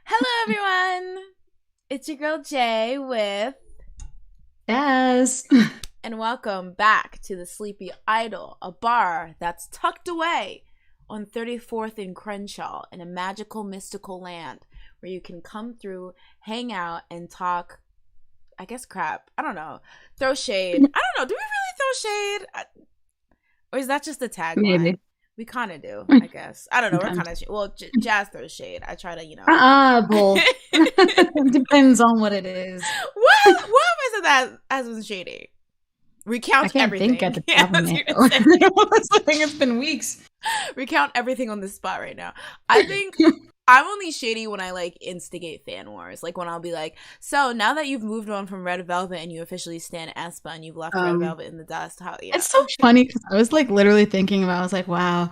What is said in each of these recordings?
Hello, everyone. It's your girl Jay with, Yes. and welcome back to the Sleepy Idol, a bar that's tucked away on 34th and Crenshaw in a magical, mystical land where you can come through, hang out, and talk. I guess crap. I don't know. Throw shade. I don't know. Do we really throw shade? Or is that just the tagline? Maybe. We kind of do, I guess. I don't know. We're kind Sometimes. of well. Jazz throws shade. I try to, Both. Depends on what it is. What have I said that as was shady? I Recount can't think at everything. the Yeah, top I of was my head. gonna say. I think it's been weeks. Recount everything on the spot right now. I think I'm only shady when I like instigate fan wars. Like when I'll be like, so now that you've moved on from Red Velvet and you officially stand Aespa and you've left Red Um, Velvet in the dust, how yeah. it's so funny because I was like literally thinking about. I was like, wow,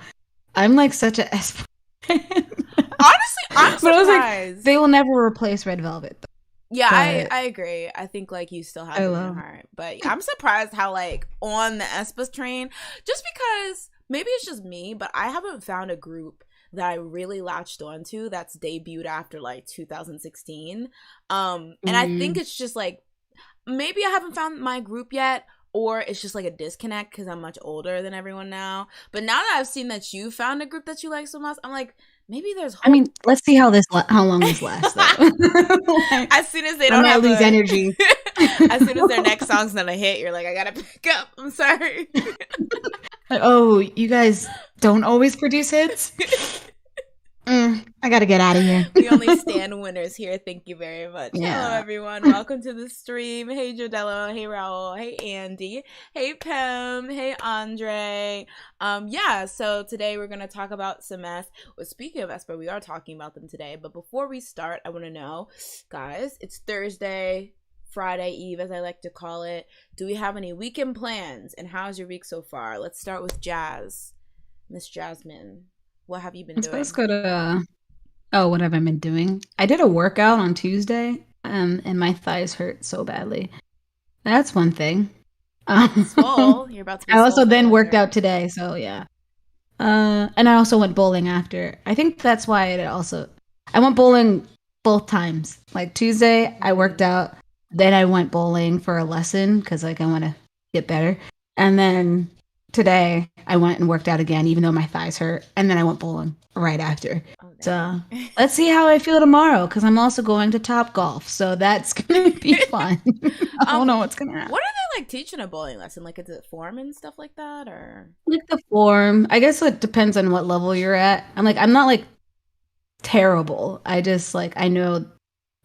I'm like such a Aespa fan. Honestly, I'm But I was like, surprised. they will never replace Red Velvet. Though. Yeah, I, But I agree. I think like you still have I them in your love. heart. But I'm surprised how like on the Espas train, just because maybe it's just me, but I haven't found a group that I really latched onto that's debuted after like 2016. And I think Mm. it's just like maybe I haven't found my group yet, or it's just like a disconnect because I'm much older than everyone now. But now that I've seen that you found a group that you like so much, I'm like, maybe there's I hope. mean, let's see how long this lasts though. Like, As soon as they I don't might have lose a energy. as soon as their next song's not a hit, you're like, I gotta pick up. I'm sorry. Like, oh, you guys don't always produce hits? I gotta get out of here. We only stand winners here. Thank you very much. Hello, Yeah. everyone. Welcome to the stream. Hey, Jodello. Hey, Raul. Hey, Andy. Hey, Pam. Hey, Andre. Yeah. So today we're gonna talk about some S. Well, speaking of S, but we are talking about them today. But before we start, I want to know, guys, it's Thursday, Friday Eve, as I like to call it. Do we have any weekend plans? And how's your week so far? Let's start with Jazz, Miss Jasmine. What have you been Let's doing? go to oh, what have I been doing? I did a workout on Tuesday, and my thighs hurt so badly. That's one thing. I Swole. You're about to be swole also for the then worked winter. out today, so yeah. And I also went bowling after. I think that's why I went bowling both times. Like Tuesday, I worked Mm. out, then I went bowling for a lesson because like I want to get better, and then today I went and worked out again, even though my thighs hurt, and then I went bowling right after. Oh So dang. let's see how I feel tomorrow because I'm also going to Top Golf, so that's gonna be fun. I don't know what's gonna happen. What are they like teaching a bowling lesson? Like, is it form and stuff like that, or? Like the form, I guess it depends on what level you're at. I'm not like terrible. I just like I know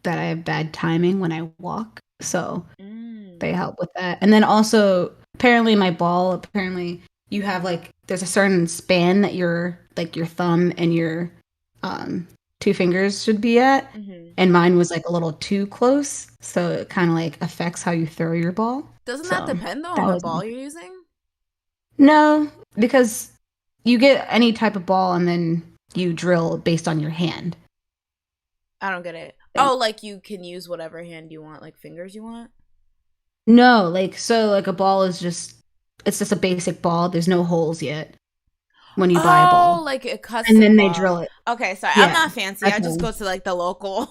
that I have bad timing when I walk, so they Mm. help with that. And then also apparently my ball, apparently you have like there's a certain span that your thumb and your um two fingers should be at. Mm-hmm. And mine was like a little too close, so it kind of like affects how you throw your ball. Doesn't that So depend though that on the was ball you're using? no, because you get any type of ball and then you drill based on your hand. I don't get it. Thing. Oh, like you can use whatever hand you want, like fingers you want. No, like so like a ball is just it's just a basic ball. There's no holes yet when you buy a Oh, ball. like a And custom then they ball. drill it. Okay, sorry, I'm Yeah. not fancy. That's I just all. go to like the local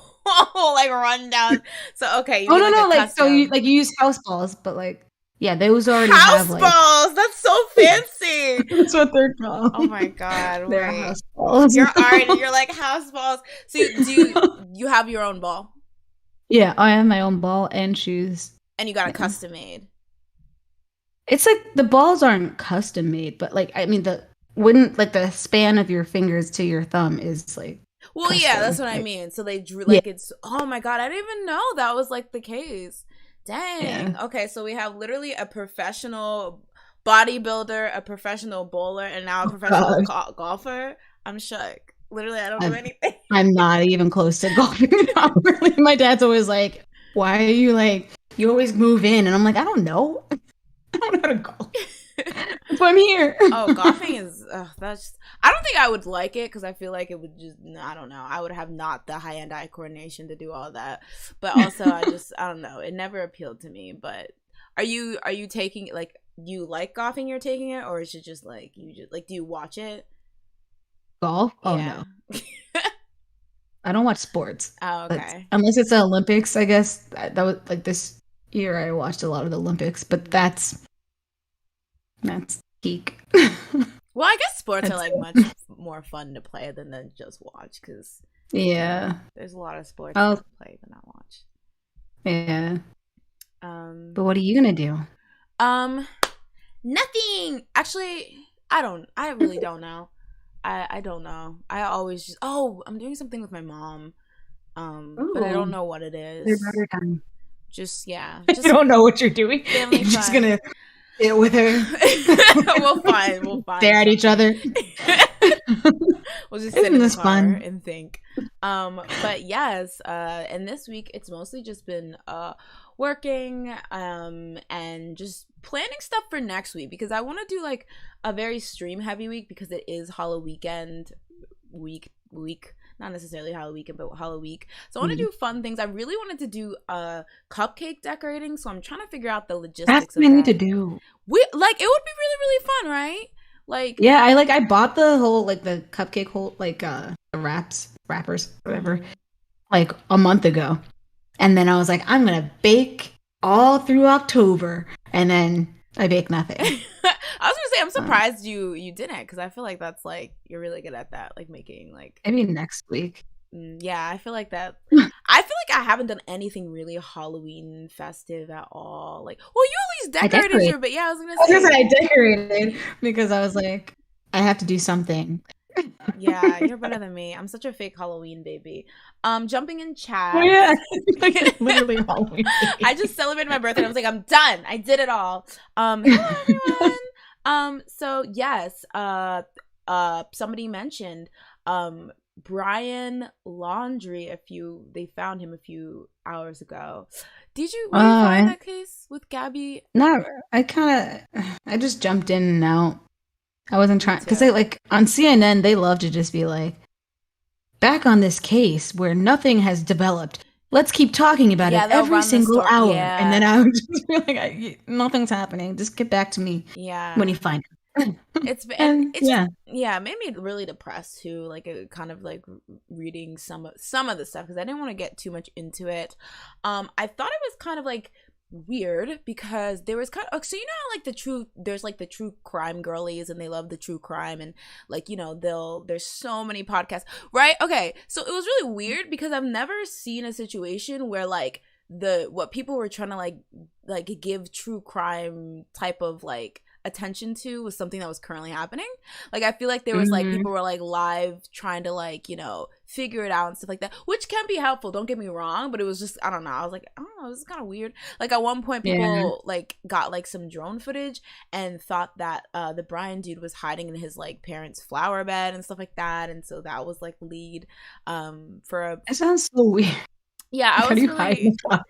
like rundown. So okay, you Oh mean no like a no like so custom you use house balls, but like yeah, those already have house like balls? That's so fancy. that's what they're called. Oh my god, They're wait. house balls. You're like house balls. So you have your own ball Yeah, I have my own ball and shoes. and you got a Yeah. custom made. It's like the balls aren't custom made, but like I mean the wouldn't like the span of your fingers to your thumb is like Well, yeah, that's custom. what I Like mean. So they drew yeah, like it's oh my god, I didn't even know that was like the case. yeah. Dang. Okay, so we have literally a professional bodybuilder, a professional bowler, and now a Oh professional gosh. golfer. I'm shook. Literally, I don't do I'm anything. I'm not even close to golfing properly. My dad's always like, "Why are you like you always move in?" And I'm like, "I don't know. I don't know how to golf. That's why I'm here." Oh, golfing is that's. I don't think I would like it because I feel like it would just. I don't know. I would have not the hand eye coordination to do all that. But also, I don't know. It never appealed to me. But are you taking like you like golfing? You're taking it, or is it just like you just like do you watch it? Golf? Oh Yeah. no. I don't watch sports. Oh, But okay. unless it's the Olympics, I guess that was like this year I watched a lot of the Olympics, but Mhm. that's peak. Well, I guess sports are That's like much more fun to play than to just watch because yeah. there's a lot of sports to Oh, play but not watch. yeah. Um, But what are you gonna do? um, Nothing. Actually, I don't. I really don't know. I don't know. I always just. Oh, I'm doing something with my mom. But I don't Ooh, know what it your is. brother time. Just yeah, You just don't know what you're doing. family You're just fun. gonna sit with her, We'll find. We'll stare find at each something. other. We'll just sit Isn't in the this car fun? and think. But yes, and this week it's mostly just been working and just planning stuff for next week because I want to do like a very stream heavy week because it is Hollow Weekend week, not necessarily Hollow Weekend but Hollow Week. So I want to Mm. do fun things. I really wanted to do cupcake decorating, so I'm trying to figure out the That's logistics what of I need to that. do. We like it would be really really fun, right? Like Yeah, I bought the whole like the cupcake whole like the wrappers, whatever, mhm. like a month ago. And then I was like, I'm gonna bake all through October. And then I bake nothing. I was gonna say I'm Um, surprised you didn't because I feel like that's like you're really good at that, like making like maybe next week. yeah. I feel like that. I feel like I haven't done anything really Halloween festive at all. Like, well, you at least I decorated decorate. your, but yeah, I was gonna I was gonna say, say I decorated because I was like, I have to do something. yeah, you're better than me. I'm such a fake Halloween baby. Jumping in Oh chat. yeah, like it's literally Halloween I just day. celebrated my birthday. I was like, I'm done. I did it all. Hello everyone. So yes, somebody mentioned, Brian Laundry. They found him a few hours ago. Were you following I that case with Gabby? not. I kind of. I just jumped in and out. I wasn't Me trying because they too. like on CNN they love to just be like back on this case where nothing has developed. Let's keep talking about it Yeah, they'll every run the single story. hour, and then Yeah, I would just be like, nothing's happening. Just get back to me when yeah. you find it. And And it's just yeah, yeah, it made me really depressed too. Like it kind of like reading some of the stuff because I didn't want to get too much into it. I thought it was kind of like weird because there was kind of so you know how like there's like the true crime girlies and they love the true crime and like there's so many podcasts, right? Okay, so it was really weird because I've never seen a situation where like the what people were trying to like give true crime type of like attention to was something that was currently happening. Like I feel like there was like hmm people were like live trying to like figure it out and stuff like that, which can be helpful, don't get me wrong, but it was just I don't know, I was like I don't know, this is kind of weird. Like at one point yeah. people like got like some drone footage and thought that the Brian dude was hiding in his like parents flower bed and stuff like that, and so that was like lead for a It sounds so weird. yeah. Like, how do you hide in the flower?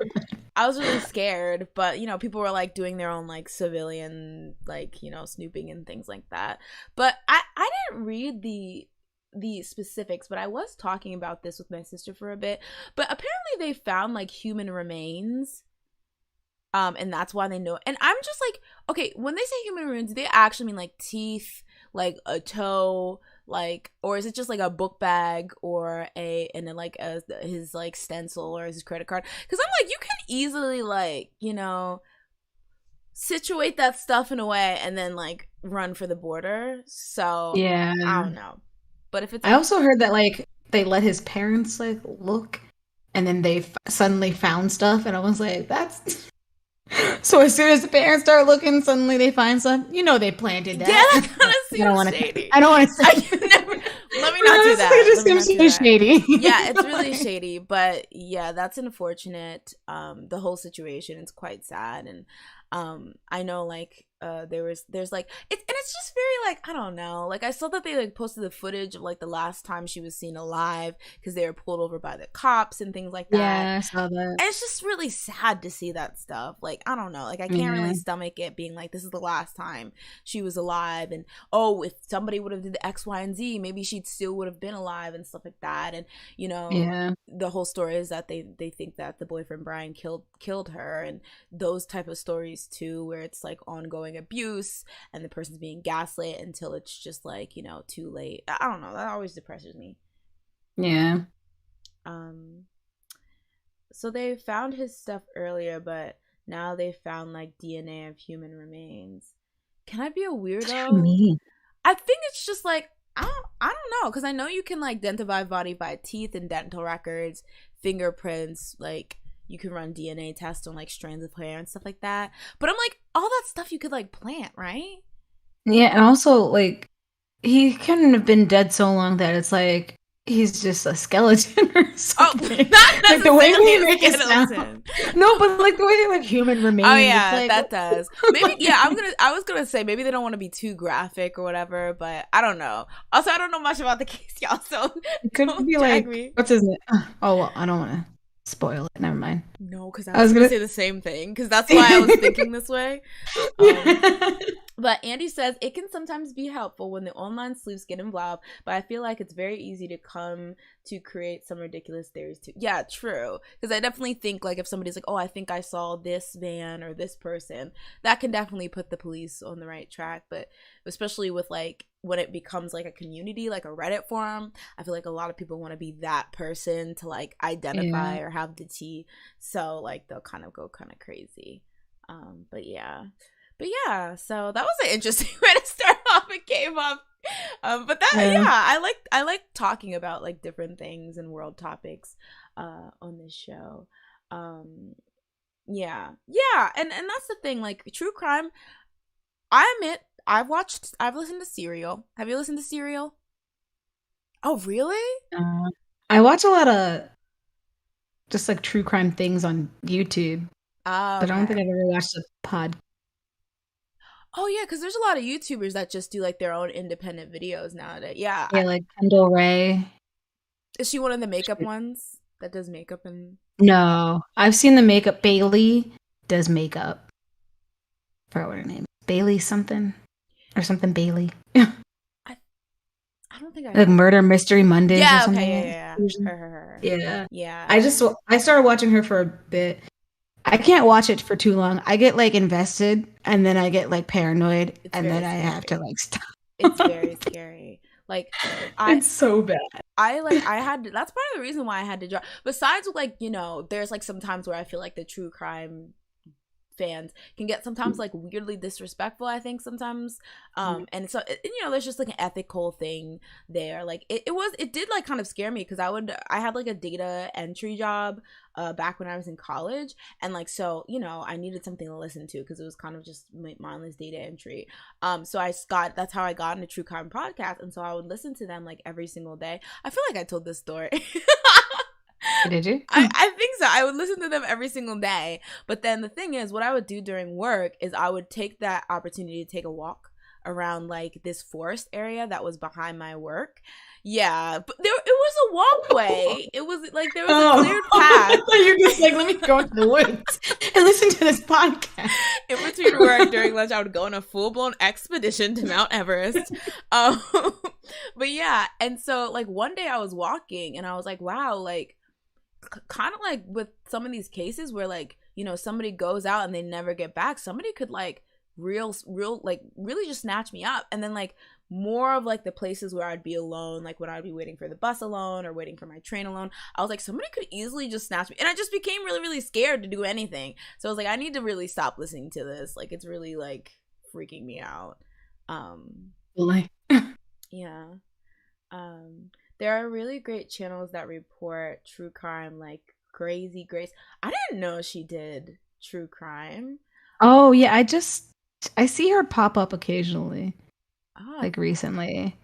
I was really scared, but people were like doing their own like civilian like snooping and things like that. But I didn't read the specifics, but I was talking about this with my sister for a bit. But apparently they found like human remains, and that's why they know. And I'm just like, okay, when they say human remains, do they actually mean like teeth, like a toe, like, or is it just like a book bag or and then like his like stencil or his credit card? Because I'm like, you can easily like situate that stuff in a way and then like run for the border. So Yeah. I don't know, but if it's I also heard that like they let his parents like look, and then they suddenly found stuff, and I was like, that's so as soon as the parents start looking, suddenly they find stuff. You know they planted yeah, that. that kind of I don't seems want to. shady. I don't want to I say. can never. Let me not do Honestly, it that. just Let me seems not do so that. shady. Yeah, it's really shady, but yeah, that's unfortunate. The whole situation is quite sad, and I know like there's like it's just very like I don't know. Like I saw that they like posted the footage of like the last time she was seen alive because they were pulled over by the cops and things like that. Yeah, I saw that. And it's just really sad to see that stuff. Like, I don't know. Like, I can't Yeah, really stomach it being like, this is the last time she was alive. And, oh, if somebody would have did the X, Y, and Z, maybe she still would have been alive and stuff like that. And, yeah, the whole story is that they think that the boyfriend Brian killed her. And those type of stories, too, where it's like ongoing abuse and the person's being gaslit until it's just like, too late. I don't know. That always depresses me. yeah. So they found his stuff earlier, but now they found like DNA of human remains. Can I be a weirdo? Me. I think it's just like I don't know, because I know you can like identify body by teeth and dental records, fingerprints, like you can run DNA tests on like strands of hair and stuff like that. But I'm like, all that stuff you could like plant, right? Yeah, and also like he couldn't have been dead so long that it's like he's just a skeleton or Oh, something. not Like the way necessarily they a make it sound. skeleton. No, but like the way they like human Oh remains. It's yeah, like that does. Maybe yeah, I was gonna say maybe they don't want to be too graphic or whatever, but I don't know. Also, I don't know much about the case, y'all, so it could don't be tag like me. what's his name? Oh well, I don't want to spoil it. Never mind. No, because I I was was gonna gonna. say the same thing, because that's why I was thinking this way. But Andy says it can sometimes be helpful when the online sleuths get involved, but I feel like it's very easy to come to create some ridiculous theories too. Yeah, true. Because I definitely think like if somebody's like, oh, I think I saw this man or this person, that can definitely put the police on the right track. But especially with like when it becomes like a community, like a Reddit forum, I feel like a lot of people want to be that person to like identify Yeah. or have the tea. So like they'll kind of go kind of crazy. But yeah. But yeah, so that was an interesting way to start off with K-pop. But that Yeah. yeah, I like talking about like different things and world topics on this show. Yeah. Yeah, and that's the thing, like true crime, I admit I've listened to Serial. Have you listened to Serial? Oh, really? I watch a lot of just like true crime things on YouTube, Oh, but I don't think okay. I've ever watched a pod. Oh yeah, because there's a lot of YouTubers that just do like their own independent videos nowadays. Yeah, Yeah, like Kendall Ray. is she one of the makeup ones that does makeup and No, I've seen the makeup. Bailey does makeup. I forgot what her name is. Bailey something or something Bailey. I I don't think I Like have. Murder Mystery Mondays or Yeah, okay, yeah, something. yeah, yeah. Her. Yeah. Yeah. I started watching her for a bit. I can't watch it for too long. I get like invested and then I get like paranoid It's and then very I have to scary. like stop. It's very scary. Like I It's so bad. I had to, that's part of the reason why I had to drop. Besides like, there's like some times where I feel like the true crime fans can get sometimes like weirdly disrespectful, I think sometimes, and so there's just like an ethical thing there. Like it did like kind of scare me, because I had like a data entry job back when I was in college, and like so I needed something to listen to because it was kind of just mindless data entry. So that's how I got into true crime podcast, and so I would listen to them like every single day. I feel like I told this story. Did you? I think so. I would listen to them every single day. But then the thing is, what I would do during work is I would take that opportunity to take a walk around like this forest area that was behind my work. Yeah, but it was a walkway. It was like there was a cleared path. You're just like, let me go into the woods and listen to this podcast. In between work during lunch, I would go on a full blown expedition to Mount Everest. Um, but yeah, and so like one day I was walking and I was like, wow, like kind of like with some of these cases where like somebody goes out and they never get back, somebody could like real like really just snatch me up. And then like more of like the places where I'd be alone, like when I'd be waiting for the bus alone or waiting for my train alone, I was like, somebody could easily just snatch me, and I just became really really scared to do anything. So I was like, I need to really stop listening to this, like it's really like freaking me out. Like, Yeah. There are really great channels that report true crime, like Crazy Grace. I didn't know she did true crime. oh yeah, I see her pop up occasionally, Oh, like recently.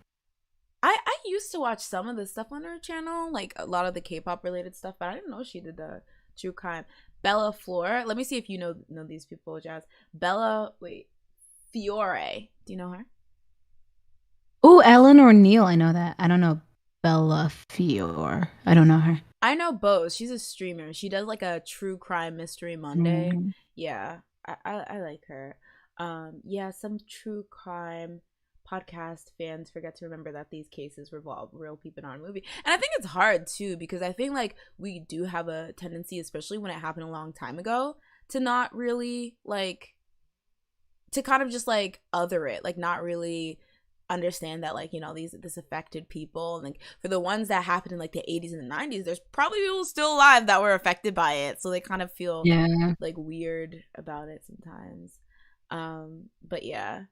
I used to watch some of the stuff on her channel, like a lot of the K-pop related stuff, but I didn't know she did the true crime. Bella Flor. Let me see if you know these people, Jazz. Fiore. Do you know her? Oh, Ellen or Neil, I know that. I don't know Bella Fior. I don't know her. I know both. She's a streamer. She does like a true crime mystery Monday. Mm. Yeah, I like her. Yeah, some true crime podcast fans forget to remember that these cases revolve real people, not a movie. And I think it's hard too, because I think like we do have a tendency, especially when it happened a long time ago, to not really like to kind of just like other it, like not really understand that, like, you know, this affected people, and like for the ones that happened in like the 80s and the 90s, there's probably people still alive that were affected by it, so they kind of feel like weird about it sometimes. But yeah.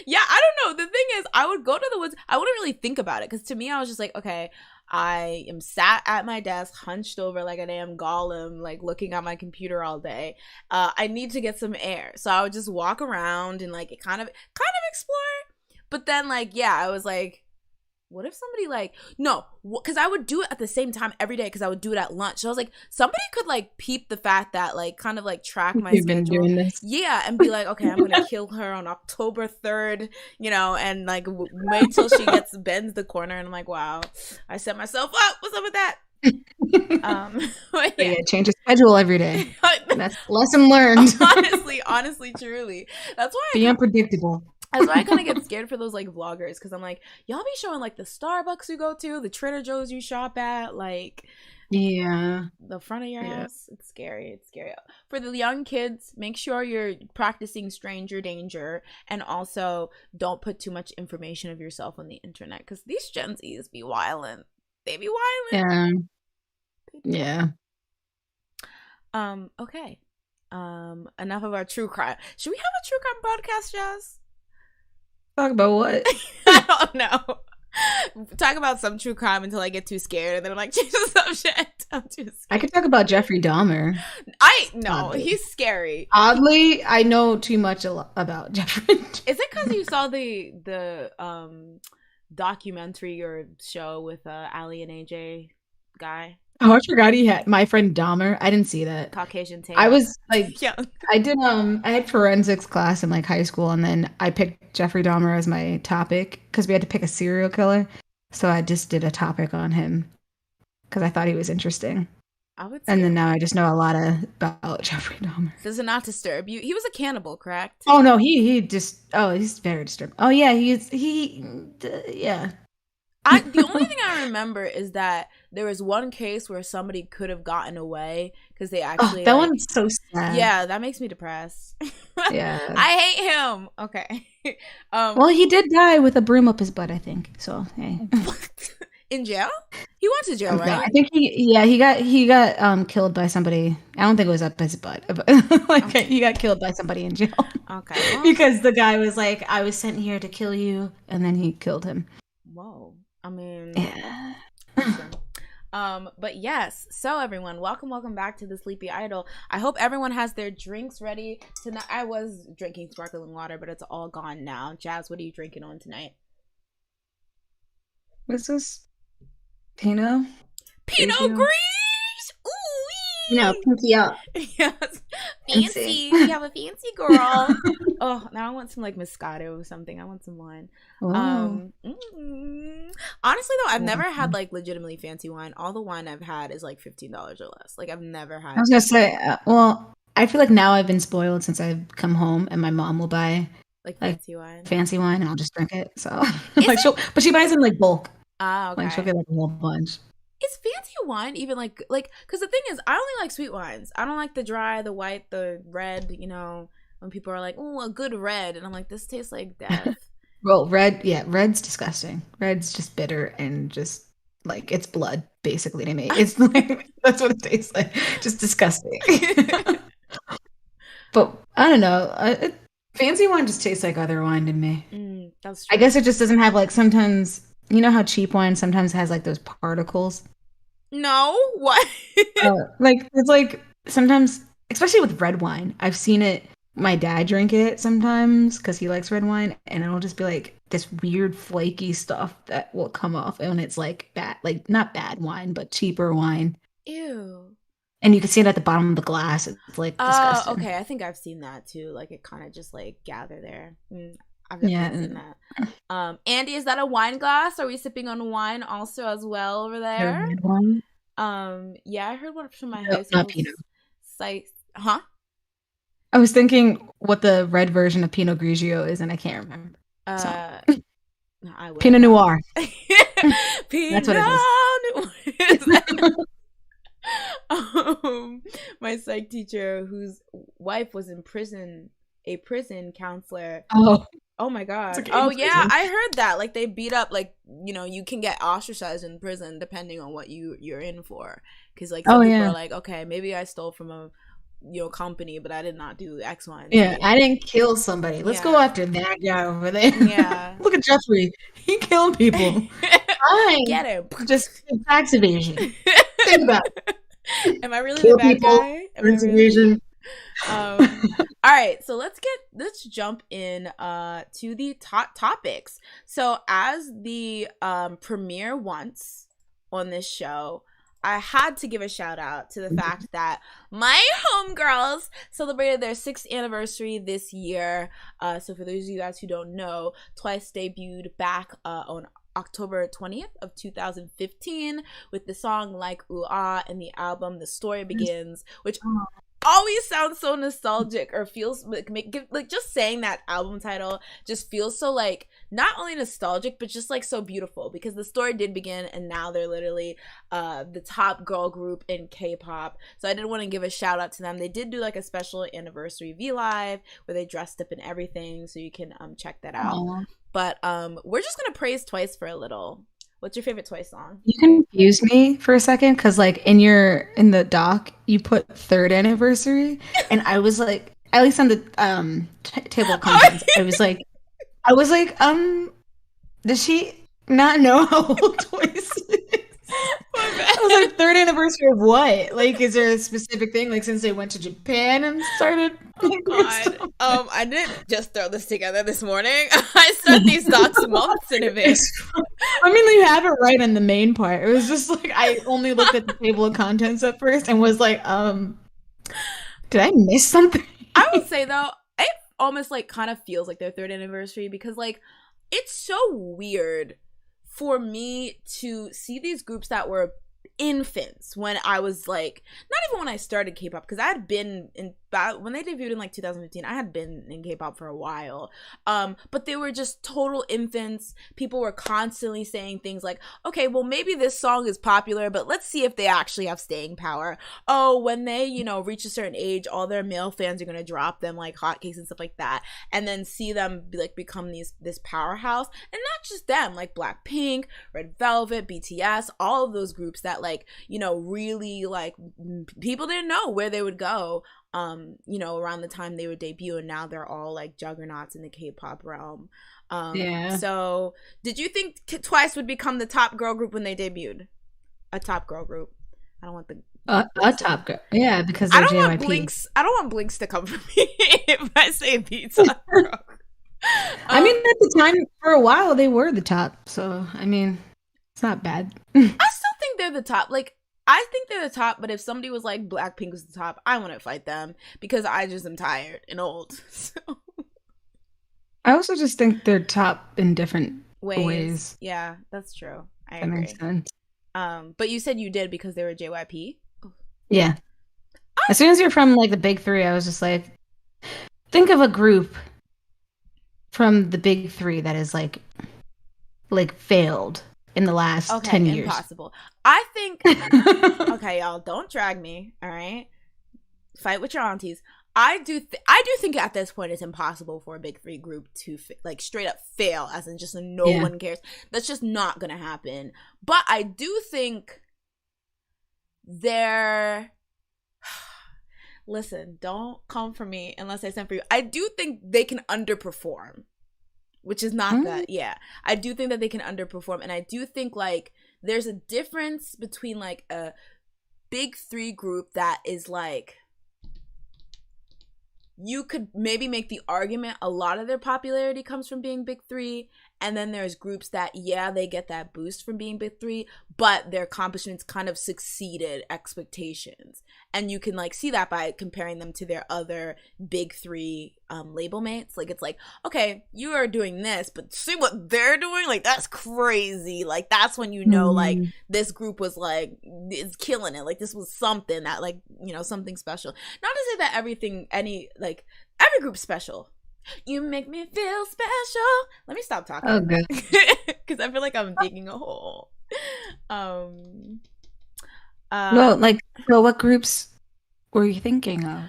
Yeah, I don't know. The thing is, I would go to the woods. I wouldn't really think about it, because to me, I was just like, okay, I am sat at my desk, hunched over like a damn golem, like looking at my computer all day. I need to get some air, so I would just walk around and like kind of explore. But then, like, yeah, I was like, what if somebody like, no, because I would do it at the same time every day, because I would do it at lunch. So I was like, somebody could like peep the fact that, like, kind of like track my You've schedule. been doing this. Yeah, and be like, okay, I'm gonna kill her on October 3rd, you know, and like wait till she bends the corner, and I'm like, wow, I set myself up. What's up with that? Yeah, change your schedule every day. That's lesson learned. honestly, truly. That's why be unpredictable. That's why I kind of get scared for those like vloggers, because I'm like, y'all be showing like the Starbucks you go to, the Trader Joe's you shop at, like, yeah, the front of your house. It's scary. For the young kids, make sure you're practicing stranger danger, and also don't put too much information of yourself on the internet, because these Gen Zs be wildin'. They be wildin'. Yeah. Okay. Enough of our true crime. Should we have a true crime podcast, Jazz? Talk about what? I don't know. Talk about some true crime until I get too scared, and then I'm like, change the subject. I'm too scared. I could talk about Jeffrey Dahmer. He's scary. Oddly, I know too much about Jeffrey. Is it because you saw the documentary or show with Ali and AJ guy? Oh, I forgot he had My Friend Dahmer. I didn't see that. Caucasian tape. I was like, yeah. I had forensics class in like high school, and then I picked Jeffrey Dahmer as my topic because we had to pick a serial killer. So I just did a topic on him because I thought he was interesting. And then now I just know a lot about Jeffrey Dahmer. Does it not disturb you? He was a cannibal, correct? Oh no, he's very disturbed. Oh yeah, yeah. The only thing I remember is that there was one case where somebody could have gotten away because they actually. That one's so sad. Yeah, that makes me depressed. Yeah, I hate him. Okay. Well, he did die with a broom up his butt, I think. So hey. What? In jail? He went to jail, right? I think he got killed by somebody. I don't think it was up his butt, but like okay. He got killed by somebody in jail. Okay. Well, because the guy was like, "I was sent here to kill you," and then he killed him. Whoa. I mean, yeah. But yes, so everyone, welcome back to the Sleepy Idol. I hope everyone has their drinks ready tonight. I was drinking sparkling water, but it's all gone now. Jazz, what are you drinking on tonight? What's this? Pinot Gris. Ooh, pinky up. Yes, fancy. You have a fancy girl. Oh, now I want some like Moscato or something. I want some wine. Honestly though, I've never had like legitimately fancy wine. All the wine I've had is like $15 or less. Like I've never had. I was gonna say, I feel like now I've been spoiled since I've come home, and my mom will buy like fancy wine, and I'll just drink it. So like but she buys in like bulk. Ah, okay. Like she'll get like a whole bunch. Is fancy wine even like because the thing is, I only like sweet wines. I don't like the dry, the white, the red, you know, when people are like, oh, a good red, and I'm like, this tastes like death. Well, red's disgusting. Red's just bitter and just like it's blood basically to me. It's like that's what it tastes like, just disgusting. But I don't know, fancy wine just tastes like other wine to me. That's true. I guess it just doesn't have like, sometimes, you know how cheap wine sometimes has like those particles? No, what? Like it's like sometimes, especially with red wine, I've seen it. My dad drink it sometimes because he likes red wine, and it'll just be like this weird flaky stuff that will come off, and it's like bad, like not bad wine, but cheaper wine. Ew. And you can see it at the bottom of the glass. It's like disgusting. Okay, I think I've seen that too. Like it kind of just like gather there. I've definitely seen that. Andy, is that a wine glass? Are we sipping on wine also as well over there? Red wine? Yeah, I heard one from my high school site. Huh? I was thinking what the red version of Pinot Grigio is, and I can't remember. No, I will. Pinot Noir. Pinot That's what it is. My psych teacher, whose wife was in prison, a prison counselor. Oh my It's god. like Oh in yeah, prison. I heard that. Like they beat up like, you can get ostracized in prison depending on what you're in for. Cuz like some Oh people are yeah. like, "Okay, maybe I stole from a company, but I did not do X, Y, and Yeah, Z." I didn't kill somebody. Let's go Yeah. after that guy over there. Yeah. Look at Jeffrey. He killed people. Fine. Get him. Just tax evasion. Think about it. Am I really the Kill bad people, guy? Am I tax really? evasion. All right, so let's jump in to the top topics. So as the premiere once on this show, I had to give a shout out to the fact that my homegirls celebrated their 6th anniversary this year. So for those of you guys who don't know, Twice debuted back on October 20th of 2015 with the song Like Ooh Ah and the album The Story Begins, which always sounds so nostalgic or feels like just saying that album title just feels so like not only nostalgic but just like so beautiful, because the story did begin and now they're literally the top girl group in K-pop. So I did want to give a shout out to them. They did do like a special anniversary V Live where they dressed up and everything, so you can check that out. Aww. But we're just gonna praise Twice for a little. What's your favorite Twice song? You confused me for a second because, like, in the doc, you put 3rd anniversary, and I was like, at least on the table of contents, I was like, does she not know how old Twice is? I was like, 3rd anniversary of what? Like, is there a specific thing? Like, since they went to Japan and started? Oh God. I didn't just throw this together this morning. I sent these docs months in advance. I mean, you have it right on the main part. It was just like I only looked at the table of contents at first and was like, did I miss something? I would say though, it almost like kind of feels like their 3rd anniversary, because like it's so weird for me to see these groups that were infants when I was like, not even when I started K-pop, because I had been in when they debuted in like 2015, I had been in K-pop for a while, but they were just total infants. People were constantly saying things like, okay, well maybe this song is popular, but let's see if they actually have staying power. Oh, when they reach a certain age, all their male fans are gonna drop them like hotcakes and stuff like that, and then see them become this powerhouse. And not just them, like Blackpink, Red Velvet, BTS, all of those groups that really like people didn't know where they would go around the time they would debut, and now they're all like juggernauts in the K-pop realm. Yeah. So did you think Twice would become the top girl group when they debuted? A top girl group. I don't want the a top girl. Yeah, because they're JYP. I don't want Blinks to come for me if I say the top girl. I mean, at the time, for a while, they were the top. So, I mean, it's not bad. I still think they're the top. Like, I think they're the top, but if somebody was like Blackpink was the top, I wouldn't fight them because I just am tired and old. So. I also just think they're top in different ways. Yeah, that's true. I that agree. Makes sense. But you said you did because they were JYP? Yeah. As soon as you're from like the big 3, I was just like, think of a group from the big 3 that is like failed in the last 10 years. Impossible. I think okay, y'all, don't drag me, all right? Fight with your aunties. I do think at this point it's impossible for a big 3 group to like straight up fail, as in just no one cares. That's just not gonna happen. But I do think they're listen, don't come for me unless I send for you. I do think they can underperform, which is not that. Yeah, I do think that they can underperform, and I do think like there's a difference between like a big 3 group that is like, you could maybe make the argument a lot of their popularity comes from being big 3, and then there's groups that they get that boost from being big 3, but their accomplishments kind of succeeded expectations, and you can like see that by comparing them to their other big 3 label mates. Like it's like, okay, you are doing this, but see what they're doing, like that's crazy. Like that's when like this group was like is killing it, like this was something that like something special. Not to say that every group's special. You make me feel special. Let me stop talking. Oh, good. Because I feel like I'm digging a hole. Well, like, so what groups were you thinking of?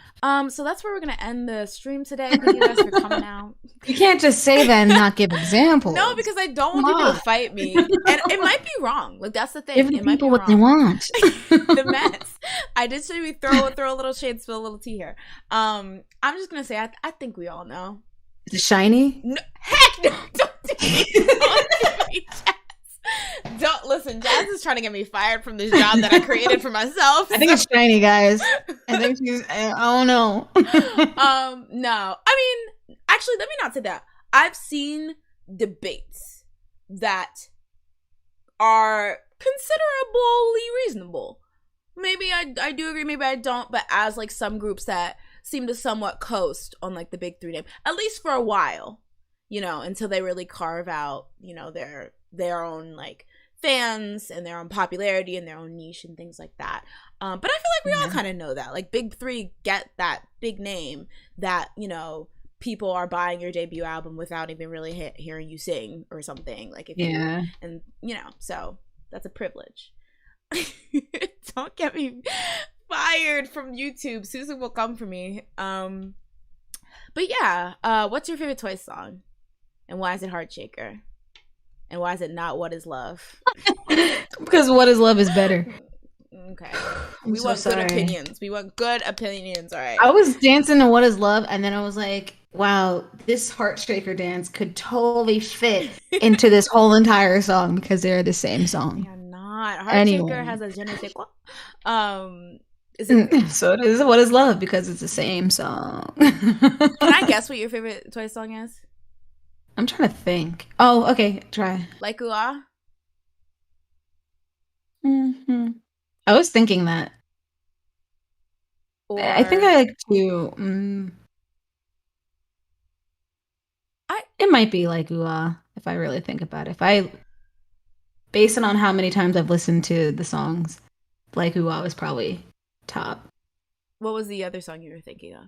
So that's where we're gonna end the stream today. Thank you guys for coming out. You can't just say that and not give examples. No, because I don't want people to fight me, and it might be wrong. Like that's the thing. Give the it might people be what they want. The mess. I did say we throw a little shade, spill a little tea here. I'm just gonna say I think we all know. Is it shiny? No, heck no! Don't do me, Jazz. Don't listen. Jazz is trying to get me fired from this job that I created for myself. I think it's shiny, guys. I think she's. I don't know. No. I mean, actually, let me not say that. I've seen debates that are considerably reasonable. Maybe I do agree, maybe I don't, but as like some groups that seem to somewhat coast on like the big three name, at least for a while, you know, until they really carve out, you know, their own like fans and their own popularity and their own niche and things like that. But I feel like we all kind of know that. Like big three get that big name that, you know, people are buying your debut album without even really hearing you sing or something. Like if you, and you know, so that's a privilege. Don't get me fired from YouTube. Susan will come for me. But yeah, what's your favorite Twice song? And why is it Heart Shaker? And why is it not What Is Love? Because What Is Love is better. Okay. We want good opinions. We want good opinions, all right. I was dancing to What Is Love, and then I was like, wow, this Heart Shaker dance could totally fit into this whole entire song because they're the same song. They're not. Heart Shaker has a je ne sais quoi. So it is What Is Love because it's the same song. Can I guess what your favorite Twice song is? I'm trying to think. Oh, okay, try. Like Ooh Ah? Mm-hmm. I was thinking that. Or... I think I like to. It might be Like Ooh Ah if I really think about it. Based on how many times I've listened to the songs, Like Ooh Ah was probably top. What was the other song you were thinking of?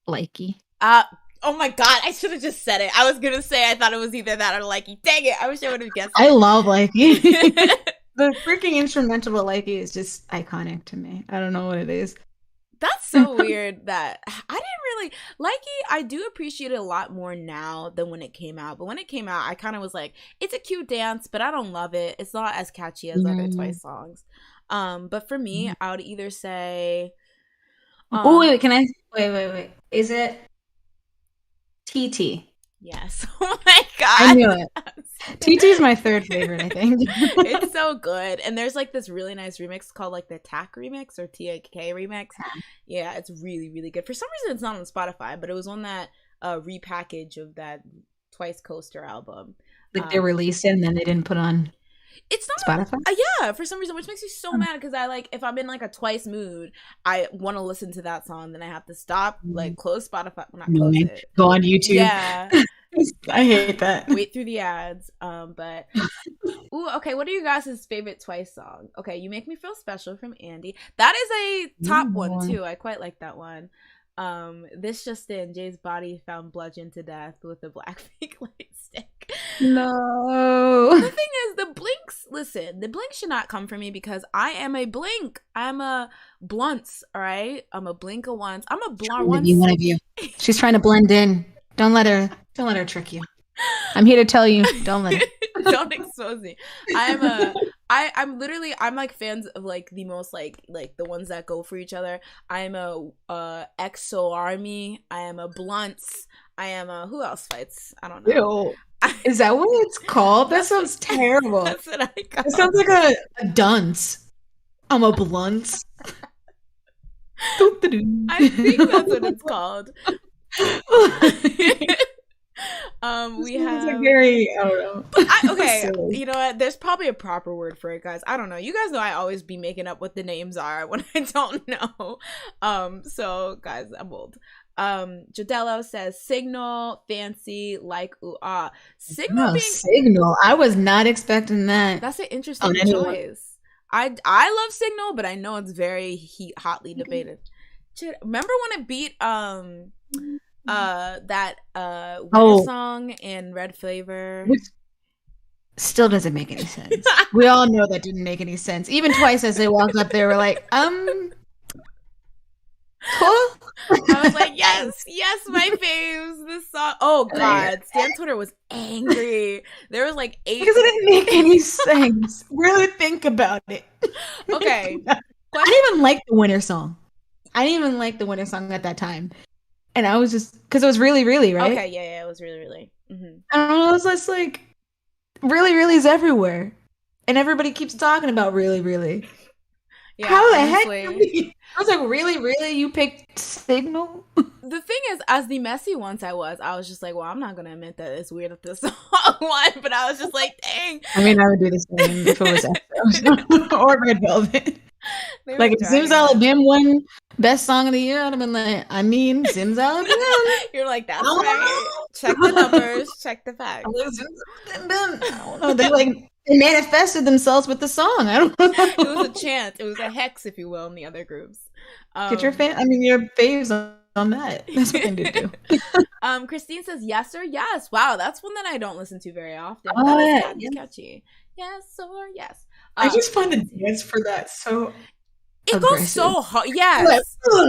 Likey. Oh my god, I should have just said it. I was gonna say I thought it was either that or Likey. Dang it, I wish I would have guessed it. I love Likey. The freaking instrumental of Likey is just iconic to me. I don't know what it is. That's so weird that I didn't really Likey. I do appreciate it a lot more now than when it came out. But when it came out, I kind of was like, it's a cute dance, but I don't love it. It's not as catchy as other Twice songs. But for me, I would either say wait, can I wait. Is it TT? Yes. Oh my god. I knew it. TT is my third favorite, I think. It's so good. And there's like this really nice remix called like the TAK remix or TAK remix. Yeah, it's really, really good. For some reason it's not on Spotify, but it was on that repackage of that Twice Coaster album. Like they released it and then they didn't put on it's not Spotify? Yeah, for some reason, which makes me so mad because I like if I'm in like a Twice mood, I want to listen to that song, then I have to stop, like close Spotify, well, not close it, go on YouTube. Yeah, I hate that. Wait through the ads. But ooh, okay. What are you guys' favorite Twice song? Okay, You Make Me Feel Special from Andy. That is a top one too. I quite like that one. This just in, Jay's body found bludgeoned to death with a black fake light stick. No. The thing is, the blinks, listen, the blink should not come for me because I am a blink. I'm a blunts, all right? I'm a blink of once. I'm a blunt once. One of you. She's trying to blend in. Don't let her trick you. I'm here to tell you, don't let it. Don't expose me. I'm literally like fans of like the most like the ones that go for each other. I am a EXO army. I am a blunts. I am a who else fights? I don't know. Ew. Is that what it's called? That sounds terrible. That's what I call it. Sounds like a dunce. I'm a blunts. I think that's what it's called. We have like very, I don't know. But okay, you know what? There's probably a proper word for it, guys. I don't know. You guys know I always be making up what the names are when I don't know. So guys, I'm old. Jodello says Signal, Fancy, Like Ooh Ah. Signal. I was not expecting that. That's an interesting choice. I love Signal, but I know it's very hotly debated. Remember when it beat that Winter Song and Red Flavor? Which still doesn't make any sense. We all know that didn't make any sense. Even Twice as they walked up, they were like, I was like, yes, my faves. This song. Oh God, Stan Twitter was angry. There was like 8 because it didn't make any sense. Really think about it. Okay. I didn't even like the winter song. I didn't even like the winter song at that time, and I was just because it was really, really right. Okay, yeah, it was really, really. Mm-hmm. I was just like, really, really's everywhere, and everybody keeps talking about really, really. Yeah, how the heck? I was like, really? You picked Signal? The thing is, as the messy once I was just like, well, I'm not going to admit that it's weird that this song won, but I was just like, dang. I mean, I would do the same if it was Aespa or Red Velvet. Like, if Simsalabim won Best Song of the Year, I'd have been like, I mean, Simsalabim. You're like, that's right. Check the numbers, check the facts. I don't know. They manifested themselves with the song. I don't know. It was a chant. It was a hex, if you will, in the other groups. Get your faves on that. That's what they need to do. Christine says yes or yes. Wow, that's one that I don't listen to very often. Oh, that is catchy. Yes or yes. I just find the dance for that so it aggressive. Goes so hard. Yes. I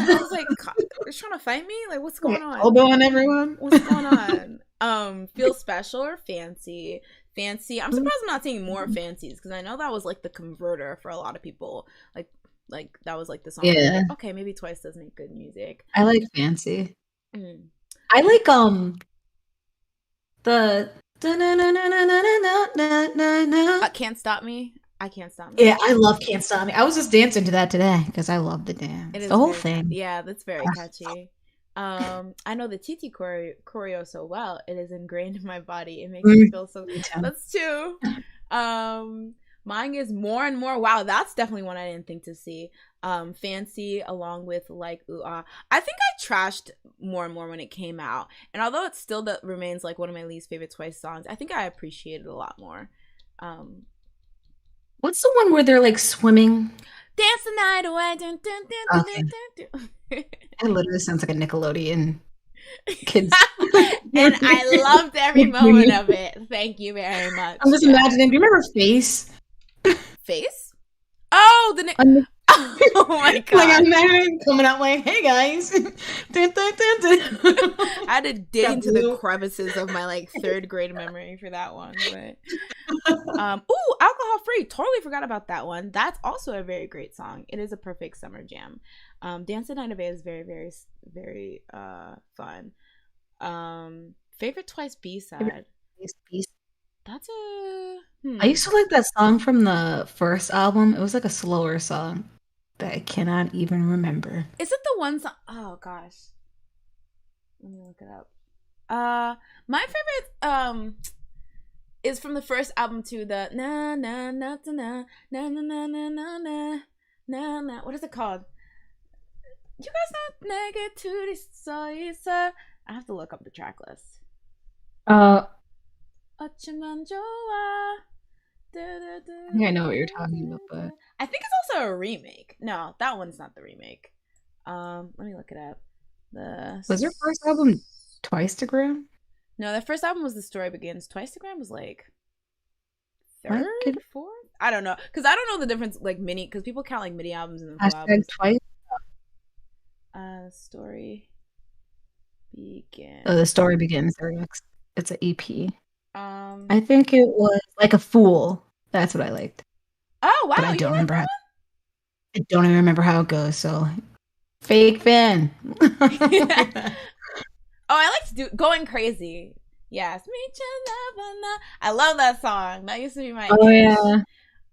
was like, they're trying to fight me? Like, what's going on? Elbowing everyone? What's going on? Feel special or fancy? Fancy. I'm surprised I'm not seeing more fancies because I know that was like the converter for a lot of people. Like that was like the song. Yeah. Like, okay, maybe Twice does make good music. I like fancy. I like the Can't Stop Me. I Can't Stop Me. Yeah, I love Can't Stop Me. I was just dancing to that today because I love the dance. The whole thing. Yeah, that's very catchy. I know the TT choreo so well. It is ingrained in my body. It makes me feel so. That's two. Mine is More and More. Wow, that's definitely one I didn't think to see. Fancy, along with like Ooh Ah. I think I trashed More and More when it came out, and although it still remains like one of my least favorite Twice songs, I think I appreciate it a lot more. What's the one where they're like swimming? Dance the night away. Dun, dun, dun, dun, dun, dun. It literally sounds like a Nickelodeon kids. And I loved every moment of it. Thank you very much. I'm just imagining. Do you remember Face? Face? Oh, the oh my god! Like I'm imagining coming out like, "Hey guys!" Dun, dun, dun, dun. I had to dig into the crevices of my like 3rd grade memory for that one. But Alcohol Free. Totally forgot about that one. That's also a very great song. It is a perfect summer jam. Dance the Night Away is very, very, very fun. Favorite Twice B-side. That's a. I used to like that song from the first album. It was like a slower song that I cannot even remember. Is it the one song? Oh gosh, let me look it up. My favorite is from the first album too. The na na na na na na na na na na na na. What is it called? You guys not negative, so I have to look up the track list. 어쩌면 좋아. I think I know what you're talking about, but I think it's also a remake. No, that one's not the remake. Let me look it up. Was your first album Twice-to-gram? No, the first album was The Story Begins. Twice-to-gram was like 3rd, 4th? I don't know, because I don't know the difference. Like mini, because people count like mini albums and then full albums. Twice. Story Begins. Oh, The Story Begins. It's an EP. I think it was like a Fool. That's what I liked. Oh wow! But I don't remember I don't even remember how it goes. So, fake fan. Oh, I like to do Going Crazy. Yes, I love that song. That used to be my. Oh yeah.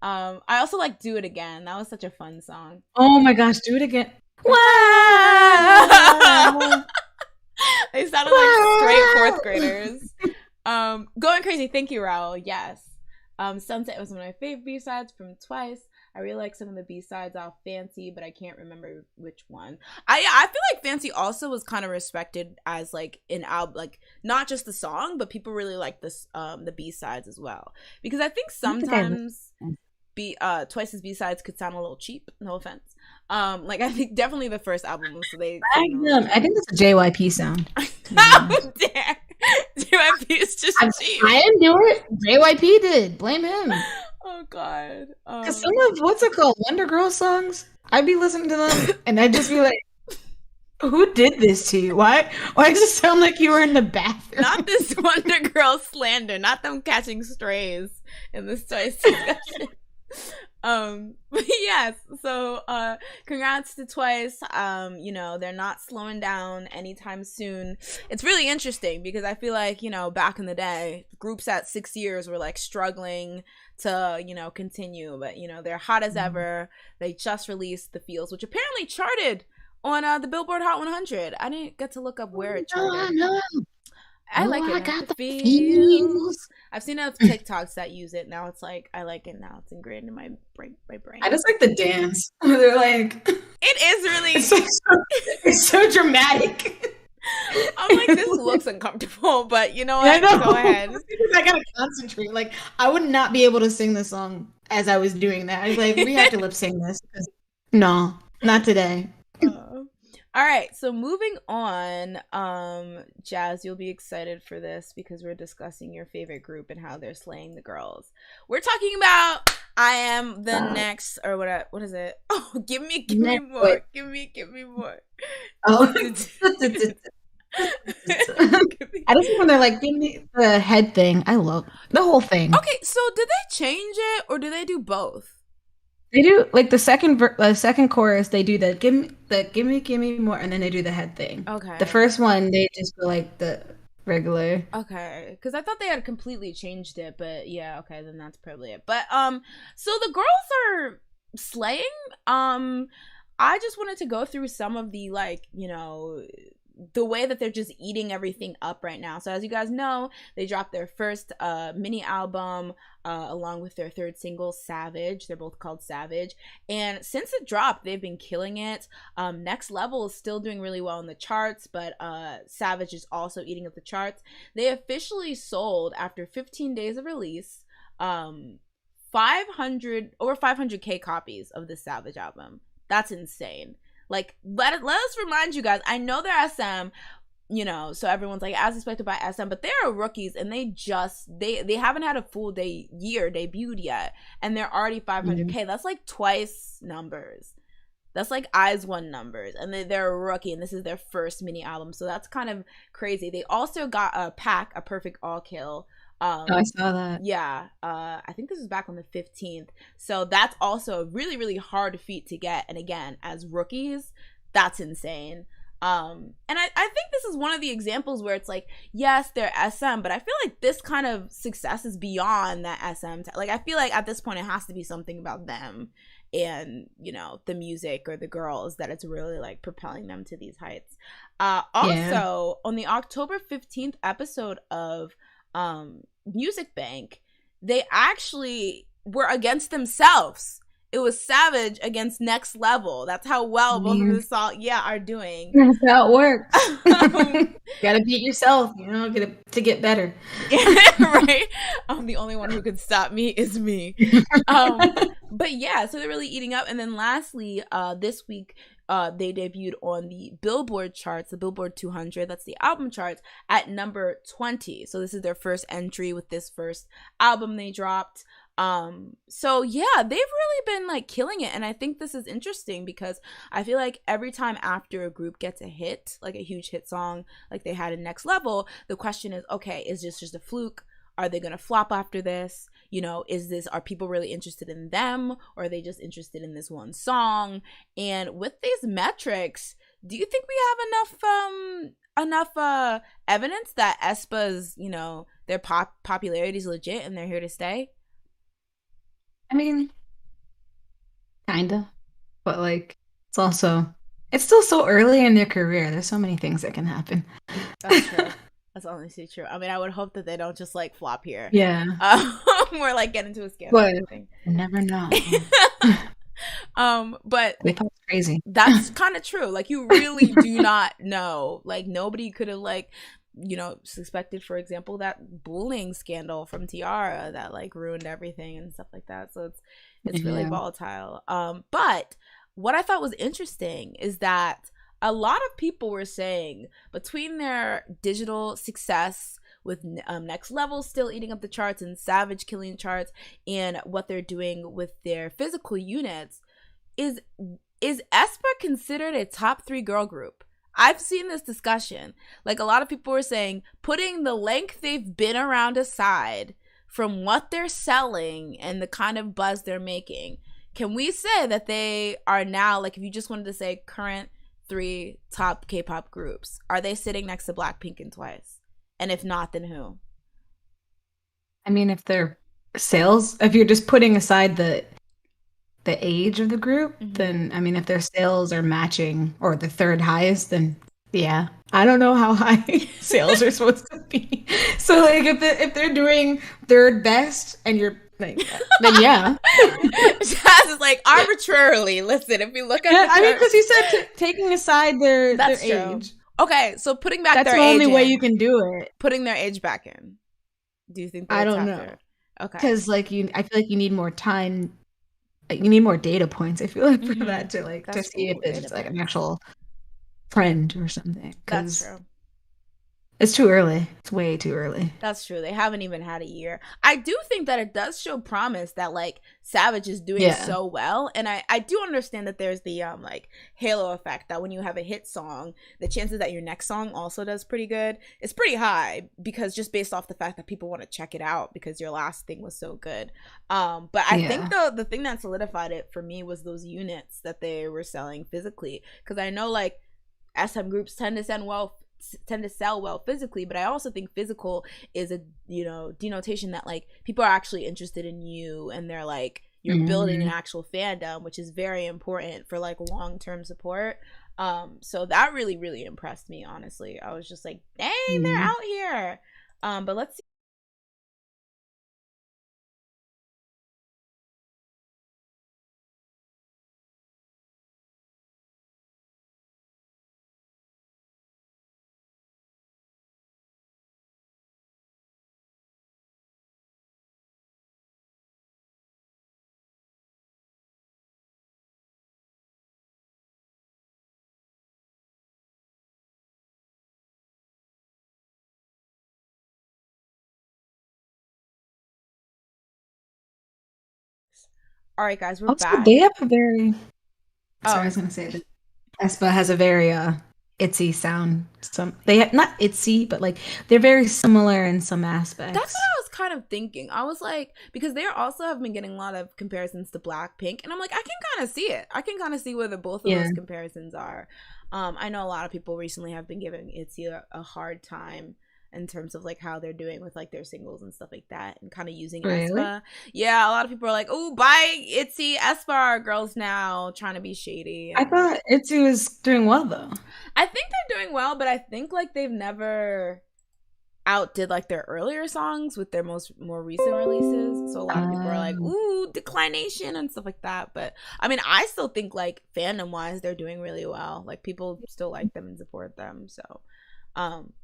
I also like Do It Again. That was such a fun song. Oh my gosh, Do It Again. Wow. They sounded like straight 4th graders. Going Crazy. Thank you, Raul. Yes. Sunset was one of my favorite B-sides from Twice. I really like some of the B-sides off Fancy, but I can't remember which one. I feel like Fancy also was kind of respected as like an album, like not just the song, but people really like this the B-sides as well. Because I think sometimes Twice's B-sides could sound a little cheap, no offense. Like I think definitely the first album was I think that's a JYP sound. How dare JYP is just cheap. I didn't do it. JYP did. Blame him. Oh god. Because some of what's it called? Wonder Girl songs I'd be listening to them and I'd just be like, who did this to you? Why does it sound like you were in the bathroom? Not this Wonder Girl slander, not them catching strays in this Twice discussion. But yes, so congrats to Twice. You know, they're not slowing down anytime soon. It's really interesting because I feel like, you know, back in the day, groups at 6 years were like struggling to, you know, continue, but you know, they're hot as ever. They just released The Feels, which apparently charted on the Billboard Hot 100. I didn't get to look up where it charted. No. I like it. I got the feels. I've seen enough TikToks that use it. Now it's like, I like it now. It's ingrained in my brain. I just like the dance. They're like, it is really. It's so dramatic. I'm like, this looks uncomfortable, but you know what? Go ahead. I gotta concentrate. Like, I would not be able to sing the song as I was doing that. I was like, we have to lip sync this. No, not today. All right, so moving on, Jazz, you'll be excited for this because we're discussing your favorite group and how they're slaying the girls. We're talking about I Am the Next, or what is it? Oh, give me more. Give me more. Oh. I just when they're like, give me the head thing. I love the whole thing. Okay, so did they change it or do they do both? They do like the second chorus. They do give me more, and then they do the head thing. Okay. The first one they just go like the regular. Okay, because I thought they had completely changed it, but yeah, okay, then that's probably it. But so the girls are slaying. I just wanted to go through some of the like, you know, the way that they're just eating everything up right now. So as you guys know, they dropped their first mini album along with their third single, Savage. They're both called Savage. And since it dropped, they've been killing it. Next Level is still doing really well in the charts, but Savage is also eating up the charts. They officially sold, after 15 days of release, over 500K copies of the Savage album. That's insane. Like, let us remind you guys, I know they're SM, you know, so everyone's like, as expected by SM, but they're rookies and they haven't had a full year debuted yet, and they're already 500K. That's like Twice numbers. That's like IZ*ONE numbers, and they're a rookie, and this is their first mini album, so that's kind of crazy. They also got a Perfect All Kill. I saw that. Yeah, I think this was back on the 15th, so that's also a really, really hard feat to get, and again, as rookies, that's insane. And I think this is one of the examples where it's like, yes, they're SM, but I feel like this kind of success is beyond that SM. Like, I feel like at this point it has to be something about them and, you know, the music or the girls that it's really like propelling them to these heights. Also, on the October 15th episode of Music Bank, they actually were against themselves. It was Savage against Next Level. That's how well both of them are doing. That's how it works. Gotta beat yourself, you know, to get better. Right? The only one who can stop me is me. But yeah, so they're really eating up. And then lastly, this week, they debuted on the Billboard charts, the Billboard 200, that's the album charts, at number 20. So this is their first entry with this first album they dropped. So yeah, they've really been like killing it, and I think this is interesting because I feel like every time after a group gets a hit, like a huge hit song like they had in Next Level, the question is, okay, is this just a fluke? Are they gonna flop after this? You know, are people really interested in them, or are they just interested in this one song? And with these metrics, do you think we have enough evidence that Aespa's, you know, their popularity is legit and they're here to stay? I mean, kinda, but like, it's still so early in their career. There's so many things that can happen. That's true. That's honestly true. I mean, I would hope that they don't just like flop here. Yeah. Or like get into a scandal. But you never know. But that's crazy. That's kind of true. Like, you really do not know. Like, nobody could have like, you know, suspected, for example, that bullying scandal from Tiara that like ruined everything and stuff like that. So it's really volatile. But what I thought was interesting is that a lot of people were saying between their digital success with Next Level still eating up the charts and Savage killing charts, and what they're doing with their physical units, is is Aespa considered a top 3 girl group? I've seen this discussion. Like, a lot of people were saying, putting the length they've been around aside, from what they're selling and the kind of buzz they're making, can we say that they are now, like, if you just wanted to say current 3 top K-pop groups, are they sitting next to Blackpink and Twice? And if not, then who? I mean, if they're sales, if you're just putting aside the age of the group, then I mean, if their sales are matching or the third highest, then yeah. I don't know how high sales are supposed to be. So like if they're doing third best and you're like, then yeah. Jazz is like, arbitrarily. Listen, if we look at I mean, because you said taking aside their age. Okay, so putting back that's their the age only way you can do it. Putting their age back in. Do you think? I don't know. There? Okay, because like I feel like you need more time. Like, you need more data points. I feel like for that to like to see if it's like an actual trend or something. That's true. It's too early. It's way too early. That's true. They haven't even had a year. I do think that it does show promise that like Savage is doing so well. And I do understand that there's the like halo effect, that when you have a hit song, the chances that your next song also does pretty good is pretty high, because just based off the fact that people want to check it out because your last thing was so good. But I think the thing that solidified it for me was those units that they were selling physically. Because I know like SM groups tend to sell well physically, but I also think physical is a denotation that like people are actually interested in you, and they're like, you're building an actual fandom, which is very important for like long-term support. So that really, really impressed me, honestly. I was just like, dang, they're out here. But let's see. All right, guys, we're back. They have a very. Sorry, I was gonna say that Aespa has a very itsy sound. They have not itsy, but like they're very similar in some aspects. That's what I was kind of thinking. I was like, because they also have been getting a lot of comparisons to Blackpink, and I'm like, I can kind of see it. I can kind of see where both of those comparisons are. I know a lot of people recently have been giving itsy a hard time in terms of like how they're doing with like their singles and stuff like that, and kind of using Aespa. Yeah, a lot of people are like, oh, buy itsy, Aespa are girls now, trying to be shady. I thought itsy was doing well though. I think they're doing well, but I think like they've never outdid like their earlier songs with their more recent releases. So a lot of people are like, ooh, declination and stuff like that. But I mean, I still think like fandom wise they're doing really well. Like people still like them and support them. So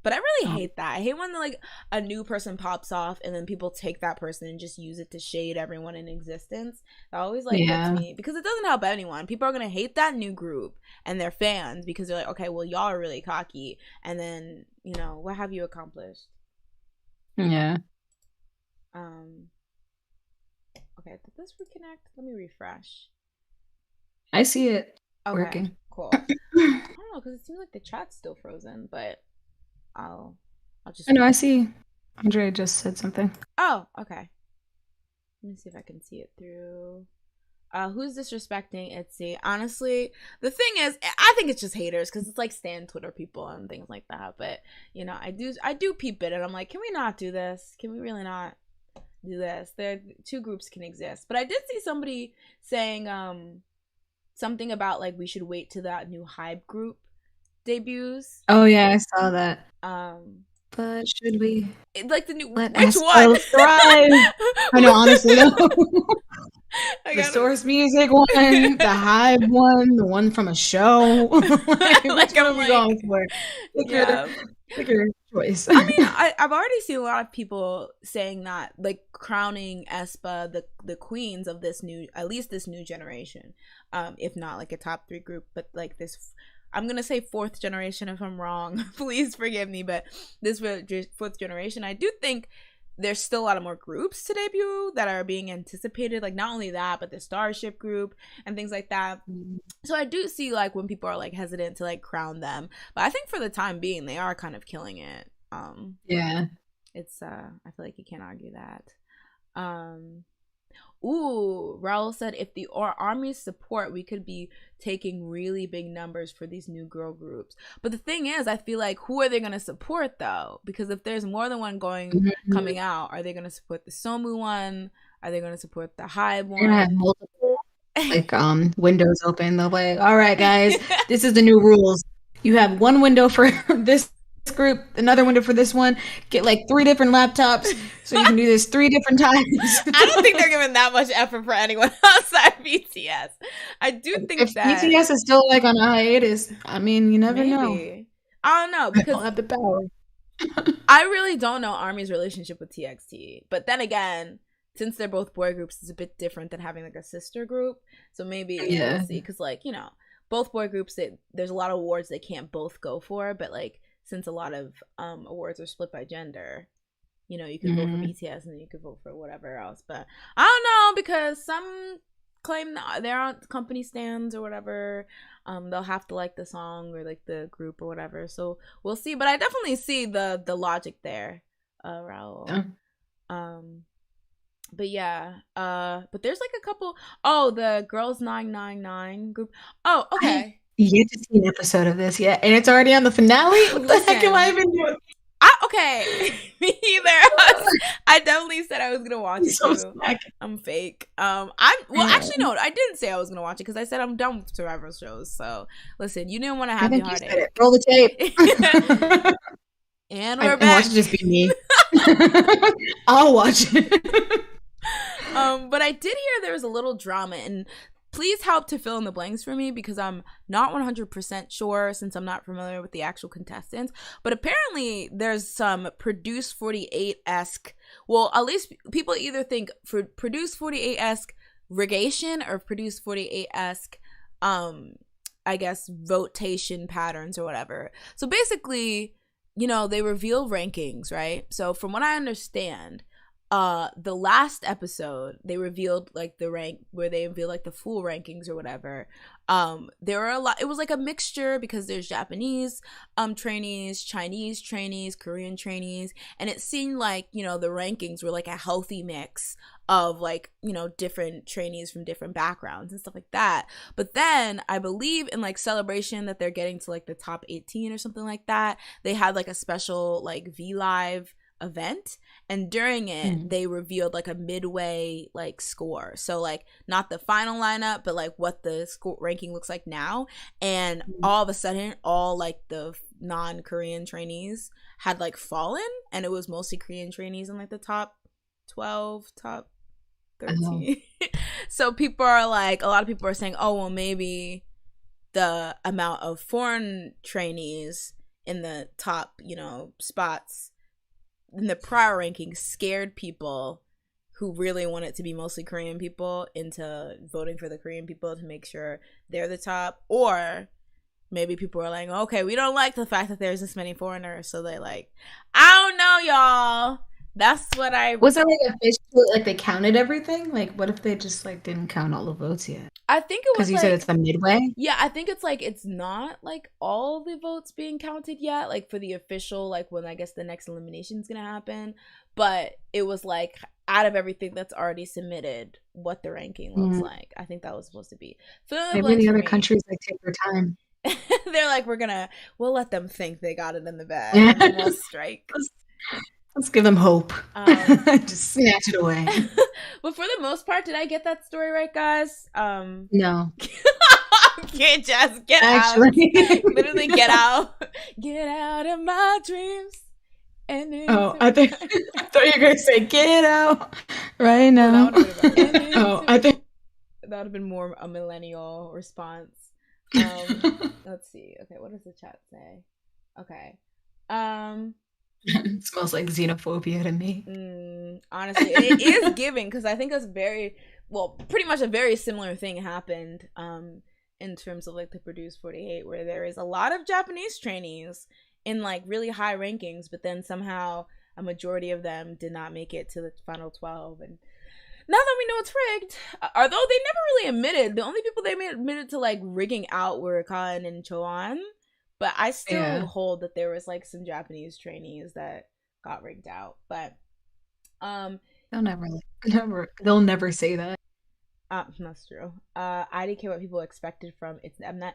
but I really hate that. I hate when like a new person pops off and then people take that person and just use it to shade everyone in existence. That always like hurts me, because it doesn't help anyone. People are gonna hate that new group and their fans because they're like, okay, well, y'all are really cocky, and then what have you accomplished? Yeah. Okay, did this reconnect? Let me refresh. I see it working. Cool. I don't know, because it seems like the chat's still frozen, but I'll just. I know. I see. Andre just said something. Oh, okay. Let me see if I can see it through. Who's disrespecting itsy? Honestly, the thing is, I think it's just haters, because it's like stan Twitter people and things like that. But I do peep it, and I'm like, can we not do this? Can we really not do this? Two groups can exist. But I did see somebody saying something about like we should wait till that new Hype group debuts. Oh yeah, I saw that. But should we like the new which one? I know, honestly. The Source Music one, the Hype one, the one from a show. Like what are we going for? Pick your choice. I mean, I've already seen a lot of people saying that, like crowning Aespa the queens of this new, at least this new generation, if not like a top 3 group, but like this. I'm gonna say 4th generation if I'm wrong. Please forgive me, but this 4th generation, I do think there's still a lot of more groups to debut that are being anticipated. Like, not only that, but the Starship group and things like that. So I do see, like, when people are, like, hesitant to, like, crown them. But I think for the time being, they are kind of killing it. Yeah. It's, I feel like you can't argue that. Ooh, Raul said if the army's support, we could be taking really big numbers for these new girl groups. But the thing is, I feel like, who are they going to support though? Because if there's more than one coming out, are they going to support the Somu one? Are they going to support the Hybe one? They're gonna have multiple like windows open. They'll be like, all right, guys, this is the new rules. You have one window for this group, another window for this one. Get like 3 different laptops so you can do this 3 different times. I don't think they're giving that much effort for anyone outside BTS. I do think if that BTS is still like on a hiatus, I mean, you never know. I don't know, because they'll have the power. I really don't know ARMY's relationship with TXT. But then again, since they're both boy groups, it's a bit different than having like a sister group. So maybe we'll see. Because, like, you know, both boy groups, there's a lot of awards they can't both go for. But, like, since a lot of awards are split by gender, you know, you could vote for BTS and then you could vote for whatever else. But I don't know, because some claim that they're on company stands or whatever. They'll have to like the song or like the group or whatever. So we'll see. But I definitely see the logic there, Raul. But yeah, but there's like a couple. Oh, the Girls 999 group. Oh, okay. Yet to see an episode of this yet, and it's already on the finale. What the heck am I even doing? Okay, me either. I definitely said I was gonna watch it too. I'm fake. Actually no, I didn't say I was gonna watch it because I said I'm done with Survivor shows. So listen, you didn't want to have the heartache. Roll the tape. And we're back. Watch it just be me. I'll watch it. But I did hear there was a little drama, and please help to fill in the blanks for me because I'm not 100% sure since I'm not familiar with the actual contestants. But apparently there's some Produce 48-esque, well, at least people either think for Produce 48-esque regation or Produce 48-esque, I guess, votation patterns or whatever. So basically, you know, they reveal rankings, right? So from what I understand, the last episode they revealed like the rank where they revealed like the full rankings or whatever. There were a lot, it was like a mixture because there's Japanese trainees, Chinese trainees, Korean trainees, and it seemed like, you know, the rankings were like a healthy mix of like, you know, different trainees from different backgrounds and stuff like that. But then I believe in like celebration that they're getting to like the top 18 or something like that, they had like a special like V Live event, and during it they revealed like a midway like score, so like not the final lineup but like what the score ranking looks like now, and all of a sudden all like the non-Korean trainees had like fallen, and it was mostly Korean trainees in like the top 12, top 13. So people are like, a lot of people are saying, oh well, maybe the amount of foreign trainees in the top, you know, spots in the prior rankings scared people who really want it to be mostly Korean people into voting for the Korean people to make sure they're the top. Or maybe people are like, okay, we don't like the fact that there's this many foreigners, so they like, I don't know, y'all. That's what I... Was it like official, like they counted everything? Like, what if they just like didn't count all the votes yet? I think it was because you said it's a midway. Yeah, I think it's like it's not like all the votes being counted yet, like for the official, like when I guess the next elimination is gonna happen. But it was like out of everything that's already submitted, what the ranking looks like. I think that was supposed to be. Maybe the other countries like take their time. They're like, we'll let them think they got it in the bag, and then we'll strike. Let's give them hope. Just snatch it away. But for the most part, did I get that story right, guys? No. Can't just get actually out. Literally get out. Get out of my dreams. And I thought you were gonna say get out right now. I think that would have been more a millennial response. Let's see. Okay, what does the chat say? Okay. It smells like xenophobia to me. Honestly, it is giving, because I think it's pretty much a very similar thing happened in terms of like the Produce 48, where there is a lot of Japanese trainees in like really high rankings, but then somehow a majority of them did not make it to the final 12. And now that we know it's rigged, although they never really admitted, the only people they admitted to like rigging out were Khan and Choan, but I still hold that there was like some Japanese trainees that got rigged out. But they'll never say that. That's true. I didn't care what people expected from it. I'm not.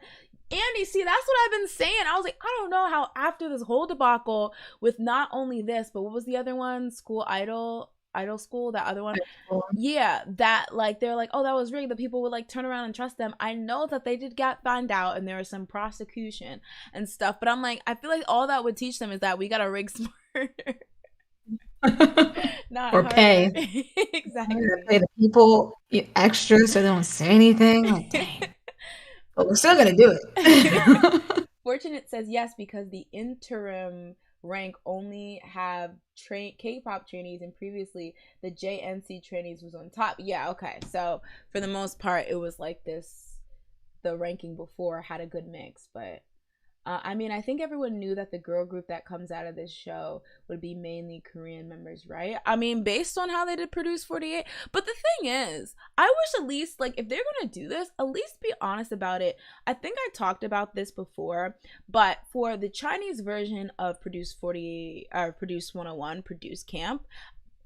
Andy, see, that's what I've been saying. I was like, I don't know how after this whole debacle with not only this, but what was the other one? School Idol School, that other one. Yeah, that like they're like, oh, that was rigged. The people would like turn around and trust them. I know that they did get found out and there was some prosecution and stuff, but I'm like, I feel like all that would teach them is that we gotta rig smarter. Not or harder. Pay. Exactly. Pay the people extra so they don't say anything. Like, dang. But we're still gonna do it. Fortunate says yes, because the interim rank only have K-pop trainees, and previously the JNC trainees was on top. Yeah, okay. So for the most part, it was like this. The ranking before had a good mix, but I mean, I think everyone knew that the girl group that comes out of this show would be mainly Korean members, right? I mean, based on how they did Produce 48. But the thing is, I wish at least, like, if they're going to do this, at least be honest about it. I think I talked about this before, but for the Chinese version of Produce 48, or Produce 101, Produce Camp,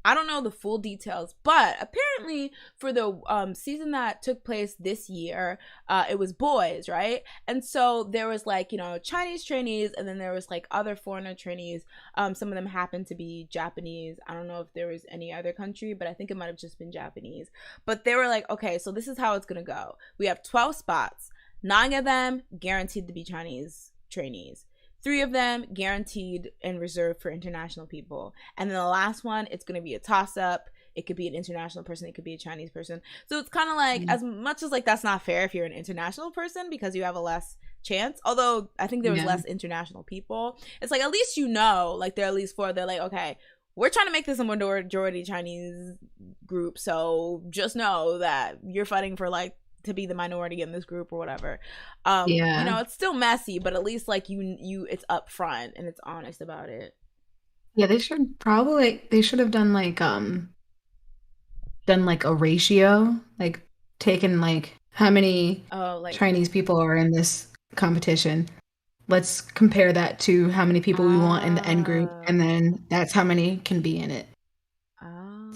I don't know the full details, but apparently for the season that took place this year, it was boys, right? And so there was like, you know, Chinese trainees, and then there was like other foreigner trainees. Some of them happened to be Japanese. I don't know if there was any other country, but I think it might have just been Japanese. But they were like, okay, so this is how it's gonna go. We have 12 spots. 9 of them guaranteed to be Chinese trainees. 3 of them guaranteed and reserved for international people. And then the last one, it's going to be a toss-up. It could be an international person. It could be a Chinese person. So it's kind of like, as much as like that's not fair if you're an international person because you have a less chance. Although I think there was less international people. It's like, at least you know, like there are at least 4. They're like, okay, we're trying to make this a majority Chinese group. So just know that you're fighting for like to be the minority in this group or whatever. You know, it's still messy, but at least like you it's upfront and it's honest about it. Yeah, they should have done like a ratio, like taken like how many Chinese people are in this competition. Let's compare that to how many people we want in the end group, and then that's how many can be in it.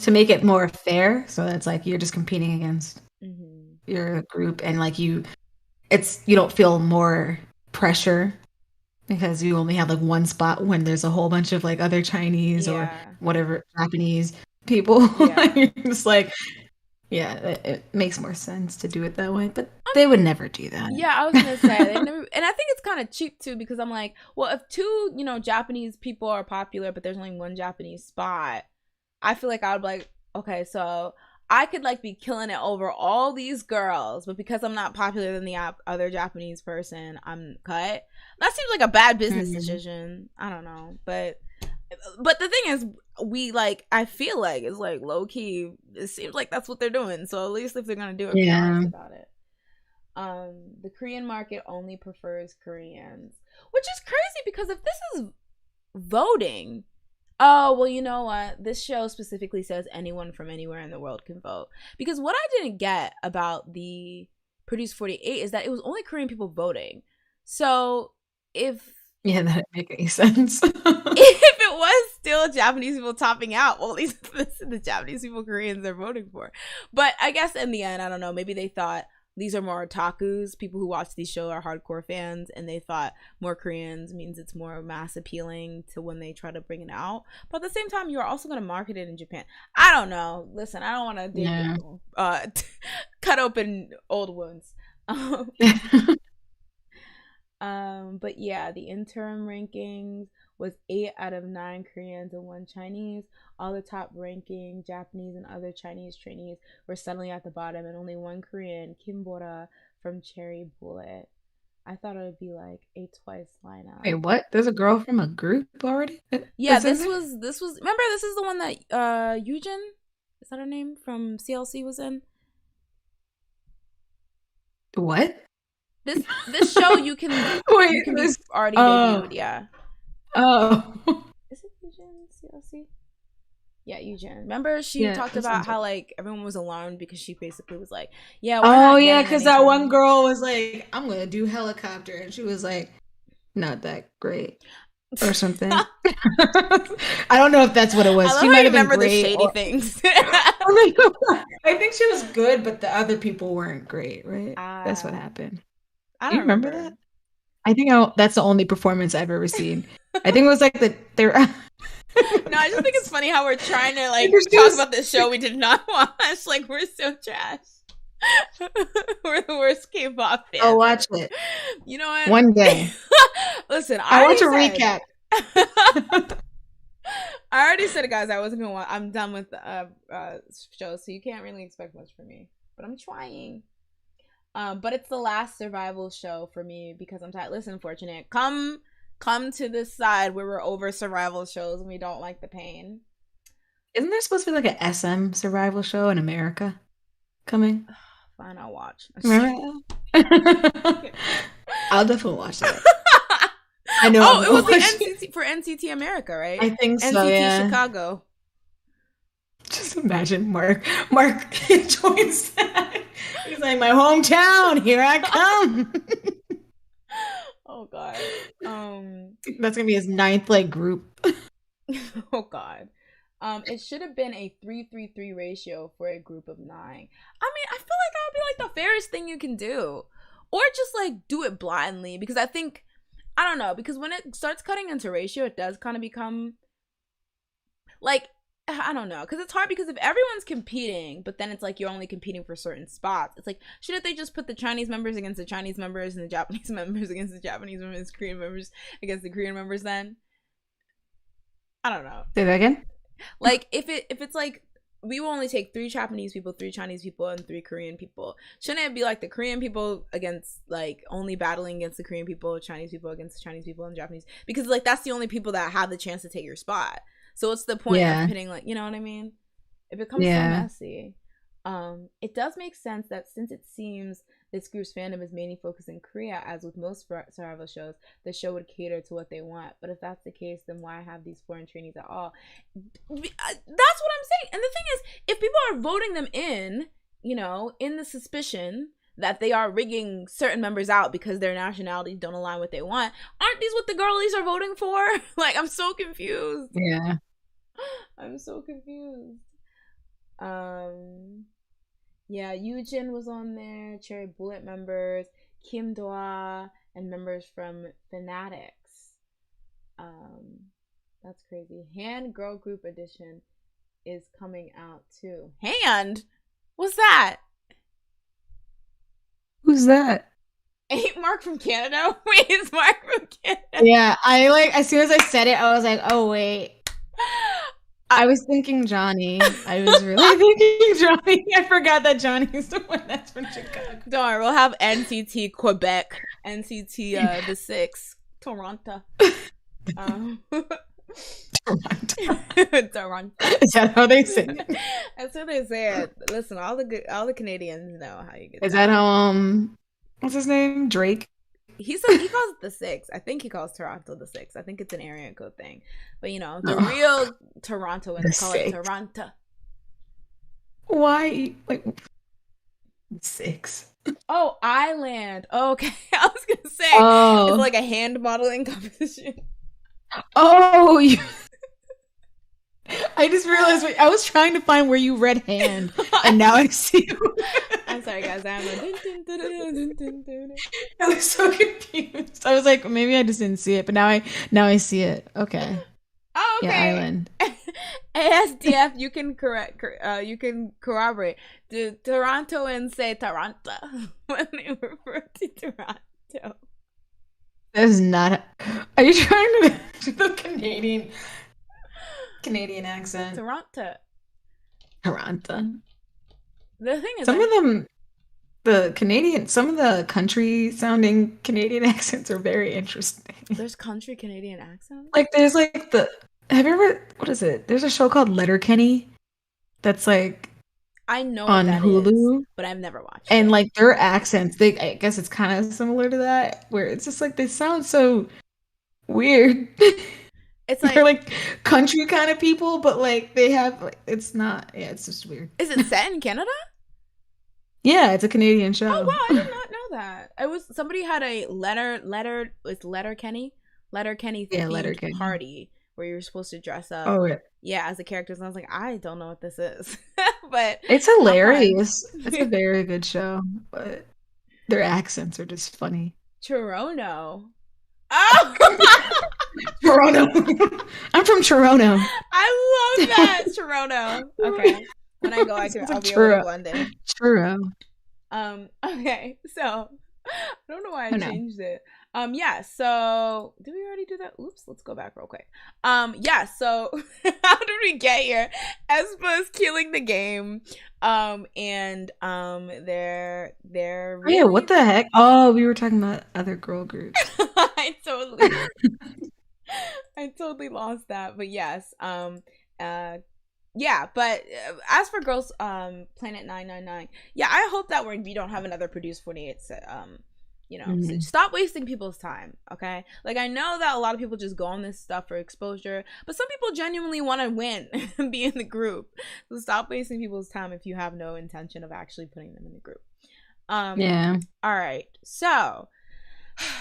To make it more fair, so that's like you're just competing against your group, and like you don't feel more pressure because you only have like one spot when there's a whole bunch of like other Chinese or whatever Japanese people. You're just like, it makes more sense to do it that way, but they would never do that. Yeah, I was gonna say they never, and I think it's kind of cheap too, because I'm like, well, if 2 Japanese people are popular but there's only 1 Japanese spot, I feel like I would be like, okay, so I could like be killing it over all these girls, but because I'm not popular than the other Japanese person, I'm cut. That seems like a bad business decision. I don't know, but the thing is, I feel like it's like low key. It seems like that's what they're doing. So at least if they're gonna do it, be honest about it. The Korean market only prefers Koreans, which is crazy because if this is voting. Oh, well, you know what? This show specifically says anyone from anywhere in the world can vote. Because what I didn't get about the Produce 48 is that it was only Korean people voting. So if... Yeah, that didn't make any sense. If it was still Japanese people topping out, well, at least this is the Japanese people Koreans are voting for. But I guess in the end, I don't know, maybe they thought these are more otakus. People who watch these shows are hardcore fans, and they thought more Koreans means it's more mass appealing to when they try to bring it out. But at the same time, you're also going to market it in Japan. I don't know. Listen, I don't want to cut open old wounds. But yeah, the interim rankings was 8 out of 9 Koreans and 1 Chinese. All the top ranking Japanese and other Chinese trainees were suddenly at the bottom, and only 1 Korean, Kim Bora from Cherry Bullet. I thought it would be like a twice lineup. Wait, what? There's a girl from a group already? Yeah, this was remember, this is the one that Yujin, is that her name, from CLC was in? What? This show you can wait, you can be already debuted, yeah. Oh. Is it Yujin? Yujin CLC. Yeah, Yujin. Remember she Yeah, talked that about sounds how right. like everyone was alarmed because she basically was like, "Yeah, we're Oh not yeah, getting because any that one Chinese." girl was like, "I'm gonna do helicopter," and she was like, "Not that great," or something. I don't know if that's what it I was. love She how might you have been remember the great, shady or things. I think she was good, but the other people weren't great, right? That's what uh, happened. I Do you don't remember remember. that? That's the only performance I've ever seen. I think it was like they're No, I just think it's funny how we're trying to like she talk was about this show we did not watch. Like we're so trash. We're the worst K-pop I'll fans watch ever. it You know what? one day. Listen, I watch a I recap. already said, guys, I wasn't gonna watch. I'm done with shows, so you can't really expect much from me. But I'm trying. But it's the last survival show for me because I'm tired. Listen, Fortunate, come to this side where we're over survival shows and we don't like the pain. Isn't there supposed to be like an SM survival show in America coming? Fine, I'll watch. Remember that? I'll definitely watch that. I know I'm Oh, it gonna was the watch it. NCT for NCT America, right? I think so, NCT yeah. Chicago. Just imagine Mark joins that. He's like, my hometown, here I come. Oh God. That's gonna be his ninth like group. Oh God. It should have been a 3-3-3 ratio for a group of 9. I mean, I feel like that would be like the fairest thing you can do. Or just like do it blindly because I think I don't know, because when it starts cutting into ratio, it does kind of become like I don't know, because it's hard because if everyone's competing, but then it's like you're only competing for certain spots, it's like shouldn't they just put the Chinese members against the Chinese members and the Japanese members against the Japanese members, Korean members against the Korean members? Then I don't know. Say that again. Like if it's like we will only take 3 Japanese people, 3 Chinese people, and 3 Korean people. Shouldn't it be like the Korean people against like only battling against the Korean people, Chinese people against the Chinese people, and Japanese? Because like that's the only people that have the chance to take your spot. So what's the point of Yeah. pitting like you know what I mean? It becomes so Yeah. messy. It does make sense that since it seems this group's fandom is mainly focused in Korea, as with most survival shows, the show would cater to what they want. But if that's the case, then why have these foreign trainees at all? That's what I'm saying. And the thing is, if people are voting them in, you know, in the suspicion that they are rigging certain members out because their nationalities don't align with what they want, aren't these what the girlies are voting for? Like, I'm so confused. Yeah. I'm so confused. Yeah, Yujin was on there, Cherry Bullet members, Kim Doa, and members from Fanatics. That's crazy. Hand Girl Group Edition is coming out too. Hand? What's that? Who's that? Ain't Mark from Canada? Wait, it's Mark from Canada. Yeah, I like as soon as I said it, I was like, oh wait. I was thinking Johnny. I was really thinking Johnny. I forgot that Johnny's the one that's from Chicago. Don't worry, we'll have NCT Quebec, NCT the 6, Toronto. Toronto. Is that how they say it? That's how they say it. Listen, all the Canadians know how you get. Is that how what's his name? Drake? He calls it the 6. I think he calls Toronto the 6. I think it's an area code thing. But you know, the real Torontoans call it Toronto. Why like 6? Oh, Island. Oh, okay. I was gonna say it's like a hand modeling competition. Oh, I just realized I was trying to find where you read hand, and now I see. I'm sorry, guys. I was so confused. I was like, maybe I just didn't see it, but now I see it. Okay. Oh, okay. Yeah, Island. ASDF, you can you can corroborate. Do Torontoans say Toronto when they refer to Toronto? That is not. Are you trying to do the Canadian accent? Toronto. The thing is, some of the country sounding Canadian accents are very interesting. There's country Canadian accents? Like there's like have you ever, what is it? There's a show called Letterkenny that's like I know on Hulu, but I've never watched and it. like their accents, I guess it's kind of similar to that, where it's just like they sound so weird. It's They're like, like country kind of people, but like they have like it's not. Yeah, it's just weird. is it set in Canada? Yeah, it's a Canadian Oh show. wow, I did not know that. I was somebody had a letter Kenny Yeah, themed Letterkenny. party where you were supposed to dress up, Oh, yeah. yeah, as the characters. And I was like, I don't know what this is, but It's I'm fine. hilarious. It's a very good show, but their accents are just funny. Toronto. Oh, Toronto. I'm from Toronto. I love that Toronto. Okay, when I go, It's I'll like be able to churro. blend in. Churro. Okay, so I don't know why I Oh no. changed it. Yeah, so did we already do that? Oops, let's go back real quick. Yeah, so how did we get here? Aespa is killing the game. And they're Oh yeah, really what the heck? Oh, we were talking about other girl groups. I totally I totally lost that. But yes, uh yeah, but as for girls Planet 999, yeah, I hope that we don't have another Produce 48 so Mhm. stop wasting people's time, okay? Like, I know that a lot of people just go on this stuff for exposure, but some people genuinely want to win and be in the group. So stop wasting people's time if you have no intention of actually putting them in the group. Yeah. All right, so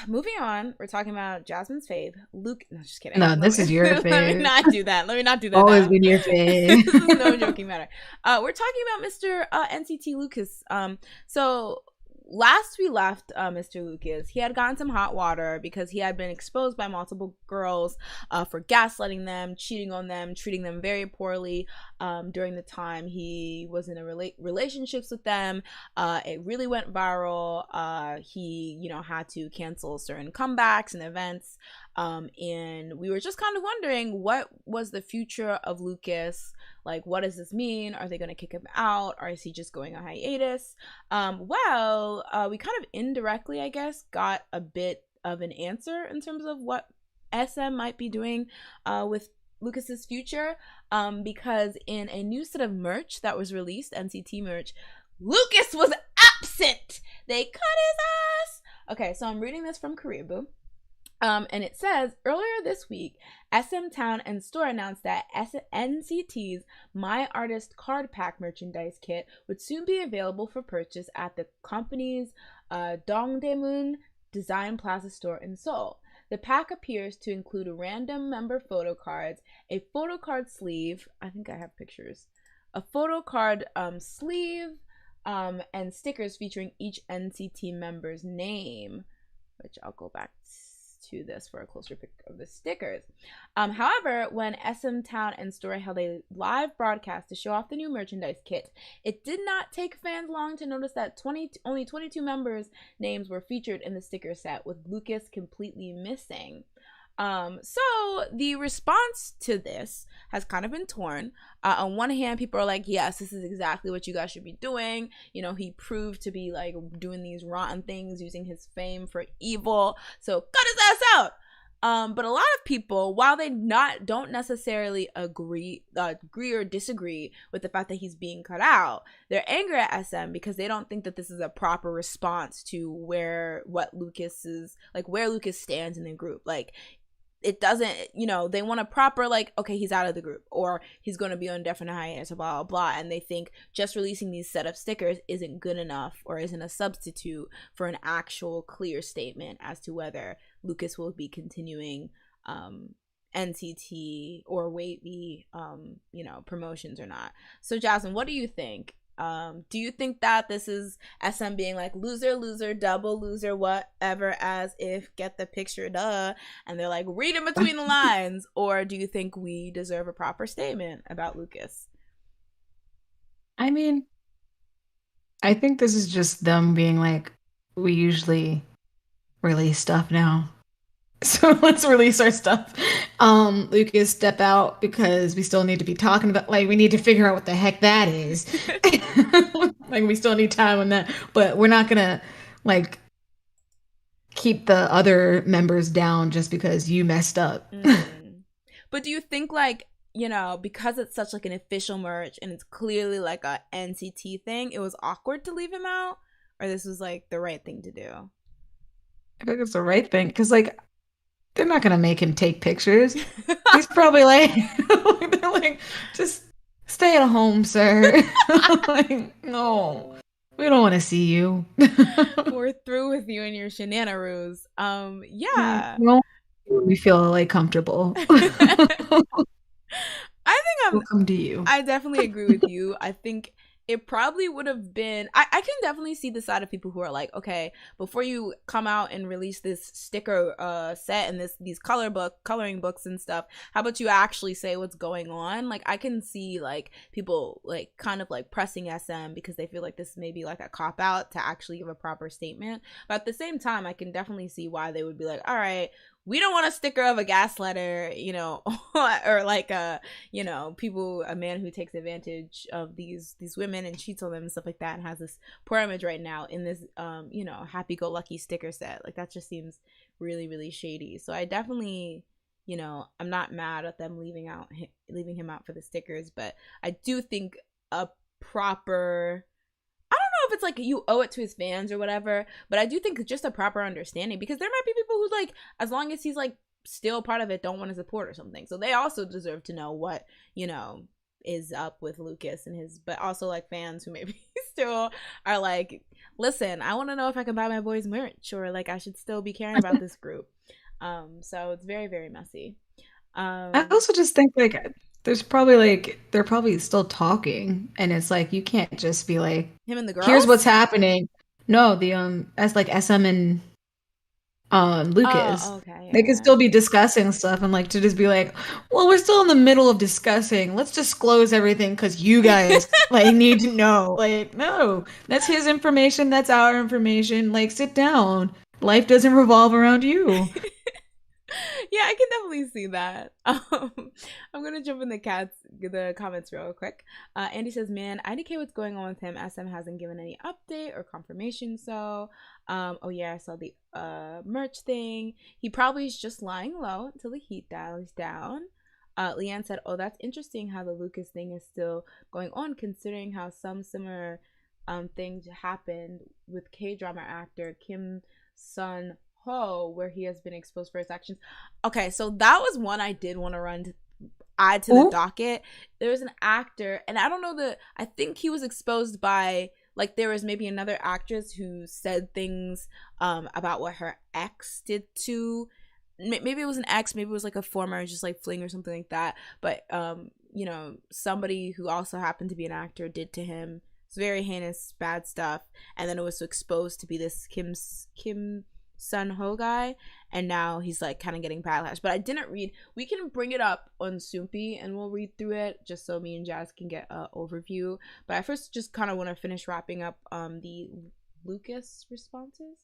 moving on, we're talking about Jasmine's fave, Luke. No, just kidding. No, this is your Let me fave. not do that. Let me not do that Always now. been your This fave. is no joking matter. We're talking about Mr. NCT Lucas. So last we left Mr. Lucas, he had gotten some hot water because he had been exposed by multiple girls for gaslighting them, cheating on them, treating them very poorly during the time he was in relationships with them. It really went viral. He, had to cancel certain comebacks and events. And we were just kind of wondering, what was the future of Lucas? Like, what does this mean? Are they going to kick him out, or is he just going on hiatus? We kind of indirectly, I guess, got a bit of an answer in terms of what SM might be doing with Lucas's future, because in a new set of merch that was released, NCT merch, Lucas was absent. They cut his ass. Okay, so I'm reading this from Karibu. And it says, earlier this week, SM Town and Store announced that NCT's My Artist card pack merchandise kit would soon be available for purchase at the company's Dongdaemun Design Plaza store in Seoul. The pack appears to include random member photo cards, a photo card sleeve, I think I have pictures, a photo card sleeve, and stickers featuring each NCT member's name, which I'll go back to this for a closer pic of the stickers. However, when SM Town and Store held a live broadcast to show off the new merchandise kit, it did not take fans long to notice that only 22 members' names were featured in the sticker set, with Lucas completely missing. So the response to this has kind of been torn. On one hand, people are like, yes, this is exactly what you guys should be doing. He proved to be like doing these rotten things, using his fame for evil. So cut his ass out. But a lot of people, while they don't necessarily agree or disagree with the fact that he's being cut out, they're angry at SM because they don't think that this is a proper response to where Lucas stands in the group. Like, it doesn't, they want a proper, like, okay, he's out of the group, or he's going to be on definite hiatus, blah, blah, blah. And they think just releasing these set of stickers isn't good enough, or isn't a substitute for an actual clear statement as to whether Lucas will be continuing NCT or Wavy, promotions or not. So, Jasmine, what do you think? Do you think that this is SM being like, loser, loser, double loser, whatever, as if, get the picture, duh, and they're like, read in between the lines? Or do you think we deserve a proper statement about Lucas? I mean, I think this is just them being like, we usually release stuff now. So let's release our stuff. Lucas, step out because we still need to be talking about, like, we need to figure out what the heck that is. Like, we still need time on that, but we're not gonna like keep the other members down just because you messed up. But do you think, like, because it's such like an official merch and it's clearly like a NCT thing, it was awkward to leave him out, or this was like the right thing to do? I think it's the right thing because, like, they're not gonna make him take pictures. He's probably like, they're like, just stay at home, sir. Like, no, we don't want to see you. We're through with you and your shenanigans. Yeah. No, we feel like comfortable. I think We'll come to you. I definitely agree with you. I think it probably would have been I can definitely see the side of people who are like, okay, before you come out and release this sticker set and these coloring books and stuff, how about you actually say what's going on? Like, I can see like people like kind of like pressing SM because they feel like this may be like a cop out to actually give a proper statement. But at the same time, I can definitely see why they would be like, all right, we don't want a sticker of a gaslighter, you know, or like a, you know, a man who takes advantage of these women and cheats on them and stuff like that, and has this poor image right now in this, you know, happy-go-lucky sticker set. Like, that just seems really, really shady. So I definitely, you know, I'm not mad at them leaving him out for the stickers, but I do think a proper, if it's like you owe it to his fans or whatever, but I do think just a proper understanding, because there might be people who, like, as long as he's like still part of it, don't want to support or something, so they also deserve to know what, you know, is up with Lucas and his, but also like fans who maybe still are like, listen, I want to know if I can buy my boys merch, or like I should still be caring about this group. So it's very, very messy. I also just think like there's probably like they're probably still talking, and it's like you can't just be like, Him and the girls, here's what's happening. No, the as like SM and Lucas. Oh, okay, They could yeah. still be discussing stuff, and like to just be like, well, we're still in the middle of discussing. Let's disclose everything because you guys like need to know. Like, no, that's his information. That's our information. Like, sit down. Life doesn't revolve around you. Yeah, I can definitely see that. I'm gonna jump in the comments real quick. Andy says, "Man, IDK, what's going on with him? SM hasn't given any update or confirmation. So, oh yeah, I saw the merch thing. He probably is just lying low until the heat dies down." Leanne said, "Oh, that's interesting how the Lucas thing is still going on, considering how some similar things happened with K-drama actor Kim Sun-ho, where he has been exposed for his actions." Okay, so that was one I did want to add to the docket. There was an actor, and I don't know I think he was exposed by, like, there was maybe another actress who said things about what her ex did to, maybe it was an ex, maybe it was like a former just like fling or something like that, but you know, somebody who also happened to be an actor did to him. It's very heinous, bad stuff, and then it was exposed to be this Kim Sun-ho guy, and now he's like kind of getting backlash. But I didn't read. We can bring it up on Soompi and we'll read through it just so me and Jazz can get an overview. But I first just kind of want to finish wrapping up the Lucas responses.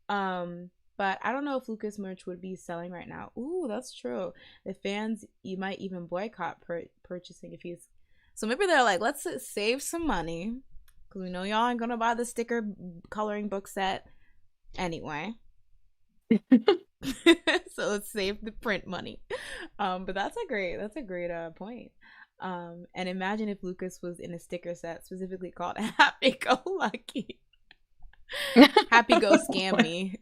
But I don't know if Lucas merch would be selling right now. Ooh, that's true. The fans, you might even boycott purchasing if he's. So maybe they're like, let's save some money because we know y'all ain't gonna buy the sticker coloring book set anyway. So let's save the print money. But that's a great point. And imagine if Lucas was in a sticker set specifically called Happy Go Lucky. Happy Go Scam Me.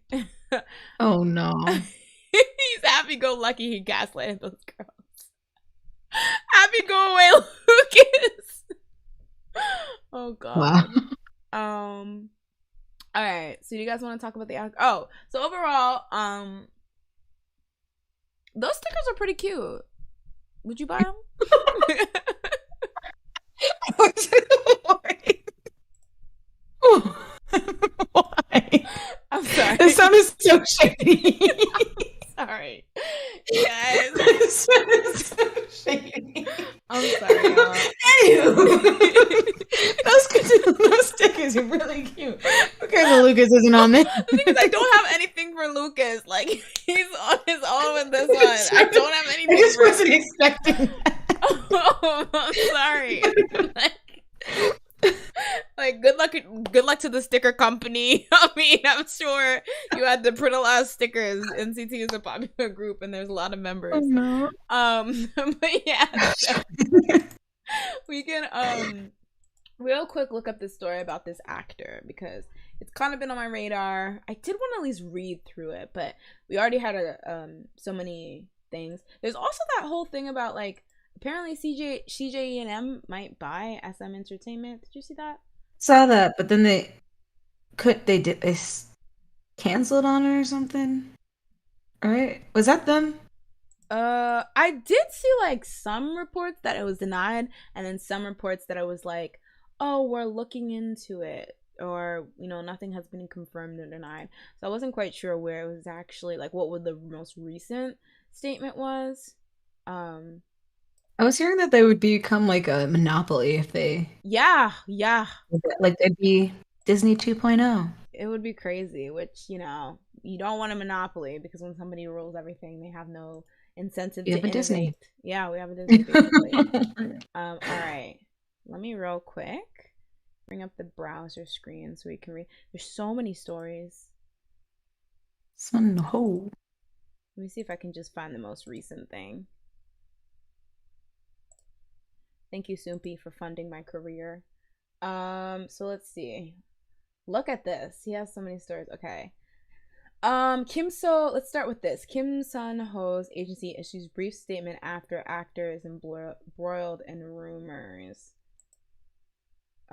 Oh no. He's happy go lucky he gaslighted those girls. Happy go away, Lucas. Oh god. Wow. All right, so you guys want to talk about so overall, those stickers are pretty cute. Would you buy them? Why? I'm sorry. This sounded so shady. Sorry, guys. This sounded so shady. I'm sorry, y'all. Those stickers are really cute. Okay, well, Lucas isn't on there. The thing is, I don't have anything for Lucas. Like, he's on his own with this one. I don't have anything. I just wasn't expecting that. Oh, I'm sorry. Like, good luck to the sticker company. I mean, I'm sure you had to print a lot of stickers. NCT is a popular group and there's a lot of members. Oh, no. But yeah, so we can real quick look up this story about this actor because it's kind of been on my radar. I did want to at least read through it, but we already had so many things. There's also that whole thing about like apparently CJ&M might buy SM Entertainment. Did you see that? Saw that, but then they canceled on it or something. Right? Was that them? I did see like some reports that it was denied, and then some reports that it was like, oh, we're looking into it, or nothing has been confirmed or denied. So I wasn't quite sure where it was actually like what would the most recent statement was. I was hearing that they would become like a monopoly if they yeah, like they'd be Disney 2.0. It would be crazy, which you don't want a monopoly, because when somebody rules everything, they have no incentive to innovate. Disney. Yeah, we have a Disney basically. All right, let me real quick bring up the browser screen so we can read. There's so many stories. Seon-ho. Let me see if I can just find the most recent thing. Thank you, Soompi, for funding my career. So let's see. Look at this. He has so many stories. Okay. Let's start with this. Kim Seon-ho's agency issues brief statement after actor is embroiled in rumors.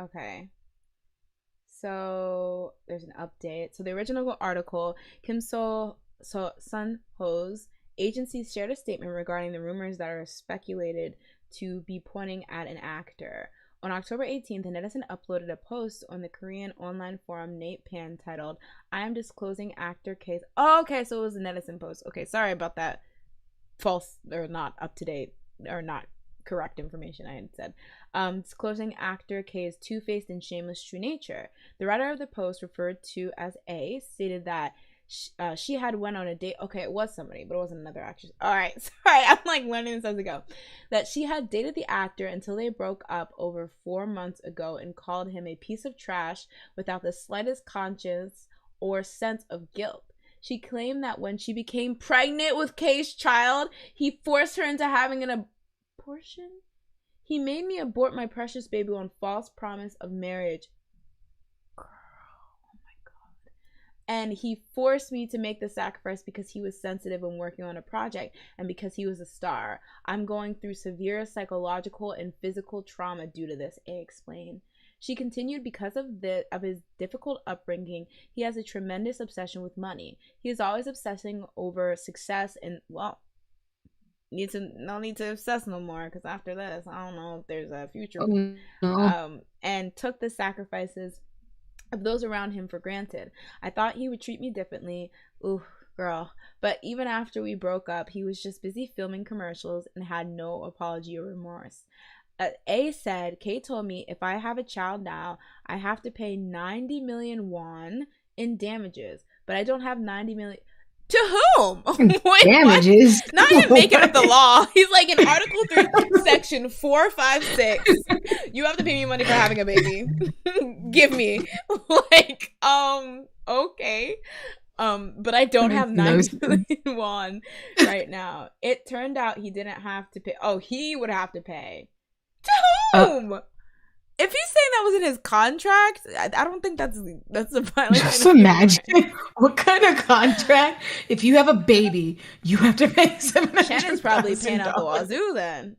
Okay. So there's an update. So the original article, Kim Seon-ho's agency shared a statement regarding the rumors that are speculated to be pointing at an actor. On October 18th, a netizen uploaded a post on the Korean online forum Nate Pan titled, I am disclosing actor case. Oh, okay, so it was a netizen post. Okay, sorry about that false or not up to date or not correct information I had said. Disclosing actor K's two-faced and shameless true nature. The writer of the post, referred to as A, stated that she had went on a date. Okay, it was somebody, but it wasn't another actress. All right, sorry, I'm like learning this as I go. That she had dated the actor until they broke up over 4 months ago and called him a piece of trash without the slightest conscience or sense of guilt. She claimed that when she became pregnant with K's child, he forced her into having an abortion. He made me abort my precious baby on false promise of marriage. And he forced me to make the sacrifice because he was sensitive when working on a project and because he was a star. I'm going through severe psychological and physical trauma due to this, A explained. She continued, because of his difficult upbringing, he has a tremendous obsession with money. He is always obsessing over success and, well, no need to obsess no more, because after this, I don't know if there's a future. Oh, no. And took the sacrifices of those around him for granted. I thought he would treat me differently. Ooh, girl. But even after we broke up, he was just busy filming commercials and had no apology or remorse. A said, Kate told me if I have a child now, I have to pay 90 million won in damages. But I don't have 90 million. To whom? Wait, damages? What? Not him making up the law. He's like, in Article 3, Section 456, you have to pay me money for having a baby. Give me. Like, okay. But I don't have 90 million won right now. It turned out he didn't have to pay. Oh, he would have to pay. To whom? If he's saying that was in his contract, I don't think that's a violation. Just imagine what kind of contract. If you have a baby, you have to pay $700,000. Shannon's probably paying out the wazoo then.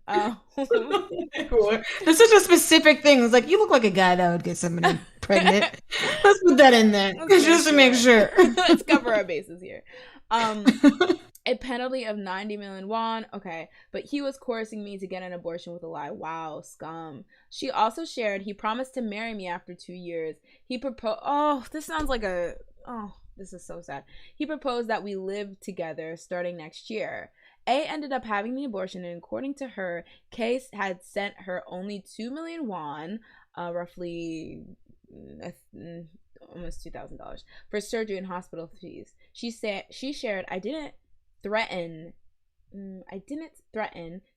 There's such a specific thing. It's like, you look like a guy that would get somebody pregnant. Let's put that in there just to make sure. Let's cover our bases here. A penalty of 90 million won. Okay, but he was coercing me to get an abortion with a lie. Wow, scum. She also shared he promised to marry me after 2 years. He proposed. Oh, this sounds like a. Oh, this is so sad. He proposed that we live together starting next year. A ended up having the abortion, and according to her, K had sent her only 2 million won, roughly almost $2,000, for surgery and hospital fees. She shared, I didn't threaten,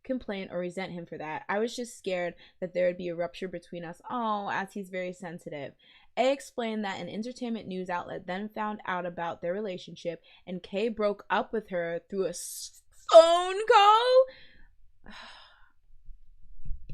complain, or resent him for that. I was just scared that there would be a rupture between us. Oh, as he's very sensitive. A explained that an entertainment news outlet then found out about their relationship, and K broke up with her through a phone call.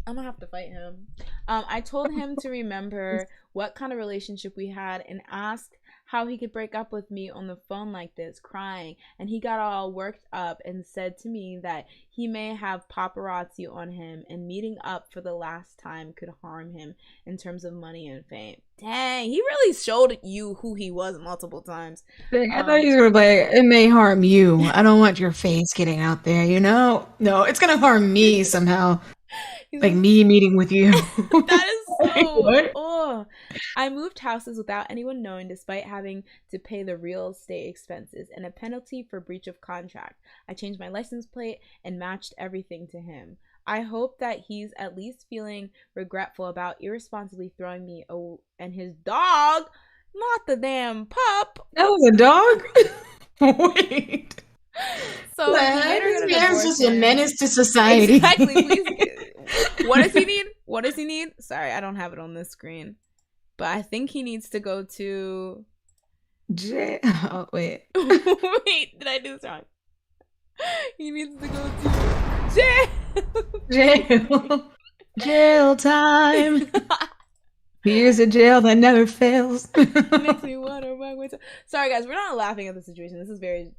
I'm gonna have to fight him. I told him to remember what kind of relationship we had and asked how he could break up with me on the phone like this, crying. And he got all worked up and said to me that he may have paparazzi on him and meeting up for the last time could harm him in terms of money and fame. Dang, he really showed you who he was multiple times. I thought you were like, it may harm you. I don't want your face getting out there, you know? No, it's gonna harm me somehow. Like me meeting with you. That is so. What? Oh, I moved houses without anyone knowing, despite having to pay the real estate expenses and a penalty for breach of contract. I changed my license plate and matched everything to him. I hope that he's at least feeling regretful about irresponsibly throwing me and his dog, not the damn pup. That was a dog? Wait. So this man's just a menace to society. Exactly. Please. What does he need? What does he need? Sorry, I don't have it on this screen. But I think he needs to go to jail. Oh, wait. Wait, did I do this wrong? He needs to go to jail. Jail. Jail time. Here's a jail that never fails. Makes me wanna run with. Sorry, guys, we're not laughing at the situation. This is very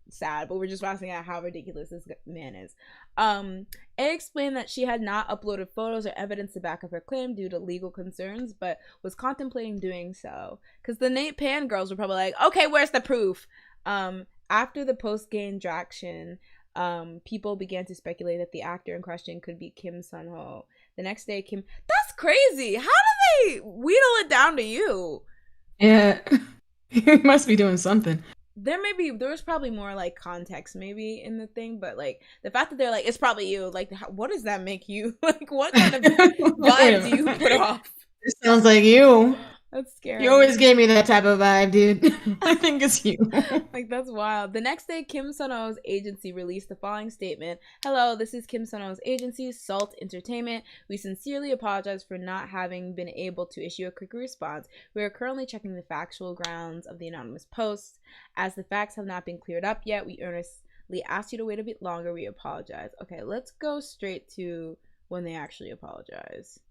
sad, but we're just laughing at how ridiculous this man is. A explained that she had not uploaded photos or evidence to back up her claim due to legal concerns, but was contemplating doing so. Because the Nate Pan girls were probably like, okay, where's the proof? After the post gained traction, people began to speculate that the actor in question could be Kim Seon-ho. The next day, Kim... That's crazy! How do they wheedle it down to you? Yeah. He must be doing something. There was probably more like context maybe in the thing, but like the fact that they're like, it's probably you, like what does that make you? Like what kind of vibe do you put off? It sounds like you. That's scary. You always gave me that type of vibe, dude. I think it's you. Like that's wild. The next day, Kim Seon-ho's agency released the following statement. Hello, this is Kim Seon-ho's agency, Salt Entertainment. We sincerely apologize for not having been able to issue a quick response. We are currently checking the factual grounds of the anonymous posts. As the facts have not been cleared up yet, we earnestly ask you to wait a bit longer. We apologize. Okay, let's go straight to when they actually apologize.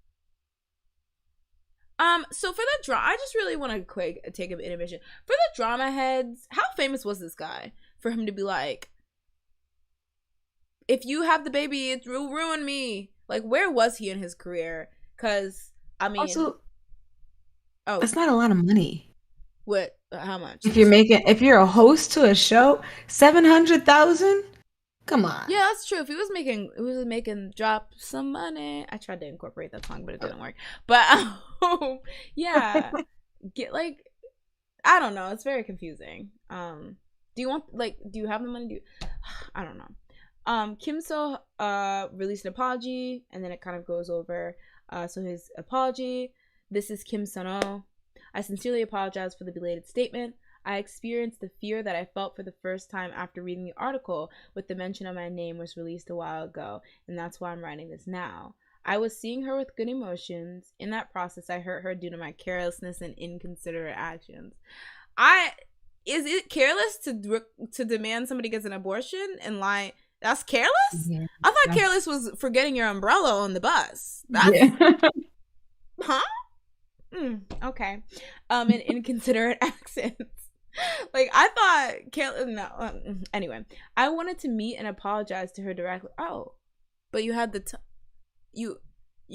So for the drama, I just really want to take an intermission. For the drama heads, how famous was this guy for him to be like, if you have the baby, it will ruin me? Like, where was he in his career? Because, I mean... Also, that's not a lot of money. What? How much? If you're a host to a show, 700,000? Come on. Yeah, that's true. If he was making drop some money. I tried to incorporate that song, but it didn't work. But yeah, I don't know. It's very confusing. Do you have the money? I don't know. Kim So released an apology, and then it kind of goes over. So his apology. This is Kim Seon-ho. I sincerely apologize for the belated statement. I experienced the fear that I felt for the first time after reading the article with the mention of my name was released a while ago, and that's why I'm writing this now. I was seeing her with good emotions. In that process, I hurt her due to my carelessness and inconsiderate actions. Is it careless to demand somebody gets an abortion and lie? That's careless? Yeah. I thought careless was forgetting your umbrella on the bus. Huh? Okay. And inconsiderate accents. Like, I thought... Anyway, I wanted to meet and apologize to her directly. Oh, but you had you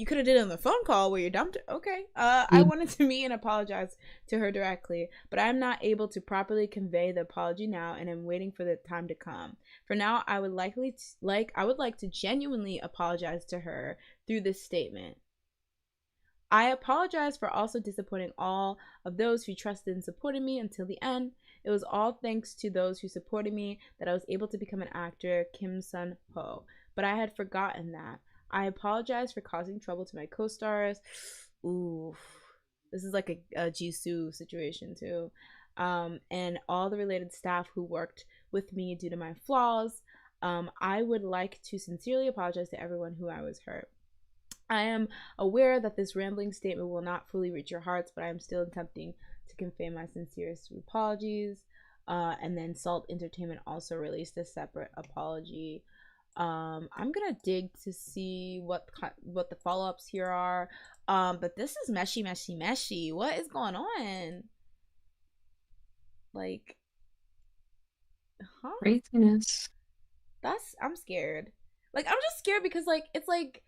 could have did it on the phone call where you dumped her. Okay. I wanted to meet and apologize to her directly, but I'm not able to properly convey the apology now, and I'm waiting for the time to come. For now, I would like to genuinely apologize to her through this statement. I apologize for also disappointing all of those who trusted and supported me until the end. It was all thanks to those who supported me that I was able to become an actor, Kim Seon-ho. But I had forgotten that. I apologize for causing trouble to my co-stars. Ooh, this is like a Jisoo situation too. And all the related staff who worked with me due to my flaws. I would like to sincerely apologize to everyone who I was hurt. I am aware that this rambling statement will not fully reach your hearts, but I am still attempting to convey my sincerest apologies. And then Salt Entertainment also released a separate apology. I'm gonna dig to see what the follow-ups here are. But this is meshy. What is going on? Like, huh? Craziness. I'm scared. Like, I'm just scared because, like, it's like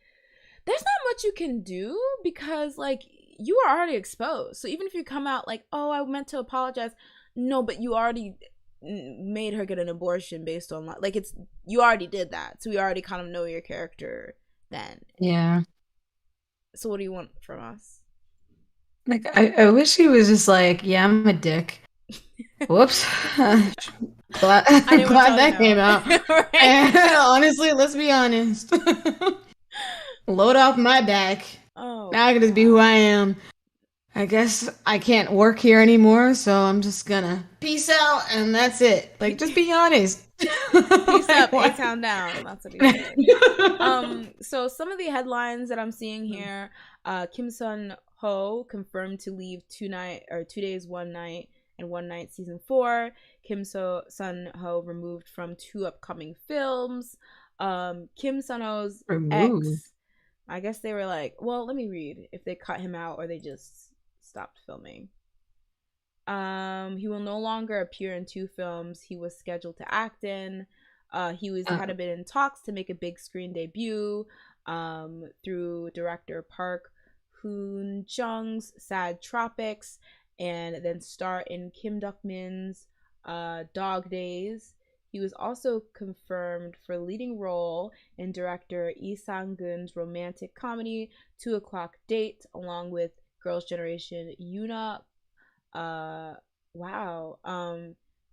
there's not much you can do because, like, you are already exposed. So even if you come out like, oh, I meant to apologize, no, but you already made her get an abortion based on like it's you already did that, so we already kind of know your character then. Yeah. So what do you want from us? Like, I wish he was just like, yeah, I'm a dick. Whoops. glad I didn't want glad y'all to that came know. out. Right? And honestly, let's be honest. Load off my back. Oh Now I can just be who I am. I guess I can't work here anymore, so I'm just gonna peace out and that's it. Like, just be honest. Peace Like, up, A what? Town down. That's what he said. So some of the headlines that I'm seeing here, Kim Sun Ho confirmed to leave 2 days, 1 night, and 1 night season 4. Sun Ho removed from 2 upcoming films. Kim Sun Ho's Remove. ex, I guess they were like, well, let me read if they cut him out or they just stopped filming. He will no longer appear in 2 films he was scheduled to act in. Had been in talks to make a big screen debut through director Park Hoon Jung's Sad Tropics, and then star in Kim Duk Min's Dog Days. He was also confirmed for leading role in director Lee Sang-gun's romantic comedy 2 O'Clock Date, along with Girls' Generation Yuna. Wow.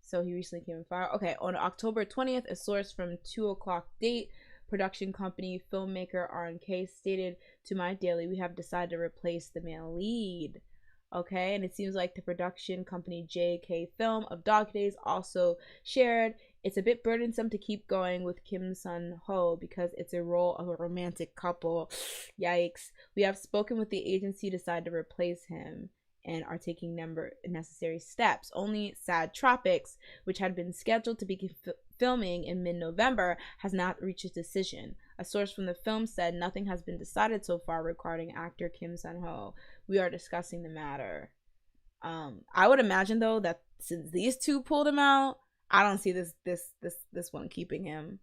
So he recently came in fire. Okay, on October 20th, a source from 2 O'Clock Date production company filmmaker RNK stated to My Daily, we have decided to replace the male lead. Okay, and it seems like the production company JK Film of Dog Days also shared it's a bit burdensome to keep going with Kim Sun Ho because it's a role of a romantic couple. Yikes. We have spoken with the agency, decided to replace him, and are taking necessary steps. Only Sad Tropics, which had been scheduled to be filming in mid-November, has not reached a decision. A source from the film said nothing has been decided so far regarding actor Kim Sun Ho. We are discussing the matter. I would imagine though that since these 2 pulled him out, I don't see this one keeping him.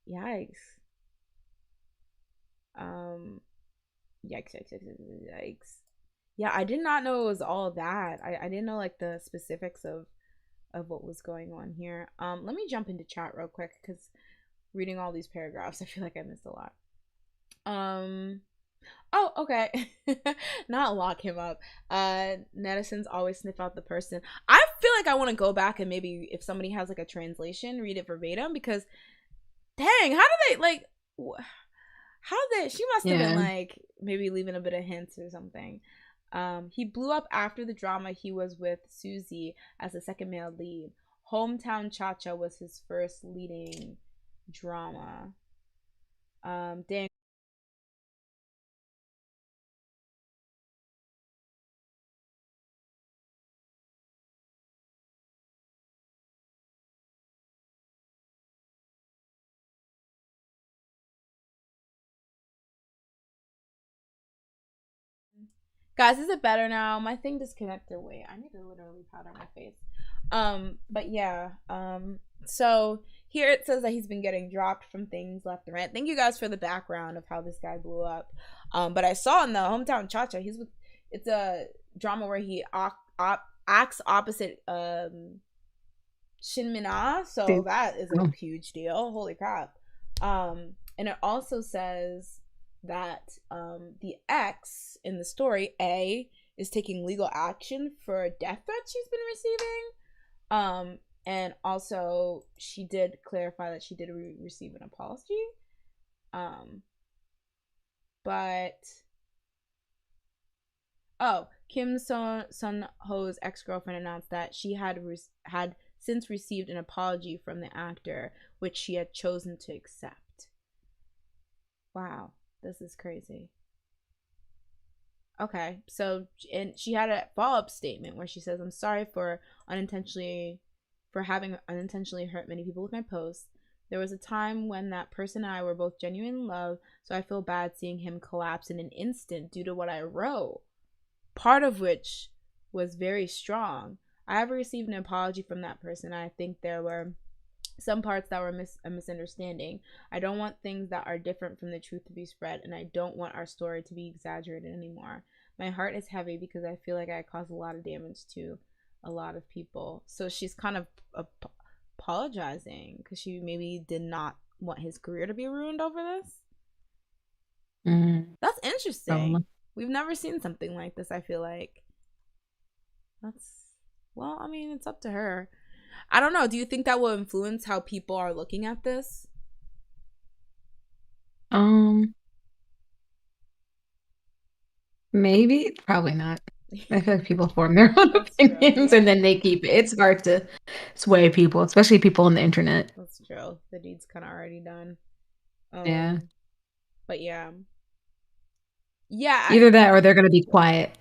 Yikes. Yikes. Yeah, I did not know it was all that. I didn't know like the specifics of what was going on here. Let me jump into chat real quick because reading all these paragraphs, I feel like I missed a lot. Oh, okay. Not lock him up. Netizens always sniff out the person. I feel like I want to go back and maybe if somebody has like a translation, read it verbatim because dang, how do they like she must have been like maybe leaving a bit of hints or something. He blew up after the drama he was with Suzy as the second male lead. Hometown Cha-Cha was his first leading drama. Dang. Guys, is it better now? My thing disconnected. Wait, I need to literally powder my face. But yeah. So here it says that he's been getting dropped from things left and right. Thank you guys for the background of how this guy blew up. But I saw in the Hometown Cha-Cha, it's a drama where he acts opposite Shin Min-ah, so that is a huge deal. Holy crap. And it also says that the ex in the story, A, is taking legal action for a death threat she's been receiving. And also she did clarify that she did receive an apology. But Kim Sun Ho's ex-girlfriend announced that she had since received an apology from the actor, which she had chosen to accept. Wow, this is crazy. Okay, so and she had a follow-up statement where she says, "I'm sorry for having unintentionally hurt many people with my posts. There was a time when that person and I were both genuine in love, so I feel bad seeing him collapse in an instant due to what I wrote, part of which was very strong. I have received an apology from that person. I think there were some parts that were a misunderstanding. I don't want things that are different from the truth to be spread, and I don't want our story to be exaggerated anymore. My heart is heavy because I feel like I caused a lot of damage to a lot of people. So she's kind of apologizing because she maybe did not want his career to be ruined over this. That's interesting. We've never seen something like this, I feel like. Well, I mean, it's up to her. I don't know. Do you think that will influence how people are looking at this? Maybe, probably not. I feel like people form their own opinions, and then they keep it. It's hard to sway people, especially people on the internet. That's true. The deed's kind of already done. Yeah. But yeah. Either that or they're gonna be quiet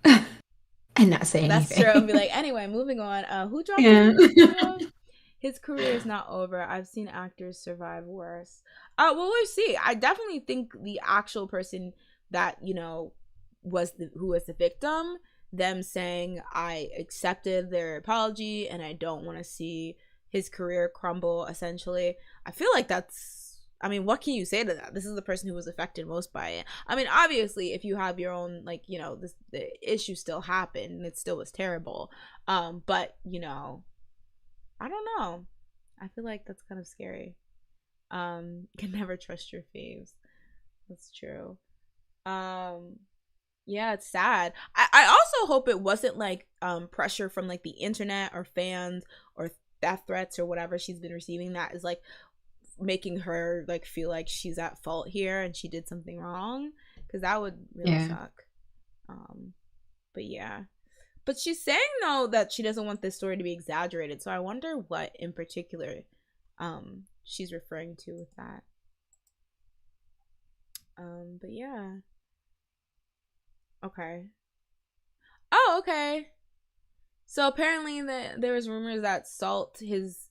and not say anything. That's true. And be like, anyway, moving on. Who dropped his His career is not over. I've seen actors survive worse. Well, we'll see. I definitely think the actual person that, you know, who was the victim, them saying, I accepted their apology and I don't want to see his career crumble, essentially. I feel like that's, I mean, what can you say to that? This is the person who was affected most by it. I mean, obviously, if you have your own, like, you know, the issue still happened and it still was terrible. But, you know, I don't know. I feel like that's kind of scary. Can never trust your faves. That's true. Yeah, it's sad. I also hope it wasn't like pressure from like the internet or fans or death threats or whatever she's been receiving that is like making her like feel like she's at fault here and she did something wrong, because that would really suck. But yeah. But she's saying, though, that she doesn't want this story to be exaggerated. So I wonder what in particular she's referring to with that. But yeah. Okay. Oh, okay. So apparently there was rumors that his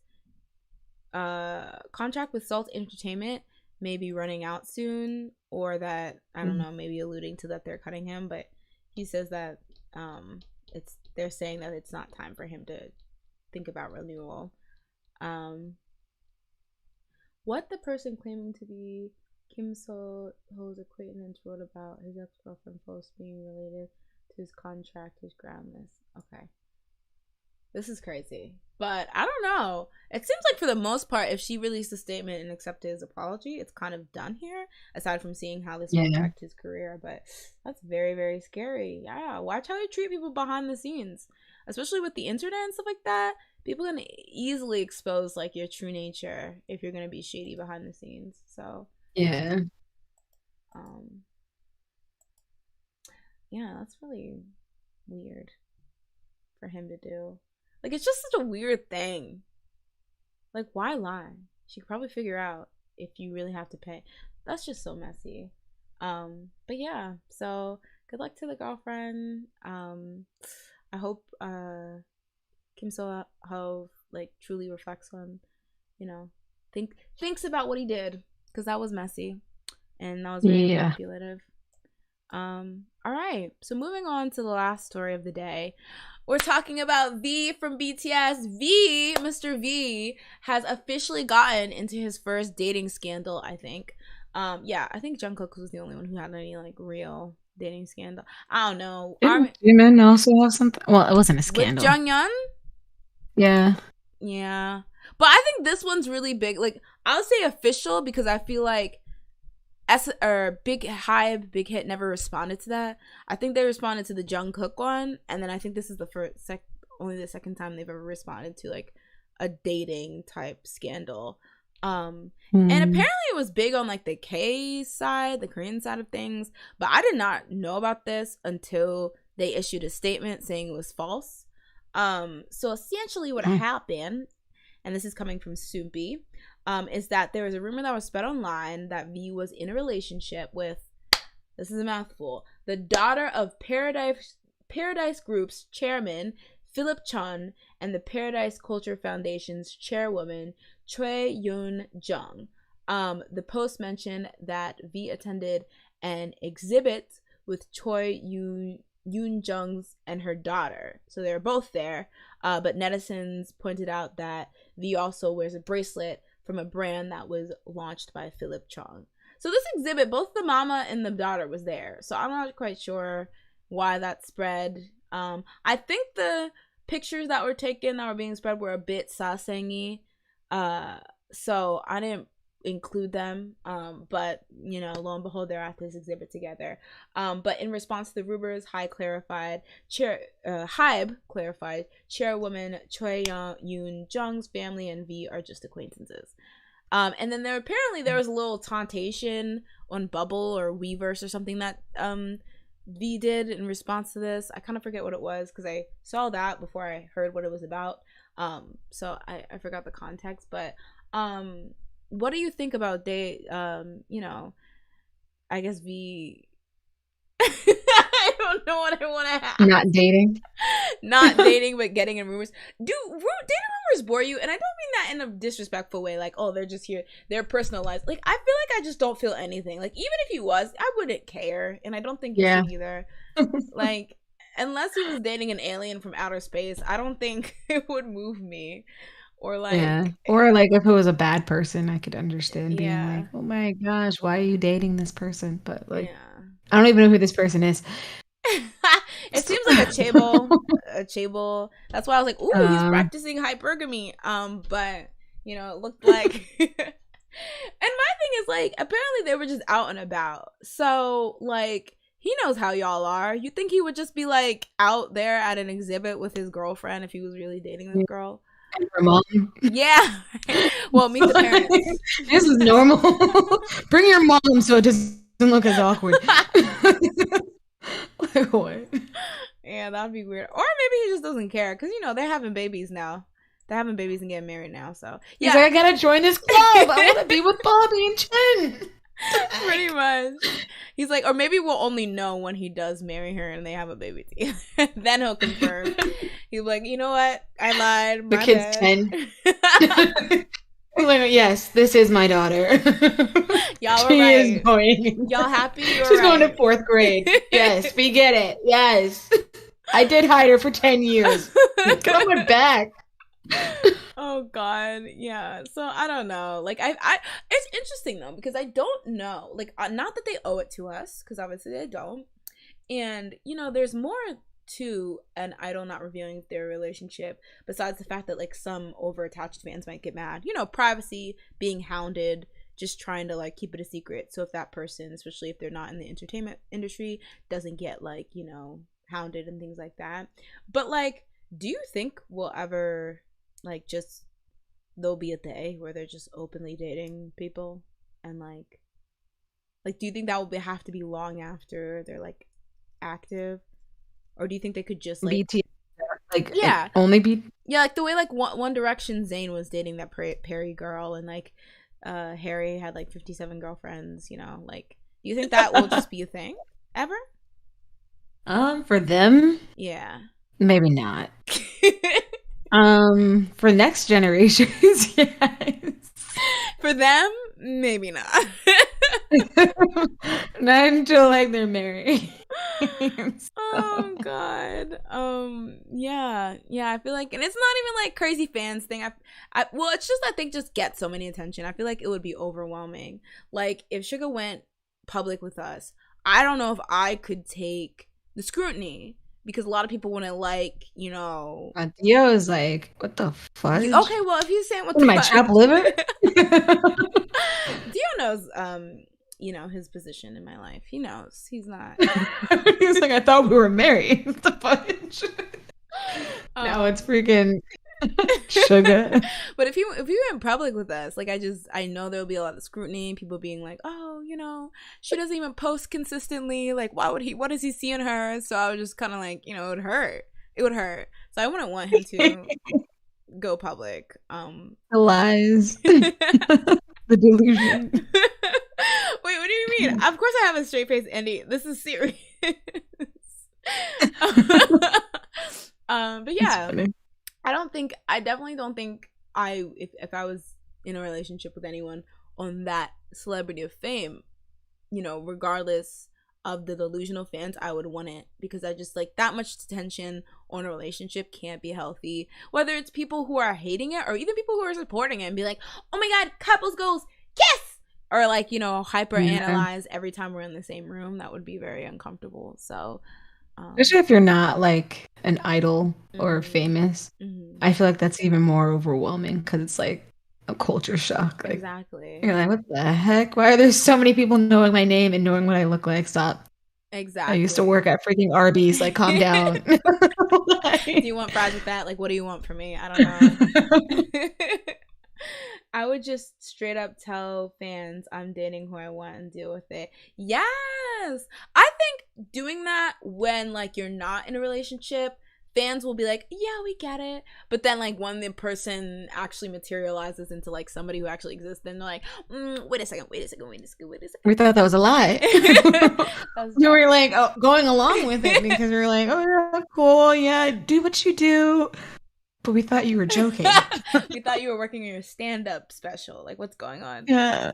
contract with Salt Entertainment may be running out soon, or that, I don't know, maybe alluding to that they're cutting him, but he says that they're saying that it's not time for him to think about renewal. What the person claiming to be Kim So-ho's acquaintance wrote about his ex-girlfriend post being related to his contract is groundless. Okay. This is crazy. But I don't know. It seems like for the most part, if she released a statement and accepted his apology, it's kind of done here, aside from seeing how this will affect his career. But that's very, very scary. Yeah, watch how you treat people behind the scenes, especially with the internet and stuff like that. People can easily expose like your true nature if you're gonna be shady behind the scenes. So yeah, that's really weird for him to do. Like, it's just such a weird thing. Like, why lie? She could probably figure out if you really have to pay. That's just so messy. But yeah, so good luck to the girlfriend. I hope Kim So-ho like truly reflects on, you know, thinks about what he did, because that was messy and that was very manipulative. All right, so moving on to the last story of the day. We're talking about V from BTS. Mr. V has officially gotten into his first dating scandal, I think. Yeah, I think Jungkook was the only one who had any like real dating scandal. I don't know. Didn't Jimin also have something? Well, it wasn't a scandal. With Jonghyun? Yeah. Yeah. But I think this one's really big. Like, I would say official, because I feel like Big Hit never responded to that. I think they responded to the Jungkook one, and then I think this is only the second time they've ever responded to like a dating type scandal. And apparently it was big on like the K side, the Korean side of things, but I did not know about this until they issued a statement saying it was false. So essentially what happened, and this is coming from Soompi, is that there was a rumor that was spread online that V was in a relationship with, this is a mouthful, the daughter of Paradise Group's chairman, Philip Chun, and the Paradise Culture Foundation's chairwoman, Choi Yoon-jung. The post mentioned that V attended an exhibit with Choi Yoon Jung's and her daughter. So they were both there. But netizens pointed out that V also wears a bracelet from a brand that was launched by Philip Chong. So this exhibit, both the mama and the daughter was there. So I'm not quite sure why that spread. I think the pictures that were taken that were being spread were a bit sasaengi. So I didn't include them, but lo and behold, they're at this exhibit together. But in response to the rumors, Hybe clarified chairwoman Choi Yoon Jung's family and V are just acquaintances. And then there was a little tauntation on Bubble or Weverse or something that V did in response to this. I kind of forget what it was because I saw that before I heard what it was about. So I forgot the context, but what do you think about I guess V I don't know what I want to have. Not dating. Not dating, but getting in rumors. Do dating rumors bore you? And I don't mean that in a disrespectful way, like, oh, they're just here, they're personal lives. Like, I feel like I just don't feel anything. Like, even if he was, I wouldn't care. And I don't think you should either. Like, unless he was dating an alien from outer space, I don't think it would move me. Or like, or like if it was a bad person, I could understand being like, oh my gosh, why are you dating this person? But like, I don't even know who this person is. It seems like a chaebol. That's why I was like, ooh, he's practicing hypergamy. But it looked like. And my thing is, like, apparently they were just out and about. So like, he knows how y'all are. You think he would just be like out there at an exhibit with his girlfriend if he was really dating this girl? And her mom. Yeah. Well, meet the parents. This is normal. Bring your mom so it doesn't look as awkward. Like, what? Yeah, that'd be weird. Or maybe he just doesn't care because they're having babies now. They're having babies and getting married now. So yeah, he's like, I gotta join this club. I want to be with Bobby and Chen. Pretty much. He's like, or maybe we'll only know when he does marry her and they have a baby together. Then he'll confirm. He's like, you know what? I lied. The kid's 10. Like, yes, this is my daughter. Y'all were she right. is going. Y'all happy? She's going to 4th grade. Yes, we get it. Yes. I did hide her for 10 years. Coming back. Oh God, yeah. So I don't know. Like I it's interesting though because I don't know. Like not that they owe it to us because obviously they don't. And there's more to an idol not revealing their relationship besides the fact that like some over-attached fans might get mad. Privacy, being hounded, just trying to like keep it a secret. So if that person, especially if they're not in the entertainment industry, doesn't get like hounded and things like that. But like, do you think we'll ever like just there'll be a day where they're just openly dating people and like do you think that will have to be long after they're like active, or do you think they could just like BTS, like only be like the way like One Direction Zayn was dating that Perry girl and like Harry had like 57 girlfriends, like do you think that will just be a thing ever? For them, maybe not. For next generations, yes. For them, maybe not. Not until like they're married. Oh God. Yeah. I feel like, and it's not even like crazy fans thing. Well, it's just that they just get so many attention. I feel like it would be overwhelming. Like if Suga went public with us, I don't know if I could take the scrutiny. Because a lot of people wouldn't like, Dio is like, what the fuck? Okay, well, if he's saying what the fuck? My chopped liver? Dio knows, his position in my life. He knows. He's not. He's like, I thought we were married. What the fuck? No, it's freaking Sugar. But if you went public with us, like I know there'll be a lot of scrutiny, people being like, oh, she doesn't even post consistently, like what does he see in her? So I was just kind of like, it would hurt, so I wouldn't want him to go public. The lies. The delusion. Wait, what do you mean? Of course I have a straight face, Andy. This is serious. But yeah, I definitely don't think if I was in a relationship with anyone on that celebrity of fame, regardless of the delusional fans, I would want it, because I just like that much tension on a relationship can't be healthy. Whether it's people who are hating it or even people who are supporting it and be like, oh my god, couples goals, kiss! Or like, you know, hyper analyze every time we're in the same room. That would be very uncomfortable. So especially if you're not like an idol or famous, I feel like that's even more overwhelming because it's like a culture shock. Like, exactly. you're like, what the heck? Why are there so many people knowing my name and knowing what I look like? Stop. Exactly. I used to work at freaking Arby's. Like, calm down. Do you want fries with that? Like, what do you want from me? I don't know. I would just straight up tell fans I'm dating who I want and deal with it. Yes. I think doing that when like you're not in a relationship, fans will be like, yeah, we get it. But then like when the person actually materializes into like somebody who actually exists, then they're like, wait a second. We thought that was a lie. You were like going along with it because we were like, oh yeah, cool, yeah, do what you do. But we thought you were joking. We thought you were working on your stand-up special. Like, what's going on? Yeah.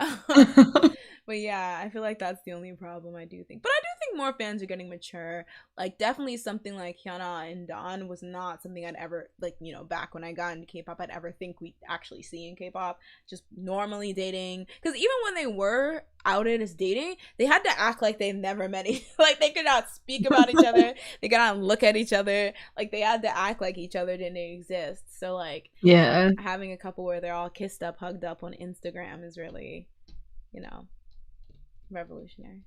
But yeah, I feel like that's the only problem I do think. But I do think more fans are getting mature. Like, definitely something like Hyuna and Dawn was not something I'd ever, like, you know, back when I got into K-pop, I'd ever think we'd actually see in K-pop. Just normally dating. Because even when they were outed as dating, they had to act like they never met each other. Like, they could not speak about each other. They could not look at each other. Like, they had to act like each other didn't exist. So, like, yeah, having a couple where they're all kissed up, hugged up on Instagram is really, you know, revolutionary.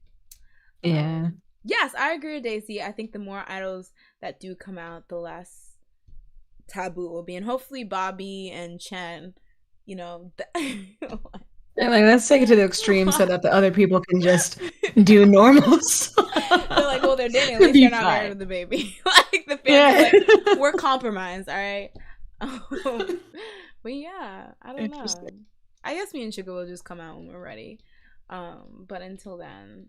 Yeah. Yes, I agree with Daisy. I think the more idols that do come out, the less taboo it will be. And hopefully Bobby and Chen, you know, and like, let's take it to the extreme so that the other people can just do normal stuff. They're like, well, they're dating. At least they're not married with the baby. Like, the fans are like, we're compromised, all right? But yeah, I don't know. I guess me and Sugar will just come out when we're ready. But until then,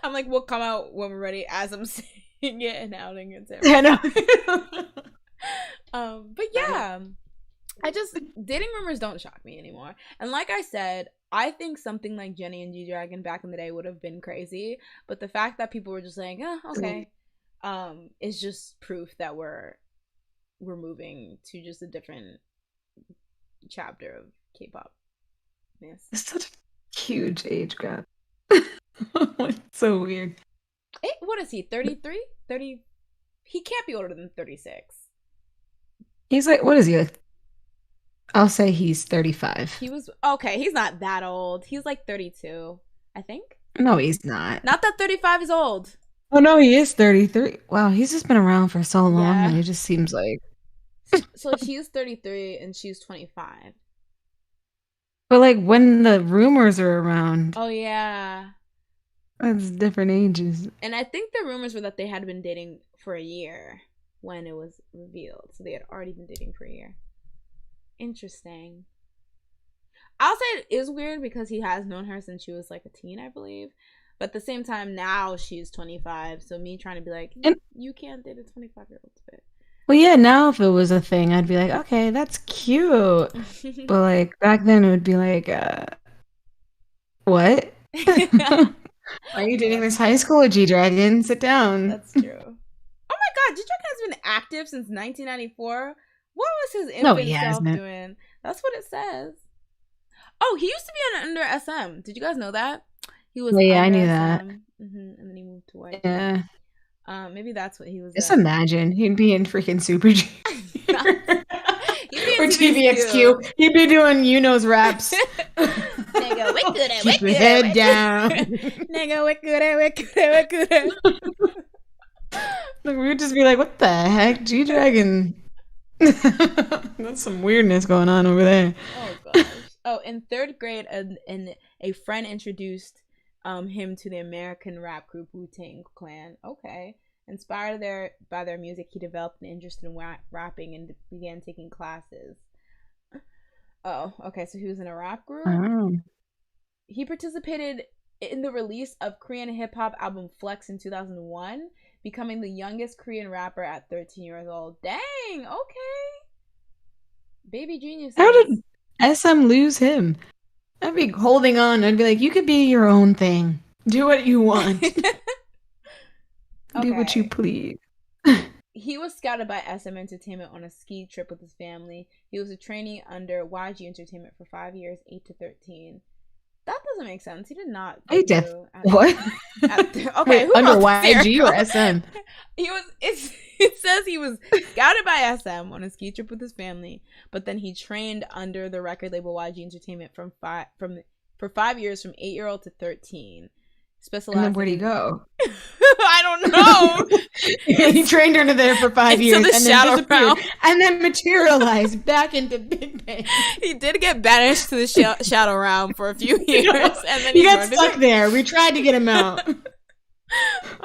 I'm like, we'll come out when we're ready as I'm saying it and outing it. But yeah, dating rumors don't shock me anymore. And like I said, I think something like Jennie and G-Dragon back in the day would have been crazy. But the fact that people were just like, okay, is just proof that we're moving to just a different chapter of K-pop. Yes. It's such a huge age gap. It's so weird. What is he, 33? 30? He can't be older than 36. He's like, what is he? Like, I'll say he's 35. He was, okay, he's not that old. He's like 32, I think. No, he's not. Not that 35 is old. Oh, no, he is 33. Wow, he's just been around for so long, and it just seems like... So she's 33 and she's 25. But like when the rumors are around. Oh yeah. That's different ages. And I think the rumors were that they had been dating for a year when it was revealed. So they had already been dating for a year. Interesting. I'll say it is weird because he has known her since she was like a teen, I believe. But at the same time, now she's 25. So me trying to be like, you can't date a 25-year-old. Well, yeah, now if it was a thing, I'd be like, okay, that's cute. But like back then, it would be like, what? Are you dating this high school G-Dragon? Sit down. That's true. Oh my god, G-Dragon has been active since 1994. What was his infant self doing? That's what it says. Oh, he used to be under SM. Did you guys know that? He was I knew that. And then he moved to YG. Yeah. Maybe that's what he was. Just imagine he'd be in freaking Super Junior or TVXQ. He'd be doing Yuno's raps. Nigga, we good at, keep your head down. Nigga, we good at. Like, we would just be like, what the heck, G-Dragon? That's some weirdness going on over there. Oh gosh. Oh, in third grade, a friend introduced him to the American rap group Wu-Tang Clan. Okay. Inspired by their music, he developed an interest in rapping and began taking classes. Oh, okay. So he was in a rap group. Oh. He participated in the release of Korean hip-hop album Flex in 2001, becoming the youngest Korean rapper at 13 years old. Dang, okay. Baby genius. How did SM lose him? I'd be holding on. I'd be like, you could be your own thing. Do what you want. Do what you Okay. please. He was scouted by SM Entertainment on a ski trip with his family. He was a trainee under YG Entertainment for 5 years, 8 to 13. That doesn't make sense. He did not I debut what? okay, Wait, who under wrote this YG or article? SM? It says he was scouted by SM on a ski trip with his family, but then he trained under the record label YG Entertainment for 5 years from 8-year-old to 13. And then Specializing where'd he in go? I don't know. He trained under there for 5 years The and then shadow disappeared realm. and then materialized back into Big Bang. He did get banished to the shadow realm for a few years, and then he got stuck there. We tried to get him out.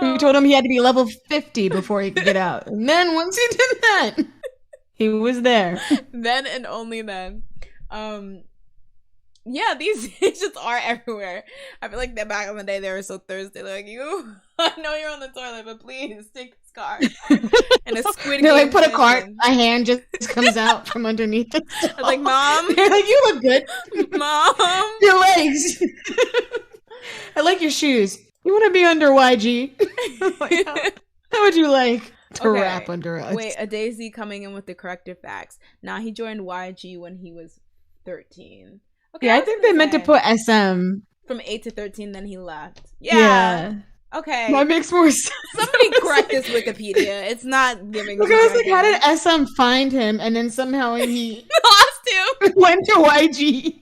We told him he had to be level 50 before he could get out. And then once he did that, he was there. Then and only then. Yeah, these just are everywhere. I feel like that back in the day they were so thirsty. Like, you, I know you're on the toilet, but please take this card. And a Squid They're Game like, put a cart, edition. a hand just comes out from underneath it. I was like, Mom. They're like, you look good. Mom. Your legs. I like your shoes. You want to be under YG? Like, how would you like to rap under us? Wait, a Daisy coming in with the corrective facts. Now, he joined YG when he was 13. Okay, yeah, I think they meant to put SM. From 8 to 13, then he left. Yeah. Okay. That makes more sense. Somebody correct this Wikipedia. It's not giving. Look, I was like, how did SM find him? And then somehow he lost him. Went to YG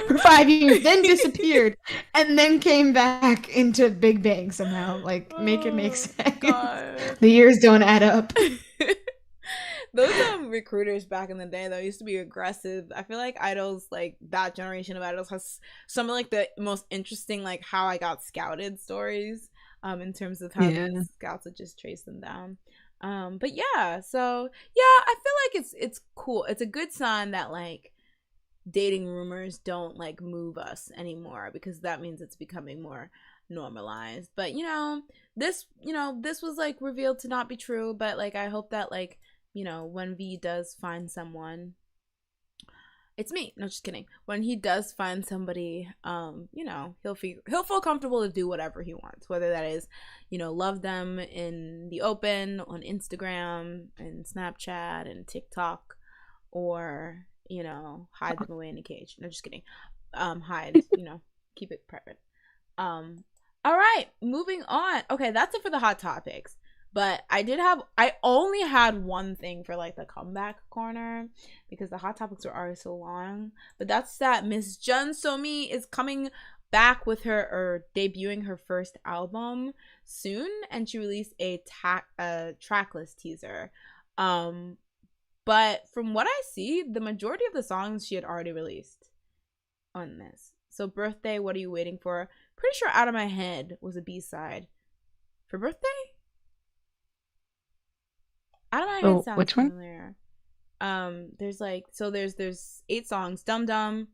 for 5 years, then disappeared, and then came back into Big Bang somehow. Like, make it make sense. God. The years don't add up. Those recruiters back in the day though used to be aggressive. I feel like idols, like that generation of idols, has some of like the most interesting like how I got scouted stories. In terms of how the scouts would just trace them down. But yeah, so yeah, I feel like it's cool. It's a good sign that like dating rumors don't like move us anymore, because that means it's becoming more normalized. But this was like revealed to not be true. But like I hope that like, when V does find someone, it's me. No, just kidding. When he does find somebody, he'll feel comfortable to do whatever he wants, whether that is, love them in the open on Instagram and Snapchat and TikTok, or hide them away in a cage. No, just kidding. Hide. Keep it private. All right, moving on. Okay, that's it for the hot topics. But I only had one thing for like the comeback corner, because the hot topics were already so long. But that's that Miss Jun So-mi is coming back with or debuting her first album soon, and she released a tracklist teaser. But from what I see, the majority of the songs she had already released on this. So Birthday, What Are You Waiting For? Pretty sure Out of My Head was a B-side. For Birthday? Out of My Head sounds which familiar. There's 8 songs. Dum Dum,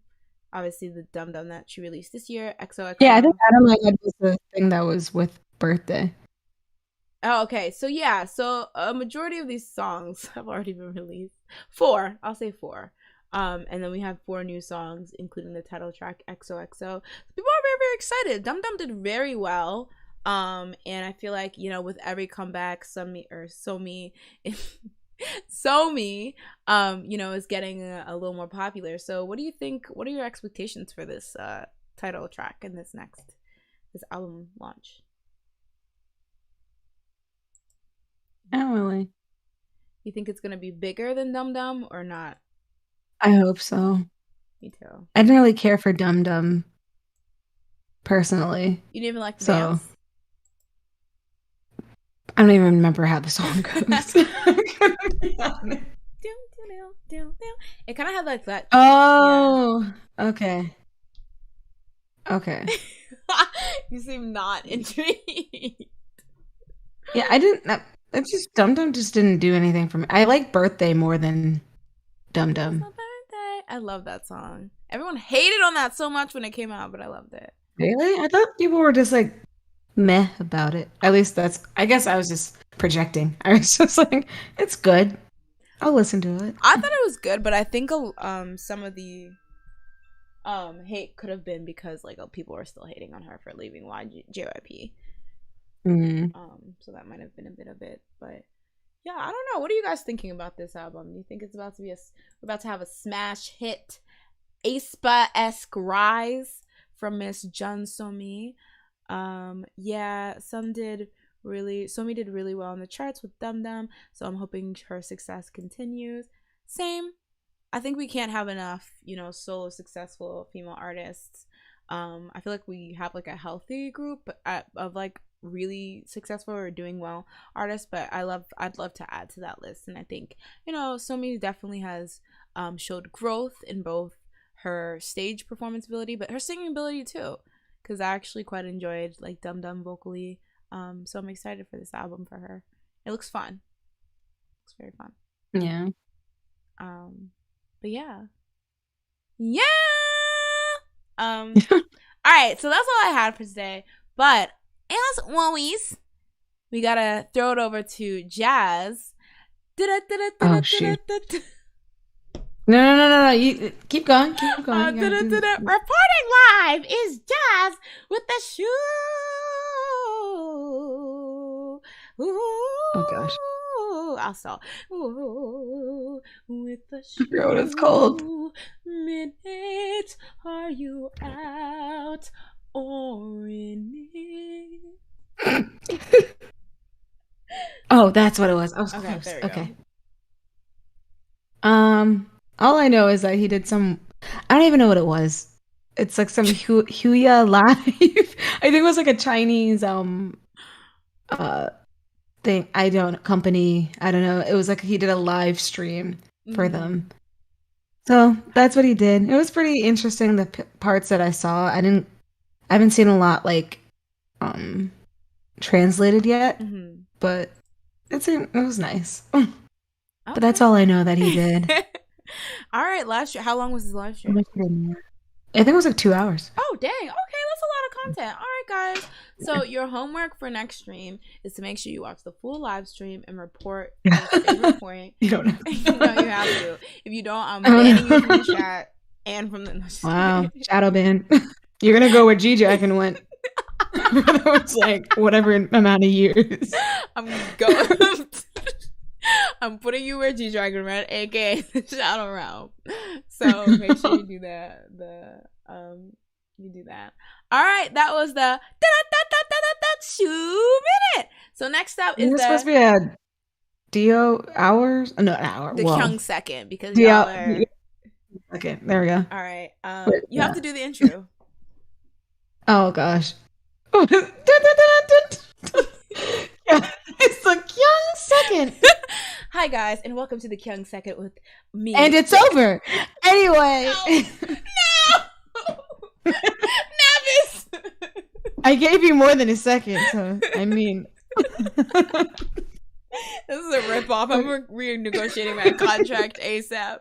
obviously the Dum Dum that she released this year. XOXO. Yeah, I think Out of My Head was the thing that was with Birthday. Oh, okay. So yeah, a majority of these songs have already been released. 4, I'll say 4. And then we have 4 new songs, including the title track XOXO. People are very, very excited. Dum Dum did very well. And I feel like, with every comeback, So-mi is getting a little more popular. So what do you think? What are your expectations for this title track and this album launch? I don't really. You think it's gonna be bigger than Dum Dum or not? I hope so. Me too. I didn't really care for Dum Dum personally. You didn't even like the dance? I don't even remember how the song goes. It kind of had like that. Oh, yeah. Okay. You seem not intrigued. Yeah, I didn't. It's just Dum Dum just didn't do anything for me. I like Birthday more than Dum Dum. I love that song. Everyone hated on that so much when it came out, but I loved it. Really? I thought people were just like meh about it. At least I guess I was just projecting. I was just like, it's good. I'll listen to it. I thought it was good, but I think some of the hate could have been because like people were still hating on her for leaving JYP. Mm. So that might have been a bit of it, but yeah, I don't know. What are you guys thinking about this album? Do you think it's about to be we're about to have a smash hit, Aespa-esque rise from Miss Jun Somi? Yeah, Somi did really well on the charts with Dum Dum, so I'm hoping her success continues. Same. I think we can't have enough, solo successful female artists. I feel like we have like a healthy group of like really successful or doing well artists, but I'd love to add to that list. And I think Somi definitely has showed growth in both her stage performance ability but her singing ability too, because I actually quite enjoyed like Dum Dum vocally. So I'm excited for this album for her. It looks fun. Looks very fun. Yeah. But yeah. All right, so that's all I had for today. But as always, we gotta throw it over to Jazz. Oh shoot! No! You keep going. Reporting live is Jazz with the shoe. Oh gosh! I'll stop. Ooh, with the shoe. I forgot what it's called. Minute, are you out or in it? Oh, that's what it was. I was okay, close. there we Okay. go. All I know is that he did some. I don't even know what it was. It's like some Huya live. I think it was like a Chinese thing. Company. I don't know. It was like he did a live stream for them. So that's what he did. It was pretty interesting. The parts that I saw, I haven't seen a lot like translated yet, but it was nice. Okay. But that's all I know that he did. All right, last year. How long was his live stream? I think it was like 2 hours. Oh, dang. Okay, that's a lot of content. All right, guys. So your homework for next stream is to make sure you watch the full live stream and report your favorite point. You don't have to. No, you have to. If you don't, I'm banning you from the chat and from the... Wow, shadow ban. You're going to go where G-Dragon went. It's like whatever amount of years. I'm putting you where G-Dragon ran, aka the Shadow Realm. So make sure you do that. You do that. All right, that was the shoe minute. So next up is supposed to be a Dio hours? No, an hour. The Kyung second because Dio, y'all are... Okay, there we go. All right. You have to do the intro. Oh gosh. Yeah, it's the Kyung second. Hi guys, and welcome to the Kyung second with me. And it's over. Anyway. No! Navis! I gave you more than a second, so I mean. This is a ripoff. I'm renegotiating my contract ASAP.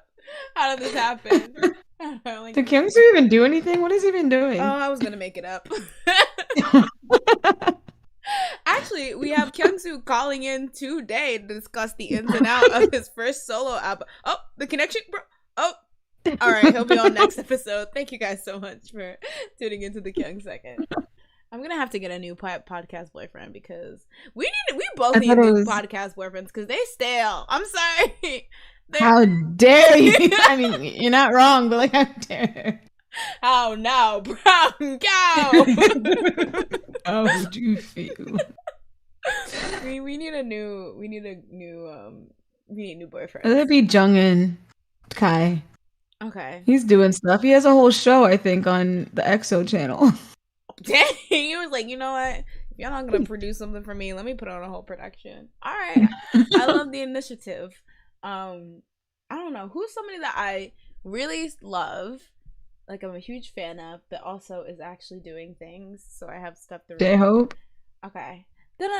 How did this happen? Did Kyungsu even do anything? What has he been doing? Oh, I was gonna make it up. Actually, we have Kyungsu calling in today to discuss the ins and outs of his first solo album. Oh, the connection, bro. Oh, all right. He'll be on next episode. Thank you guys so much for tuning into the Kyung second. I'm gonna have to get a new podcast boyfriend because we both need new podcast boyfriends because they stale. I'm sorry. How dare you? I mean, you're not wrong, but like, how dare? How now, brown cow? How would you feel? We need new boyfriend. That'd be Jungin Kai. Okay. He's doing stuff. He has a whole show, I think, on the EXO channel. Dang, he was like, you know what? If y'all not gonna produce something for me, let me put on a whole production. All right. I love the initiative. I don't know who's somebody that I really love, like I'm a huge fan of, but also is actually doing things. So I have stuff to read. J-Hope. Okay. Then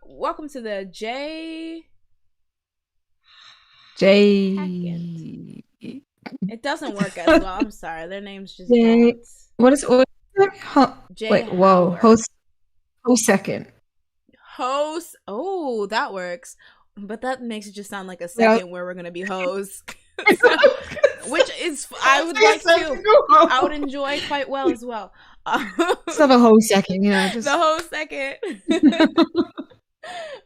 welcome to the J. It doesn't work as well. I'm sorry. Their names just don't. What is it? Wait, whoa. Host second. Host. Oh, that works. But that makes it just sound like a second where we're gonna be hoes. So, which is I would like to. I would enjoy quite well as well. Just have a whole second, just the whole second.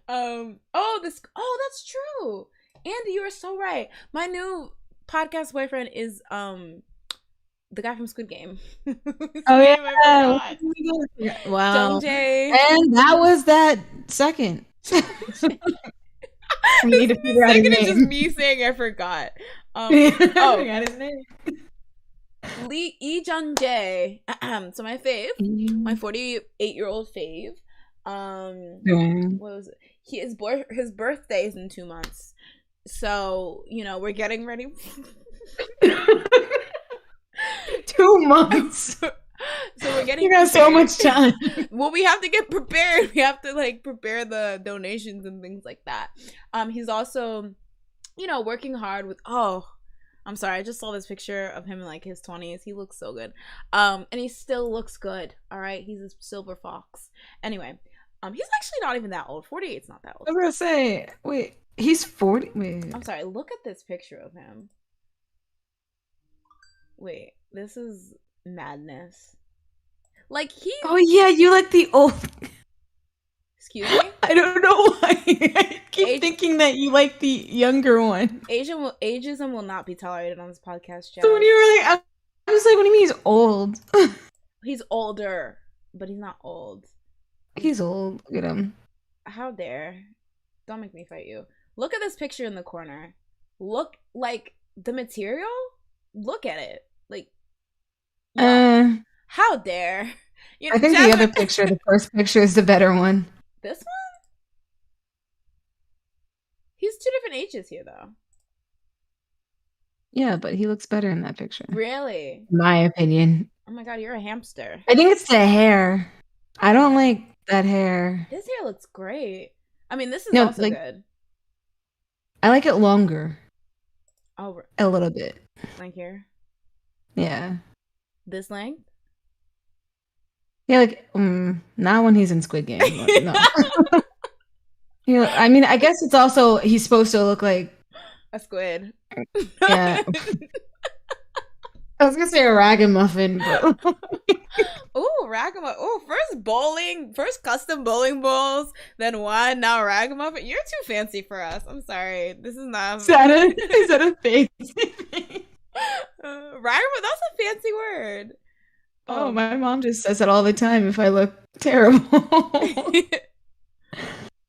That's true. Andy, you are so right. My new podcast boyfriend is the guy from Squid Game. Oh yeah. Wow. Jungjae. And that was that second. We need to figure out his name. It's just me saying I forgot. I forgot his name. Lee Jung-jae. So my fave, my 48-year-old fave. What was it? His birthday is in 2 months, so we're getting ready. 2 months. So we're getting. You got so much time. Well, we have to get prepared. We have to prepare the donations and things like that. He's also, working hard with. Oh, I'm sorry. I just saw this picture of him in his 20s. He looks so good. And he still looks good. All right. He's a silver fox. Anyway, he's actually not even that old. 48's not that old. I was gonna say, wait, he's 40. Wait. I'm sorry. Look at this picture of him. Wait, this is madness. Oh yeah, you like the old. Excuse me? I don't know why. I keep thinking that you like the younger one. Ageism will not be tolerated on this podcast, Jazz. So when you were I was like, what do you mean he's old? He's older, but he's not old. He's old. Look at him. How dare. Don't make me fight you. Look at this picture in the corner. Look, the material? Look at it. How dare. I think the other picture, the first picture, is the better one. This one? He's 2 different ages here, though. Yeah, but he looks better in that picture. Really? My opinion. Oh my god, you're a hamster. I think it's the hair. I don't like that hair. His hair looks great. I mean, this is also good. I like it longer. Oh, a little bit. Like here? Yeah. This length? Yeah, not when he's in Squid Game. No. I mean, I guess it's also he's supposed to look like a squid. Yeah. I was gonna say a ragamuffin, but ooh, ragamuffin. Ooh, first custom bowling balls, then one, now ragamuffin. You're too fancy for us. I'm sorry. This is not. Is that a thing? Ragamuffin, that's a fancy word. Oh, my mom just says it all the time if I look terrible. All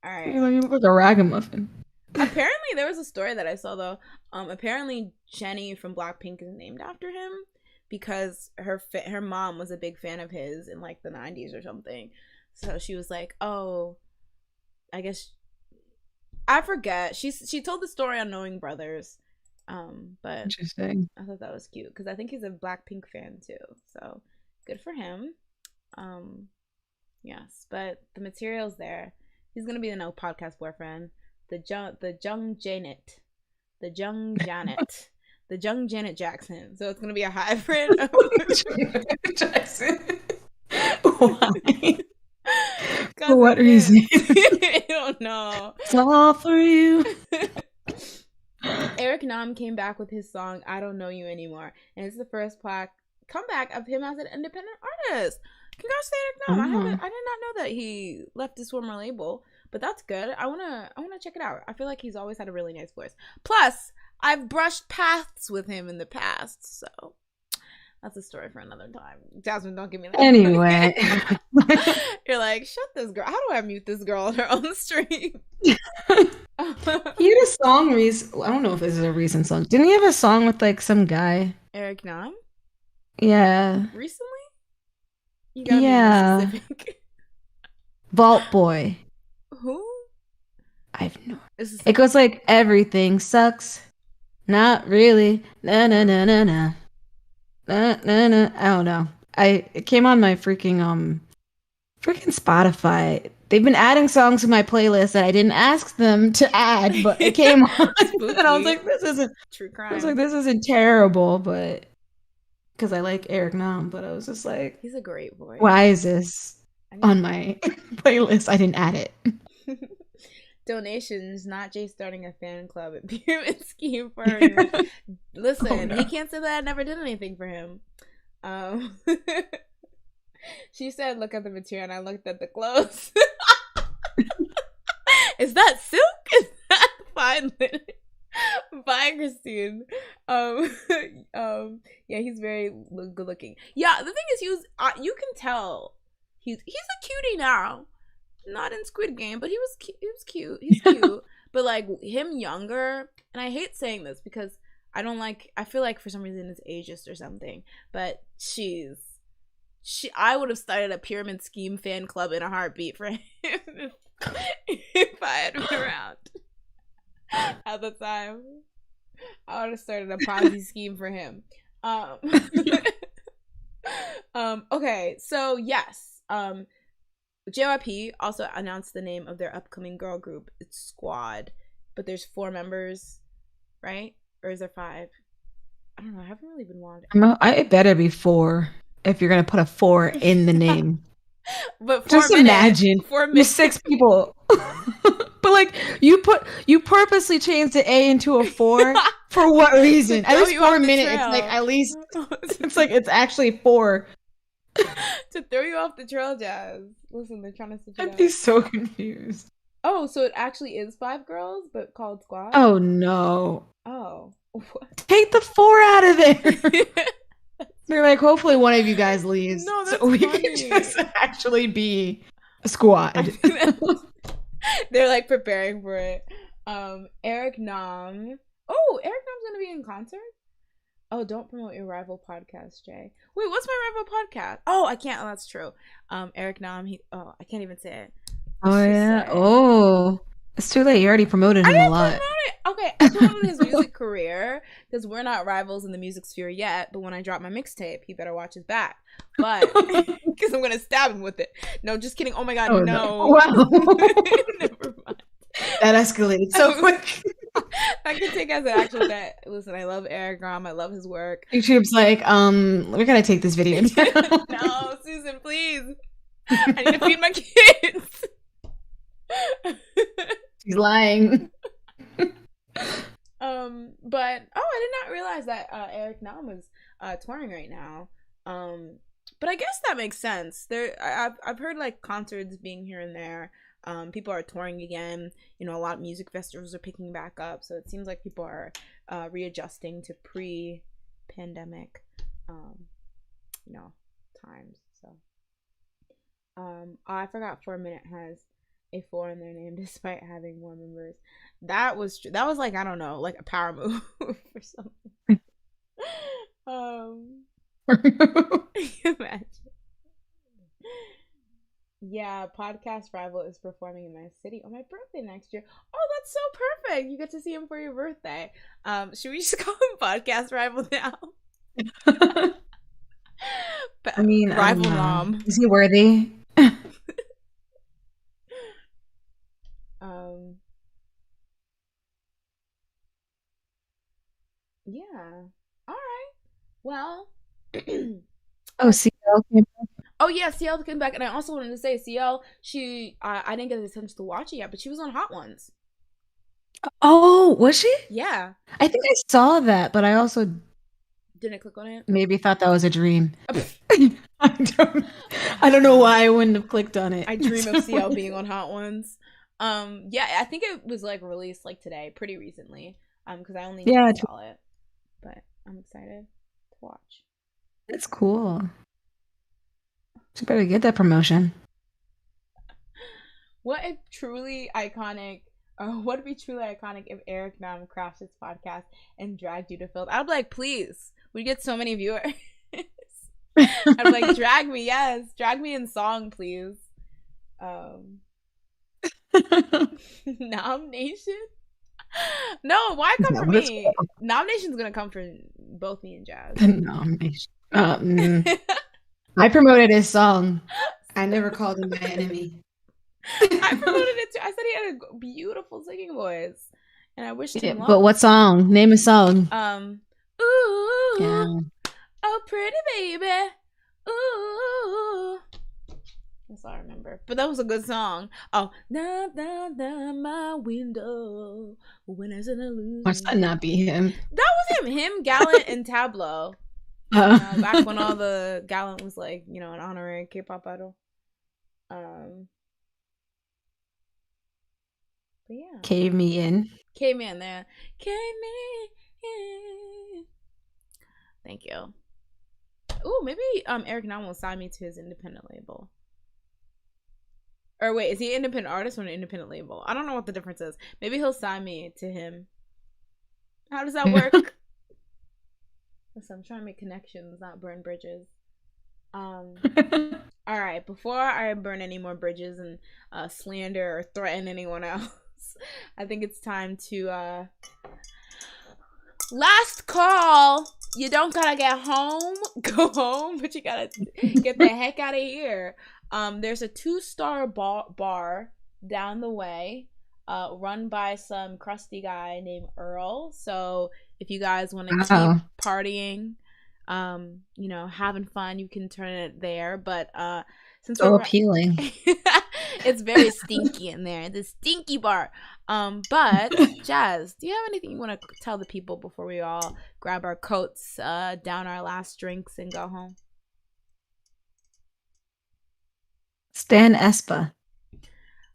right. You look like a ragamuffin. Apparently, there was a story that I saw, though. Apparently, Jennie from Blackpink is named after him because her mom was a big fan of his in, the 90s or something. So she was like, oh, I guess... I forget. She told the story on Knowing Brothers. But interesting. I thought that was cute because I think he's a Blackpink fan, too. So... good for him. Yes, but the material's there. He's gonna be the no podcast boyfriend. The Jung Janet. The Jung Janet. The Jung Janet Jackson. So it's gonna be a hybrid of Jackson. Why? For what reason? I don't know. It's all for you. Eric Nam came back with his song "I Don't Know You Anymore," and it's the first comeback of him as an independent artist. Congrats to Eric Nam. I did not know that he left his former label, but that's good. I wanna check it out. I feel like he's always had a really nice voice. Plus, I've brushed paths with him in the past, so that's a story for another time. Jasmine, don't give me that. Anyway. You're like, shut this girl. How do I mute this girl on her own stream? He had a song I don't know if this is a recent song. Didn't he have a song with some guy? Eric Nam? Yeah. Recently? You gotta be more specific. Vault Boy. Who? I have no. It goes everything sucks. Not really. Na na na na na. Na na na. I don't know. It came on my freaking Spotify. They've been adding songs to my playlist that I didn't ask them to add, but it came on. And I was like, this isn't true crime. I was like, this isn't terrible, but because I like Eric Nam, but I was just like, he's a great voice. Why is this on my playlist? I didn't add it. donations, not Jay starting a fan club at Pyramid Scheme for her. Listen, he can't say that I never did anything for him. She said, look at the material, and I looked at the clothes. Is that silk? Is that fine linen? Bye, Christine. Yeah, he's very good looking. Yeah, the thing is, he was. You can tell he's a cutie now. Not in Squid Game, but he was cute. He's cute. But like him younger, and I hate saying this because I don't like. I feel like for some reason it's ageist or something. But I would have started a Pyramid Scheme fan club in a heartbeat for him if I had been around at the time. I would have started a Ponzi scheme for him. Okay, so yes, JYP also announced the name of their upcoming girl group. It's Squad, but there's 4 members, right? Or is there 5? I don't know. I haven't really been watching. It better be 4 if you're gonna put a 4 in the name. But just imagine 4 minutes. 6 people. But like you purposely changed the A into a 4 for what reason? At least 4 minutes. It's like at least it's like it's actually 4 to throw you off the trail, Jazz. Listen, they're trying to switch it up. I'd be so confused. Oh, so it actually is 5 girls, but called Squad? Oh no. Oh. What? Take the 4 out of there. They're like, hopefully one of you guys leaves. No, that's so we funny. can just actually be a squad. They're like preparing for it. Eric Nam. Oh, Eric Nam's gonna be in concert? Oh, don't promote your rival podcast, Jay. Wait, what's my rival podcast? Oh, I can't. Oh, that's true. Eric Nam. I can't even say it. Oh yeah. Oh, it's too late. You already promoted him a lot. Okay, I promoted his music career because we're not rivals in the music sphere yet. But when I drop my mixtape, he better watch his back. But because I'm gonna stab him with it. No, just kidding. Oh my god, no. Wow. Never mind. That escalated so quick. I can take as an actual that. Listen, I love Eric Ram. I love his work. YouTube's like, we're gonna take this video down. No, Susan, please. I need to feed my kids. She's lying. But I did not realize that Eric Nam was touring right now. But I guess that makes sense. I've heard like concerts being here and there. People are touring again. You know, a lot of music festivals are picking back up, so it seems like people are readjusting to pre-pandemic, times. So, I forgot 4 Minute has a 4 in their name despite having more members. That was like, I don't know, like a power move or something. Imagine. Yeah, podcast rival is performing in my city on my birthday next year. Oh, that's so perfect. You get to see him for your birthday. Should we just call him podcast rival now? I mean, rival mom. Is he worthy? Yeah. All right. Well. Oh, CL came back. Oh yeah, CL came back, and I also wanted to say CL. I didn't get the chance to watch it yet, but she was on Hot Ones. Oh, was she? Yeah. I think I saw that, but I also didn't click on it. Maybe thought that was a dream. I don't know why I wouldn't have clicked on it. I dream of CL being on Hot Ones. Yeah, I think it was like released like today, pretty recently. Because I only saw it, but I'm excited to watch. That's cool. You better get that promotion. What if truly iconic? What would be truly iconic if Eric Nam crafts his podcast and dragged you to film? I'd be like, please. We get so many viewers. I'd be like, drag me, yes, drag me in song, please. Nomination? No, why come for me? Cool. Nomination's gonna come for both me and Jazz. Nomination. I promoted his song. I never called him my enemy. I promoted it too. I said he had a beautiful singing voice, and I wished him luck. But what song? Name a song. Ooh, yeah. Oh, pretty baby. Ooh. That's all I remember. But that was a good song. Oh, down, down, down my window when there's an illusion. Must that not be him? That was him. Him, Gallant, and Tableau. Back when all the Gallant was like, an honorary K-pop idol. But yeah. Cave Me In. Cave Me In there. Cave Me In. Thank you. Ooh, maybe Eric Nam will sign me to his independent label. Or wait, is he an independent artist or an independent label? I don't know what the difference is. Maybe he'll sign me to him. How does that work? Listen, I'm trying to make connections, not burn bridges. All right, before I burn any more bridges and slander or threaten anyone else, I think it's time to last call. You don't gotta get home, go home, but you gotta get the heck out of here. There's a 2-star bar down the way, run by some crusty guy named Earl. So if you guys want to keep partying, having fun, you can turn it there. But since so appealing, it's very stinky in there. The stinky bar. But Jazz, do you have anything you want to tell the people before we all grab our coats, down our last drinks, and go home? Stan Aespa.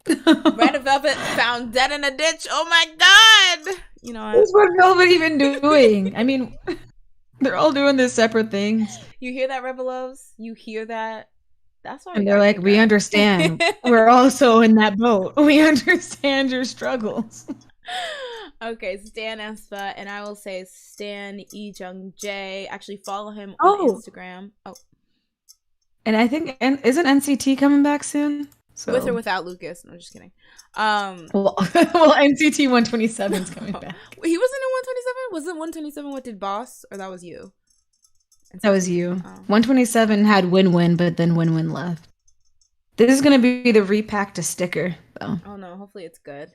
Red Velvet found dead in a ditch. Oh my god! You know what's Red Velvet even doing? I mean, they're all doing their separate things. You hear that, Revelos? You hear that? That's why. And they're like, we understand. We're also in that boat. We understand your struggles. Okay, Stan Aespa, and I will say Stan Ejung J. Actually, follow him on Instagram. Oh. And I think, isn't NCT coming back soon? So. With or without Lucas? No, just kidding. Well, NCT 127 is coming back. He wasn't in 127? Was it 127 what did Boss? Or that was you? That was you. 127 had Win-Win, but then Win-Win left. This is going to be the repacked sticker, though. Oh no, hopefully it's good.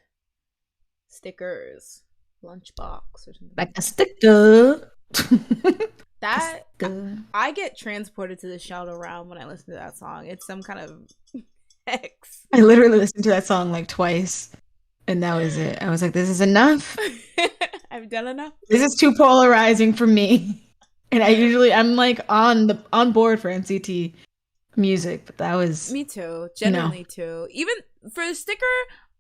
Stickers. Lunchbox or something. Like a sticker. That I get transported to the Shadow Realm when I listen to that song. It's some kind of X. I literally listened to that song like twice, and that was it. I was like, "This is enough. I've done enough. This is too polarizing for me." And I'm like on board for NCT music, but that was me too. Generally too. Even for the sticker.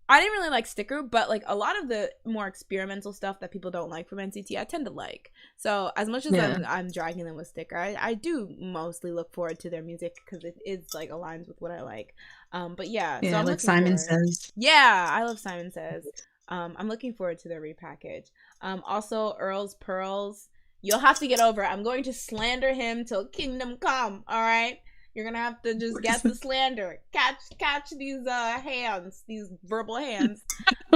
I didn't really like Sticker, but like a lot of the more experimental stuff that people don't like from NCT, I tend to like. So as much as I'm dragging them with Sticker, I do mostly look forward to their music because it is like aligns with what I like. But yeah, so I'm like Simon Says. Yeah, I love Simon Says. I'm looking forward to their repackage. Also, Earl's Pearls. You'll have to get over it. I'm going to slander him till kingdom come. All right. You're gonna have to just get the slander. Catch these hands, these verbal hands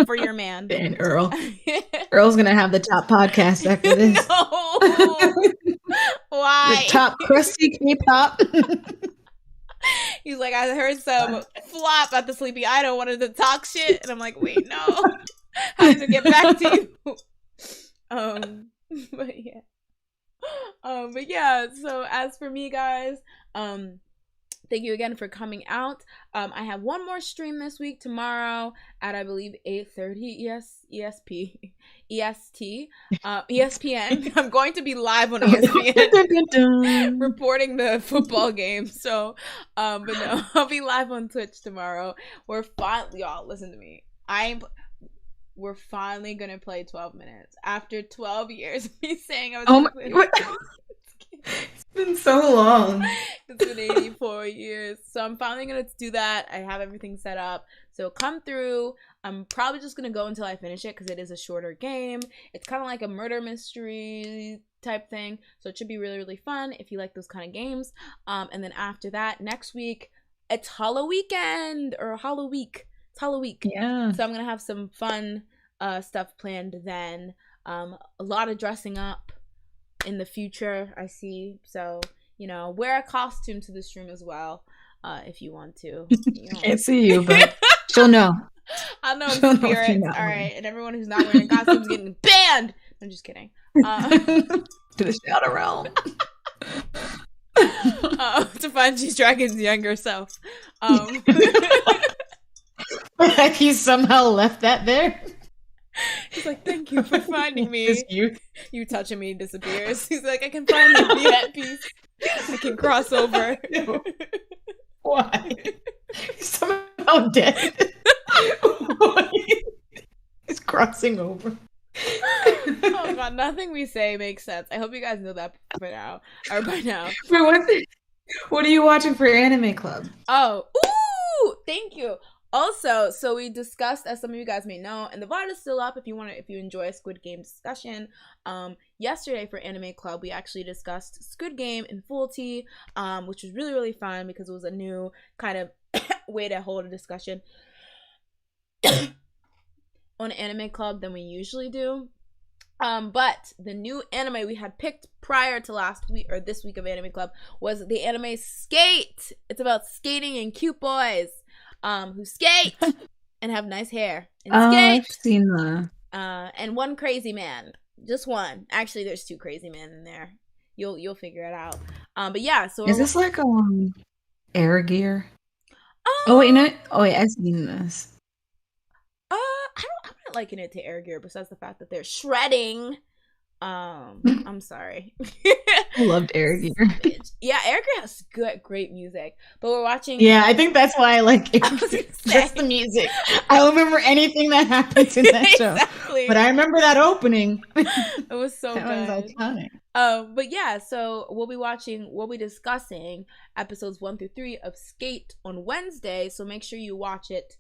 for your man. And Earl. Earl's gonna have the top podcast after this. No. Why? The top crusty K-pop. He's like, I heard some flop at the Sleepy Idol, wanted to talk shit, and I'm like, wait, no. I have to get back to you. But yeah. So as for me, guys, thank you again for coming out. I have one more stream this week tomorrow at I believe 8:30 ESPN. I'm going to be live on ESPN reporting the football game. So, but no, I'll be live on Twitch tomorrow. Y'all listen to me. We're finally gonna play 12 minutes after 12 years of me saying I was. Oh my! It's been so long. It's been 84 years. So I'm finally going to do that. I have everything set up. So come through. I'm probably just going to go until I finish it because it is a shorter game. It's kind of like a murder mystery type thing. So it should be really, really fun if you like those kind of games. And then after that, next week, it's Hollow Weekend or Hollow Week. It's Hollow Week. Yeah. So I'm going to have some fun stuff planned then. A lot of dressing up in the future, I see. So, wear a costume to the stream as well, if you want to. Can't see you, but she'll know. I'll know in spirit. All right, and everyone who's not wearing costumes getting banned. I'm just kidding. To the Shadow Realm. To find G-Dragon's younger self. He somehow left that there. He's like, thank you for finding me. You touching me disappears. He's like, I can finally be at peace. I can cross over. Why? He's somehow dead. He's crossing over. Oh god, nothing we say makes sense. I hope you guys know that by now. Or by now. What are you watching for Anime Club? Oh, ooh, thank you. Also, so we discussed, as some of you guys may know, and the VOD is still up if you enjoy a Squid Game discussion. Yesterday for Anime Club, we actually discussed Squid Game in full T, which was really, really fun because it was a new kind of way to hold a discussion on Anime Club than we usually do. But the new anime we had picked prior to last week or this week of Anime Club was the anime Skate. It's about skating and cute boys who skate and have nice hair and skate. I've seen that. And one crazy man, just one. Actually, there's two crazy men in there. You'll figure it out. But yeah, so is this like Air Gear? Oh wait, no. Oh wait, I've seen this. I'm not liking it to Air Gear besides the fact that they're shredding. I'm sorry. I loved Air Gear. Yeah, Air Gear has great music. But we're watching. Yeah, I think that's why I like it. Just the music. I don't remember anything that happens in that show. But I remember that opening. It was so good. That was iconic. But yeah, so we'll be discussing episodes 1 through 3 of Skate on Wednesday. So make sure you watch it.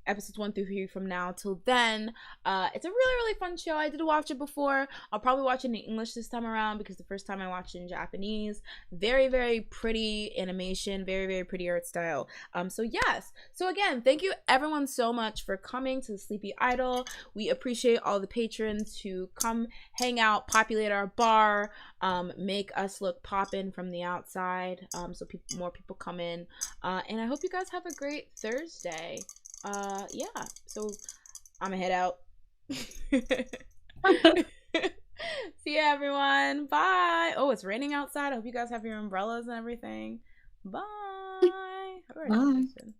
Episodes 1 through 3 from now till then. It's a really, really fun show. I did watch it before. I'll probably watch it in English this time around because the first time I watched it in Japanese. Very, very pretty animation. Very, very pretty art style. So yes. So again, thank you everyone so much for coming to the Sleepy Idol. We appreciate all the patrons who come hang out, populate our bar, make us look poppin' from the outside. So more people come in. And I hope you guys have a great Thursday. Yeah, so I'm gonna head out. See ya, everyone. Bye. Oh, it's raining outside. I hope you guys have your umbrellas and everything. Bye. How do I do this?